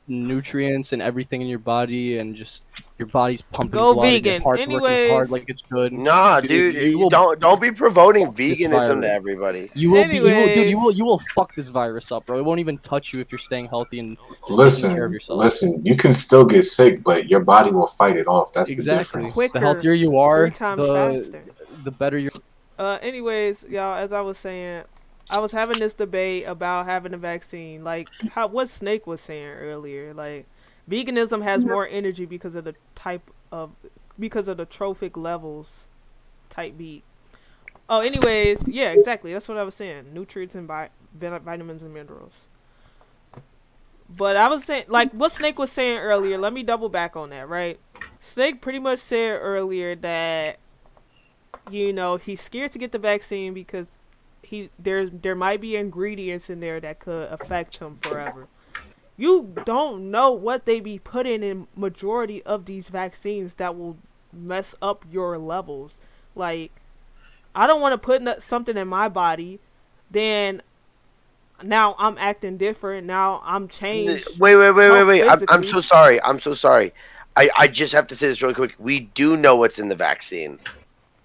nutrients and everything in your body, and just your body's pumping Go blood, and vegan. your heart's working Anyways. hard like it should. Nah, dude, you will don't be promoting this veganism virus. to everybody. You will be, Anyways. you will fuck this virus up, bro. It won't even touch you if you're staying healthy and just taking care of yourself. Listen. You can still get sick, but your body will fight it off. That's the Exactly. difference. The healthier you are, 3 times faster. the better you're. Anyways, y'all, as I was saying, I was having this debate about having a vaccine, like what Snake was saying earlier. Like, veganism has more energy because of the trophic levels type beat. Oh, anyways, yeah, exactly. That's what I was saying. Nutrients and vitamins and minerals. But I was saying, like what Snake was saying earlier, let me double back on that, right? Snake pretty much said earlier that, you know, he's scared to get the vaccine because there might be ingredients in there that could affect him forever. You don't know what they be putting in majority of these vaccines that will mess up your levels. Like, I don't want to put something in my body, then now I'm acting different. Now I'm changed. Wait. I'm physically. so sorry. I'm so sorry. I just have to say this really quick. We do know what's in the vaccine.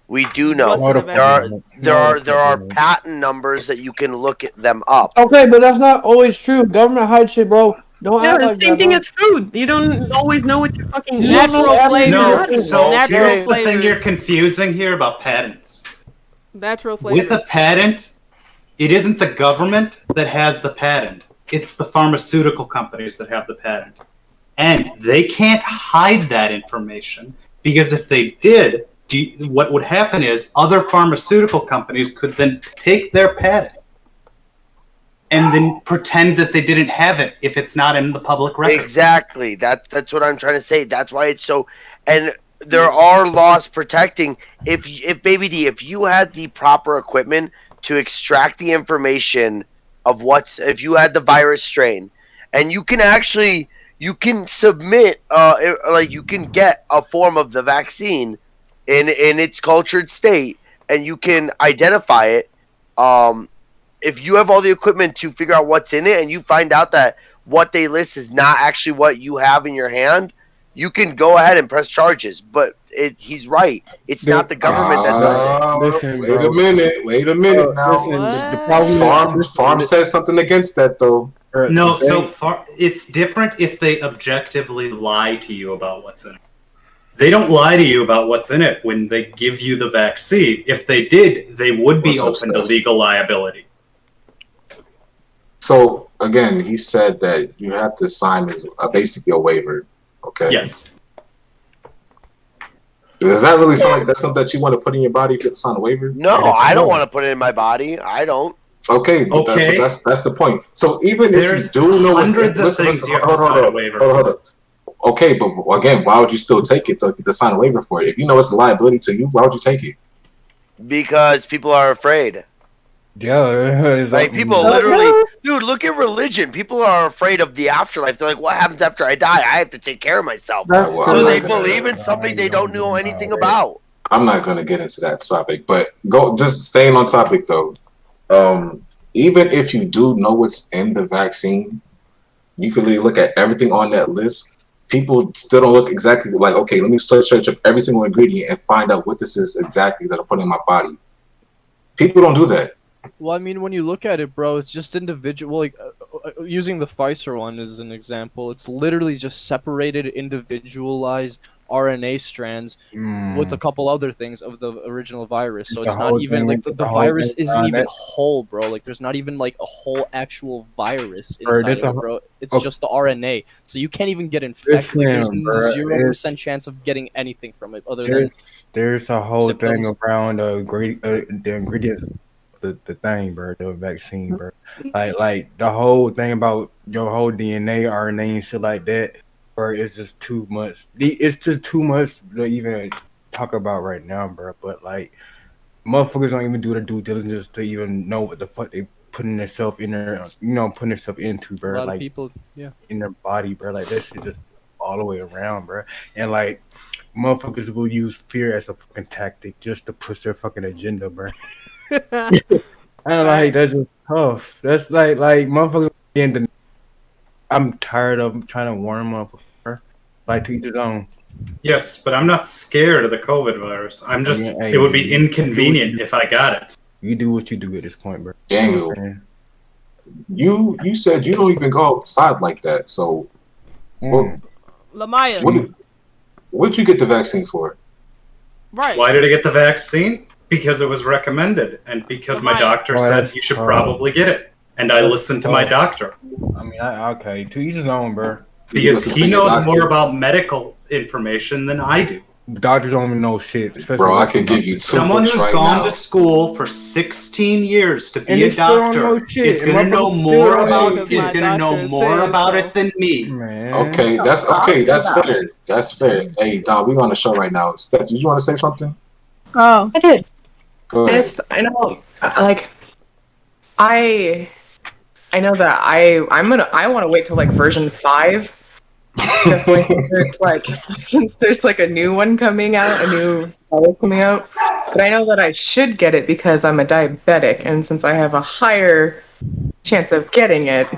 We do know. What's in the There are patent numbers that you can look at them up. Okay, but that's not always true. Government hides shit, bro. Don't Yeah, act the like same that, thing bro. as food. You don't always know what you're fucking Natural flavors. No, so Natural here's the thing flavors. you're confusing here about patents. Natural flavors. With a patent, it isn't the government that has the patent. It's the pharmaceutical companies that have the patent. And they can't hide that information, because if they did, what would happen is other pharmaceutical companies could then take their patent and then pretend that they didn't have it if it's not in the public record. Exactly. That's what I'm trying to say. That's why it's so. And there are laws protecting. If Baby D, if you had the proper equipment to extract the information of if you had the virus strain, and you can submit, like you can get a form of the vaccine in its cultured state, and you can identify it. If you have all the equipment to figure out what's in it, and you find out that what they list is not actually what you have in your hand, you can go ahead and press charges. But he's right. It's not the government that does it. Wait a minute now. Farm says something against that, though. No, so far it's different if they objectively lie to you about what's in it. They don't lie to you about what's in it when they give you the vaccine. If they did, they would be open to legal liability. So again, he said that you have to sign basically a waiver. Okay. Yes. Does that really sound like that's something that you want to put in your body if you have to sign a waiver? No, I don't want to put it in my body. I don't. Okay, but that's the point. So even There's if you do know what's hundreds of things you have to sign a waiver. Hold on. Okay, but again, why would you still take it though if you have to sign a waiver for it? If you know it's a liability to you, why would you take it? Because people are afraid. Yeah, like people literally, dude. Look at religion. People are afraid of the afterlife. They're like, "What happens after I die? I have to take care of myself." So they believe in something they don't know anything about. I'm not going to get into that topic, but just staying on topic though. Even if you do know what's in the vaccine, you can look at everything on that list. People still don't look exactly like, okay, let me search up every single ingredient and find out what this is exactly that I'm putting in my body. People don't do that. Well, I mean, when you look at it, bro, it's just individual. Like using the Pfizer one as an example, it's literally just separated, individualized RNA strands with a couple other things of the original virus. So it's The not whole even thing- like the the whole virus thing isn't around even it. whole, bro. Like there's not even like a whole actual virus Bro, inside there's of it, a- bro. It's okay. just the RNA. So you can't even get infected. Like, there's Listen, bro, 0% chance of getting anything from it other than There's a whole symptoms. thing around the ingredients, the thing, bro, the vaccine, bro. Like the whole thing about your whole DNA, RNA, and shit like that, bro. It's just too much. It's just too much to even talk about right now, bro. But like, motherfuckers don't even do the due diligence to even know what the fuck they putting themselves in there, putting themselves into, a bro. lot Like of people. Yeah. in their body, bro. Like that shit just all the way around, bro. And like motherfuckers will use fear as a fucking tactic just to push their fucking agenda, bro. And like that's just tough. That's like motherfuckers in the. I'm tired of trying to warn motherfuckers, bro. Like to each his own. Yes, but I'm not scared of the COVID virus. I'm just, Hey, it would be you inconvenient if I got it. You do what you do at this point, bro. Daniel, you said you don't even go outside like that. So, Lamaya. What'd you get the vaccine for? Right. Why did I get the vaccine? Because it was recommended, and because my doctor said you should probably get it. And I listened to my doctor. I mean, okay, to each his own, bro. Because he knows more about medical information than I do. Doctors don't even know shit. Especially Bro, I could give you Someone who's gone to school for 16 years to And be they a still don't know doctor shit. is And going to know motherfuckers more still about don't is know. going to know more about it than me. Okay, that's fair. That's fair. Hey, Don, we on the show right now. Steph, did you want to say something? Oh, I did. Go ahead. I know, like, I know that I want to wait till like version 5. There's like, since there's like a new one coming out, a new virus coming out. But I know that I should get it because I'm a diabetic, and since I have a higher chance of getting it,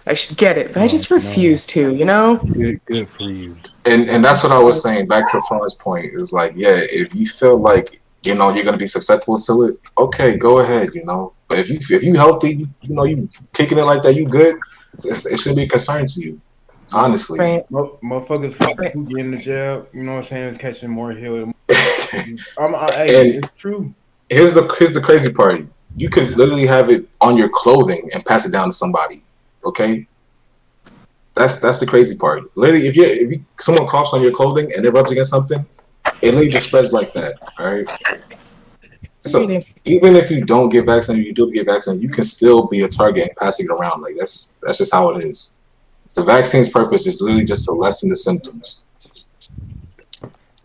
I should get it. But I just refuse to, you know? Good for you. And that's what I was saying. Back to Far's point is like, yeah, if you feel like you're gonna be susceptible to it, okay, go ahead, But if you healthy, you kicking it like that, you good. It shouldn't be a concern to you, honestly. Motherfuckers who get in the jail, you know what I'm saying, is catching more hell. Hey, And it's true. Here's the crazy part. You could literally have it on your clothing and pass it down to somebody. Okay, that's the crazy part. Literally, if someone coughs on your clothing and it rubs against something, it literally just spreads like that. All right. So even if you don't get vaccinated, you do get vaccinated, you can still be a target and passing it around. Like that's just how it is. The vaccine's purpose is literally just to lessen the symptoms.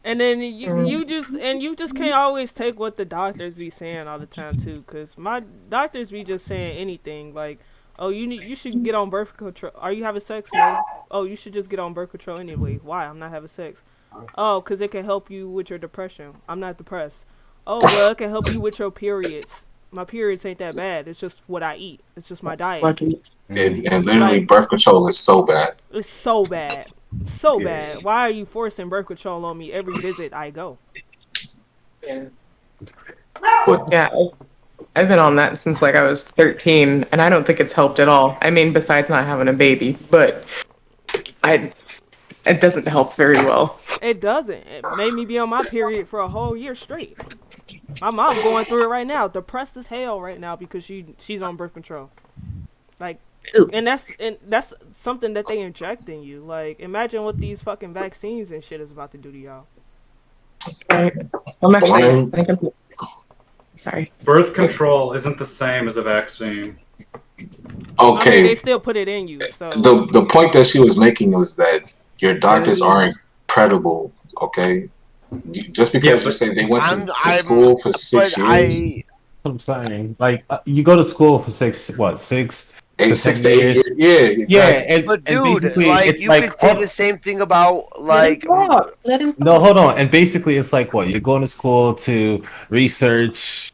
And then you just can't always take what the doctors be saying all the time too, cause my doctors be just saying anything like, oh, you should get on birth control. Are you having sex? No. Oh, you should just get on birth control anyway. Why? I'm not having sex. Oh, cause it can help you with your depression. I'm not depressed. Oh, well, it can help you with your periods. My periods ain't that bad. It's just what I eat. It's just my diet. And literally, birth control is so bad. It's so bad. So bad. Why are you forcing birth control on me every visit I go? Yeah, I've been on that since like I was 13, and I don't think it's helped at all. I mean, besides not having a baby, but it doesn't help very well. It doesn't. It made me be on my period for a whole year straight. My mom's going through it right now, depressed as hell right now because she's on birth control. Like, and that's something that they inject in you. Like, imagine what these fucking vaccines and shit is about to do to y'all. I'm actually. I think I'm. Sorry. Birth control isn't the same as a vaccine. Okay. I mean, they still put it in you. So The point that she was making was that your doctors aren't credible. Okay. Just because you say they went to school for 6 years. What I'm saying, like you go to school for 6 to 8 years. Yeah, and dude, basically like, it's you like could say the same thing about like. no, hold on, and basically it's like what you're going to school to research.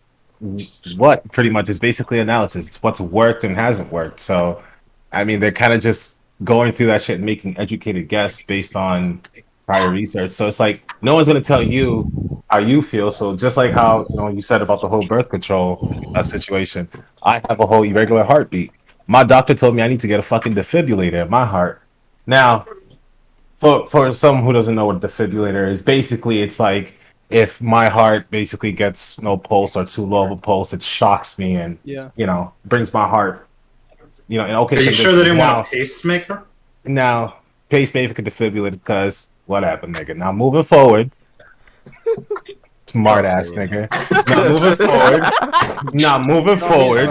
What pretty much is basically analysis. It's what's worked and hasn't worked. So, I mean, they're kind of just going through that shit and making educated guesses based on prior research. So it's like no one's gonna tell you how you feel. So just like how you said about the whole birth control situation, I have a whole irregular heartbeat. My doctor told me I need to get a fucking defibrillator in my heart. Now, for someone who doesn't know what a defibrillator is, basically it's like if my heart basically gets no pulse or too low of a pulse, it shocks me and brings my heart in okay. Are you sure they didn't now, want a pacemaker? Now pacemaker defibrillator because what happened, nigga? Now moving forward. Smart ass nigga. Not moving forward.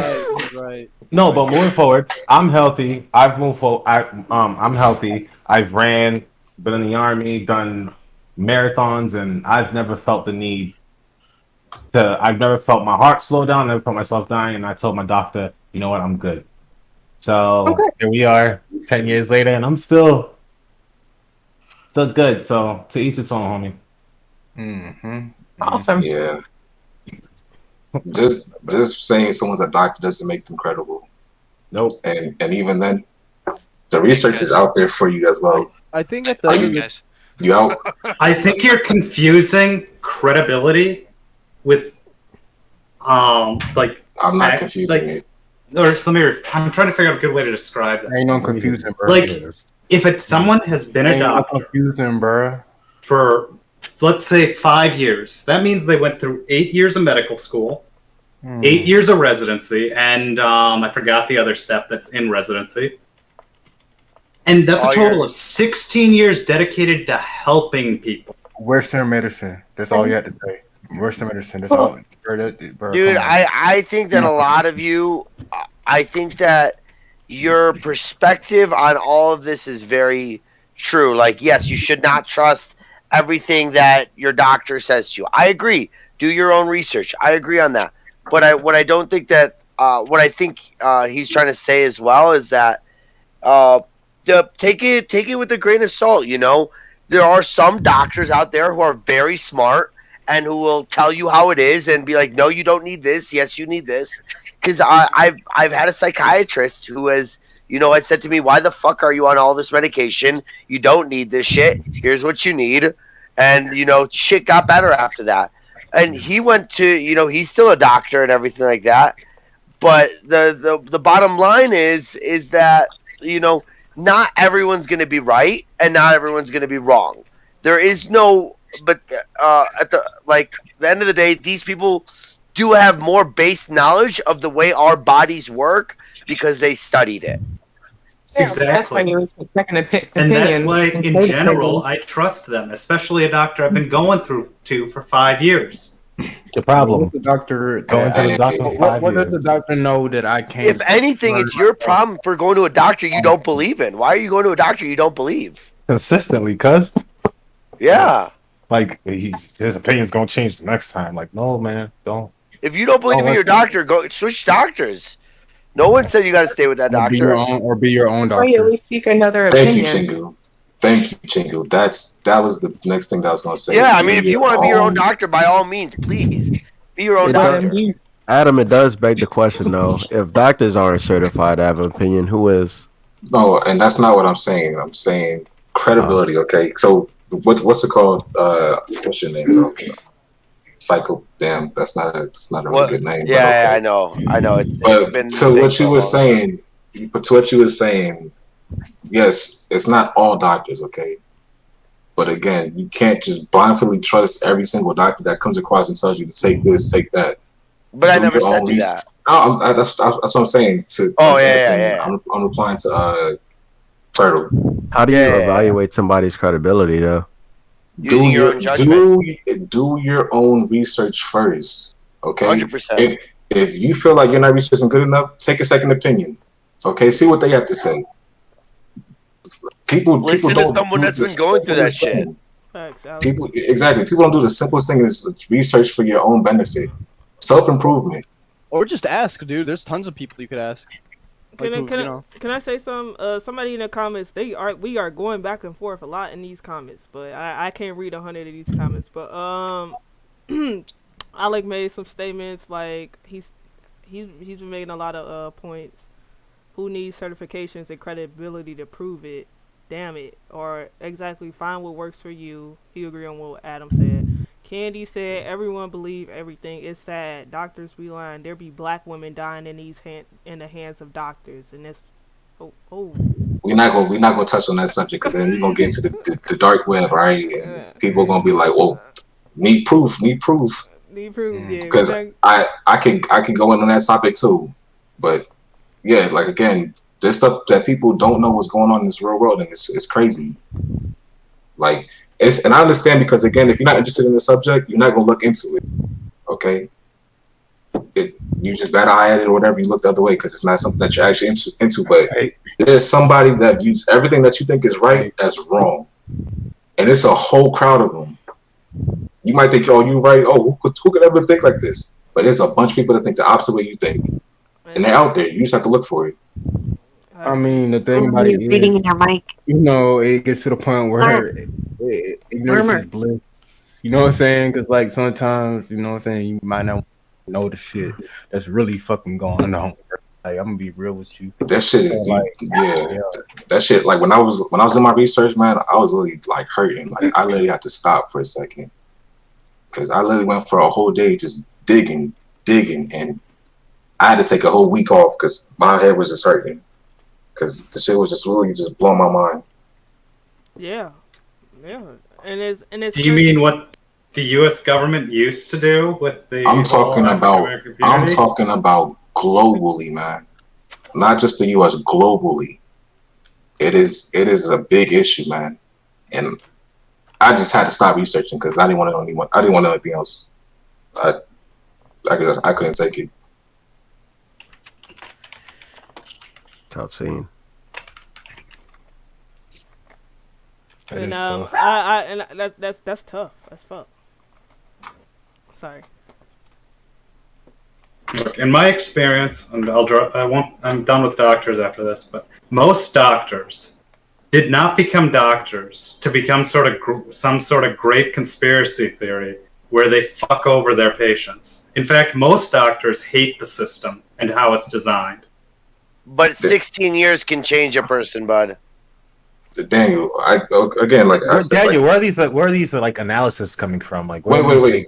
Right. No, but moving forward, I'm healthy. I've moved forward. I'm healthy. I've ran, been in the army, done marathons, and I've never felt the need to. I've never felt my heart slow down. Never felt myself dying. And I told my doctor, you know what, I'm good. So here we are, 10 years later, and I'm still good. So to each its own, homie. Mm-hmm. Awesome. Yeah. Just saying someone's a doctor doesn't make them credible. Nope. And even then, the research is out there for you as well. I think at Thanks, guys. You out? I think you're confusing credibility with like. I'm not confusing it. Or just I'm trying to figure out a good way to describe that. Ain't no confusing, bro. Like, if someone has been a Ain't no doctor confusing, bro. for, let's say, 5 years, that means they went through 8 years of medical school, 8 years of residency, and I forgot the other step that's in residency. And that's a total of 16 years dedicated to helping people. Western medicine. That's all you have to say. Western medicine. That's all. Dude, I think that a lot of you, I think that your perspective on all of this is very true. Like, yes, you should not trust everything that your doctor says to you. I agree. Do your own research. I agree on that. But what I don't think that what I think he's trying to say as well is that take it with a grain of salt. You know, there are some doctors out there who are very smart and who will tell you how it is and be like, no, you don't need this. Yes, you need this. Because I've had a psychiatrist who has, has said to me, why the fuck are you on all this medication? You don't need this shit. Here's what you need. And, shit got better after that. And he went to, he's still a doctor and everything like that. But the bottom line is that, not everyone's going to be right and not everyone's going to be wrong. There is no, but at the end of the day, these people do have more base knowledge of the way our bodies work because they studied it. Yeah, that's why you take second opinions. And that's why, in general, I trust them, especially a doctor I've been going to for 5 years. The problem. What the doctor Going to the doctor for 5 what years. does the doctor know that I can't? If anything, it's your problem for going to a doctor you don't believe in. Why are you going to a doctor you don't believe? Consistently, cuz. Yeah. Like, his opinion's gonna change the next time. Like, no, man, don't. If you don't believe in your doctor, go switch doctors. No one said you got to stay with that Or be doctor. your own That's why you doctor. always seek another Thank you, opinion. Chingu. That was the next thing that I was gonna say. Yeah, I mean, if you want to be your own doctor, by all means, please be your own doctor. Adam, it does beg the question though. If doctors aren't certified to have an opinion, who is? No, and that's not what I'm saying. I'm saying credibility. Okay, so what's it called? What's your name? Psycho. Damn, that's not a really good name. Yeah, okay. I know. But to what you were saying, yes, it's not all doctors, okay? But again, you can't just blindly trust every single doctor that comes across and tells you to take this, take that. But I never said that. Oh, that's what I'm saying. I'm replying to Turtle. How do you evaluate somebody's credibility though? Do your own research first, okay? 100%. If you feel like you're not researching good enough, take a second opinion, okay? See what they have to say. People Listen don't to someone do that's the been going through that simplest shit. thing. People don't do the simplest thing is research for your own benefit, self-improvement. Or just ask, dude. There's tons of people you could ask. Can I say some? Somebody in the comments, we are going back and forth a lot in these comments, but I can't read 100 of these comments. But Alec made some statements like he's been making a lot of points. Who needs certifications and credibility to prove it? Damn it! Or exactly, find what works for you. He agreed on what Adam said. Candy said, everyone believe everything. It's sad. Doctors be lying. There be black women dying in the hands of doctors. And Oh. We're not gonna touch on that subject because then we're gonna get into the dark web, right? And people are gonna be like, "Well, need proof." Need proof, yeah. Because I can go in on that topic too, but yeah, like again, there's stuff that people don't know what's going on in this real world, and it's crazy. Like and I understand because again, if you're not interested in the subject, you're not gonna look into it. Okay, you just bat an eye at it or whatever. You look the other way because it's not something that you're actually into. But there's somebody that views everything that you think is right as wrong, and it's a whole crowd of them. You might think, "Oh, you're right. Oh, who could ever think like this?" But there's a bunch of people that think the opposite way you think, and they're out there. You just have to look for it. I mean, the thing about it reading in is, your mic. you know, it gets to the point where ignorance is bliss. You know what I'm saying? Because like sometimes, you know what I'm saying, you might not know the shit that's really fucking going on. Like I'm gonna be real with you. That shit is that shit. Like when I was in my research, man, I was really like hurting. Like I literally had to stop for a second because I literally went for a whole day just digging, and I had to take a whole week off because my head was just hurting because the shit was just really just blowing my mind. Yeah, and it's. Do you mean what the U.S. government used to do with the? I'm talking about globally, man. Not just the U.S. Globally, it is a big issue, man. And I just had to stop researching because I didn't want to know anyone. I didn't want to know anything else. I couldn't take it. Tough scene. And that's tough. That's fuck. Sorry. Look, in my experience, and I'm done with doctors after this, but most doctors did not become doctors to become some sort of great conspiracy theory where they fuck over their patients. In fact, most doctors hate the system and how it's designed. But 16 years can change a person, bud. Daniel, Daniel, where are these like analysis coming from? Like, wait.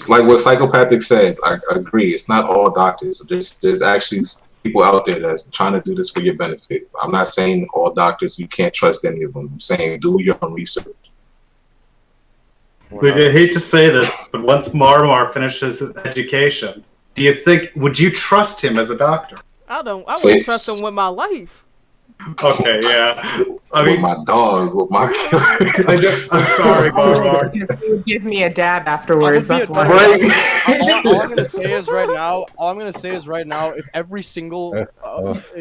Like what Psychopathic said, I agree. It's not all doctors. There's actually people out there that's trying to do this for your benefit. I'm not saying all doctors, you can't trust any of them. I'm saying do your own research. Look, I hate to say this, but once Marmar finishes his education, would you trust him as a doctor? I wouldn't trust him with my life. Okay, yeah. I mean, with my dog, with my. I'm sorry, Marmar. Because he would give me a dab afterwards. That's why. All I'm gonna say is right now, if every single,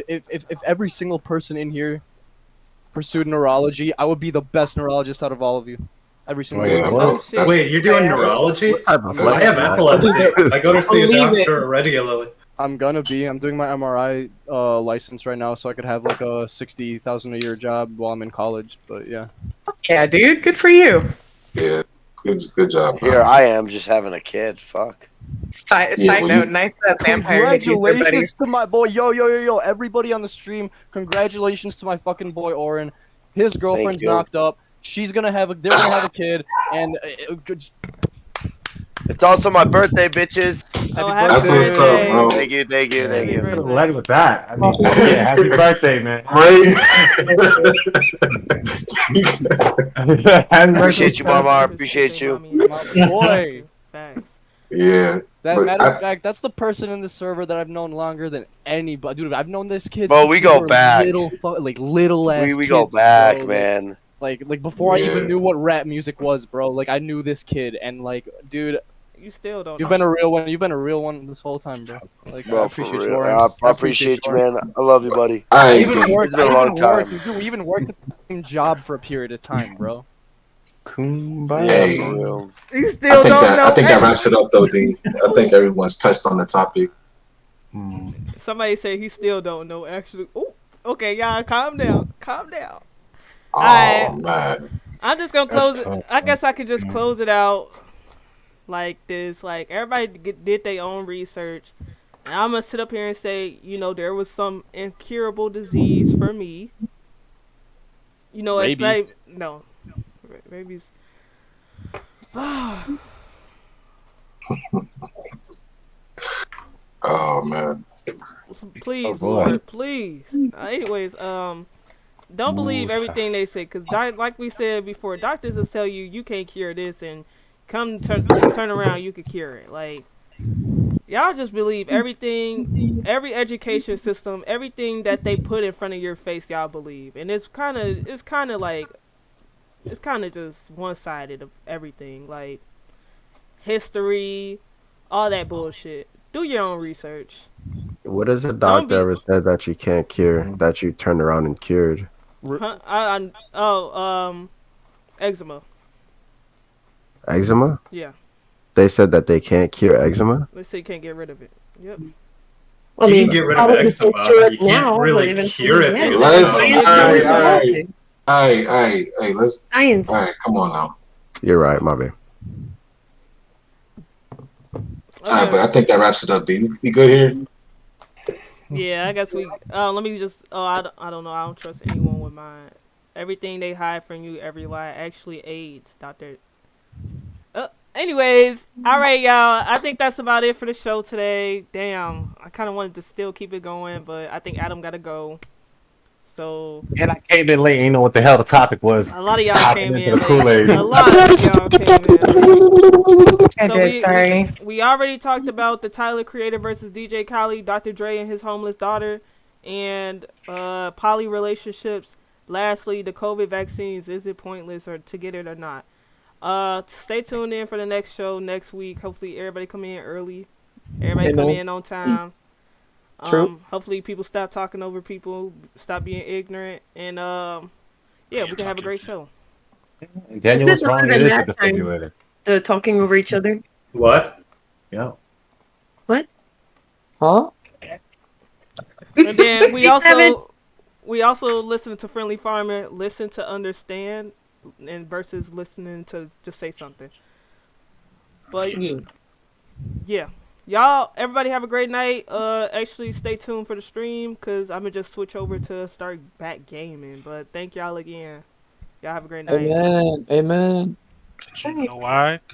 if every single person in here pursued neurology, I would be the best neurologist out of all of you. Every single one. Wait, you're doing neurology? I have epilepsy. I go to see a doctor regularly. I'm doing my MRI license right now, so I could have like a $60,000 a year job while I'm in college. But yeah. Yeah, dude, good for you. Yeah, good job. Here I am, just having a kid. Fuck. Side note, nice vampire. Congratulations to my boy, yo, everybody on the stream. Congratulations to my fucking boy Oren. His girlfriend's knocked up. They're gonna have a kid, and it's also my birthday, bitches. That's what's up, bro. Thank you. Led with that. I mean, yeah, happy birthday, man. Appreciate you, Mama. Appreciate you. My boy. Thanks. Yeah. Matter of fact, that's the person in the server that I've known longer than anybody. Dude, I've known this kid. Well, we go back. Little ass. We go back, bro. man. Like before I even knew what rap music was, bro. Like I knew this kid, and like, dude. You still don't. You've been a real one. You've been a real one this whole time, bro. Like, bro, I appreciate you. I appreciate you, man. I love you, buddy. It's been a long time. Dude, we even worked the same job for a period of time, bro. Kumbaya. Hey, you still don't know. I think that wraps it up, though, D. I think everyone's touched on the topic. Somebody say he still don't know. Actually, oh, okay, y'all, calm down. Oh, Alright. man. I'm just gonna close it. I guess I could just close it out like this. Like everybody did their own research, and I'm gonna sit up here and say, there was some incurable disease for me. It's like no, rabies. Oh man, Please, Oh, boy. Lord, please. Anyways, don't believe everything they say, because like we said before, doctors will tell you you can't cure this, and turn around, you could cure it. Like, y'all just believe everything, every education system, everything that they put in front of your face, y'all believe, and it's kind of just one-sided of everything, like history, all that bullshit. Do your own research. What has a doctor ever said that you can't cure that you turned around and cured? Huh? Eczema. Eczema? Yeah. They said that they can't cure eczema? They say you can't get rid of it. Yep. I You mean, can get rid of probably eczema, can cure but it you can't now, really but eventually, cure it. yeah. Let's Science. all right, come on now. You're right, my bad. All right, but I think that wraps it up, D. We good here? Yeah, I guess we. Let me just. I don't know. I don't trust anyone with mine. Everything they hide from you, every lie, actually aids, Doctor. Anyways, all right, y'all. I think that's about it for the show today. Damn, I kind of wanted to still keep it going, but I think Adam got to go. So. And I came in late. Ain't know what the hell the topic was. A lot of y'all Hopping came into in the Kool-Aid. late. A lot of y'all came in late. Sorry. We already talked about the Tyler Creator versus DJ Khaled, Dr. Dre and his homeless daughter, and poly relationships. Lastly, the COVID vaccines. Is it pointless or to get it or not? Stay tuned in for the next show next week. Hopefully everybody come in early. Everybody come in on time. True. Hopefully people stop talking over people, stop being ignorant, and yeah, we can have a great show. Daniel, what's wrong? It is with the Last time. stimulator. The talking over each other. What? Yeah. What? Huh? And then we also listen to Friendly Farmer, listen to understand, and versus listening to just say something. But yeah, y'all, everybody have a great night. Actually, stay tuned for the stream because I'm gonna just switch over to start back gaming. But thank y'all again. Y'all have a great night. Amen. Amen. You know why?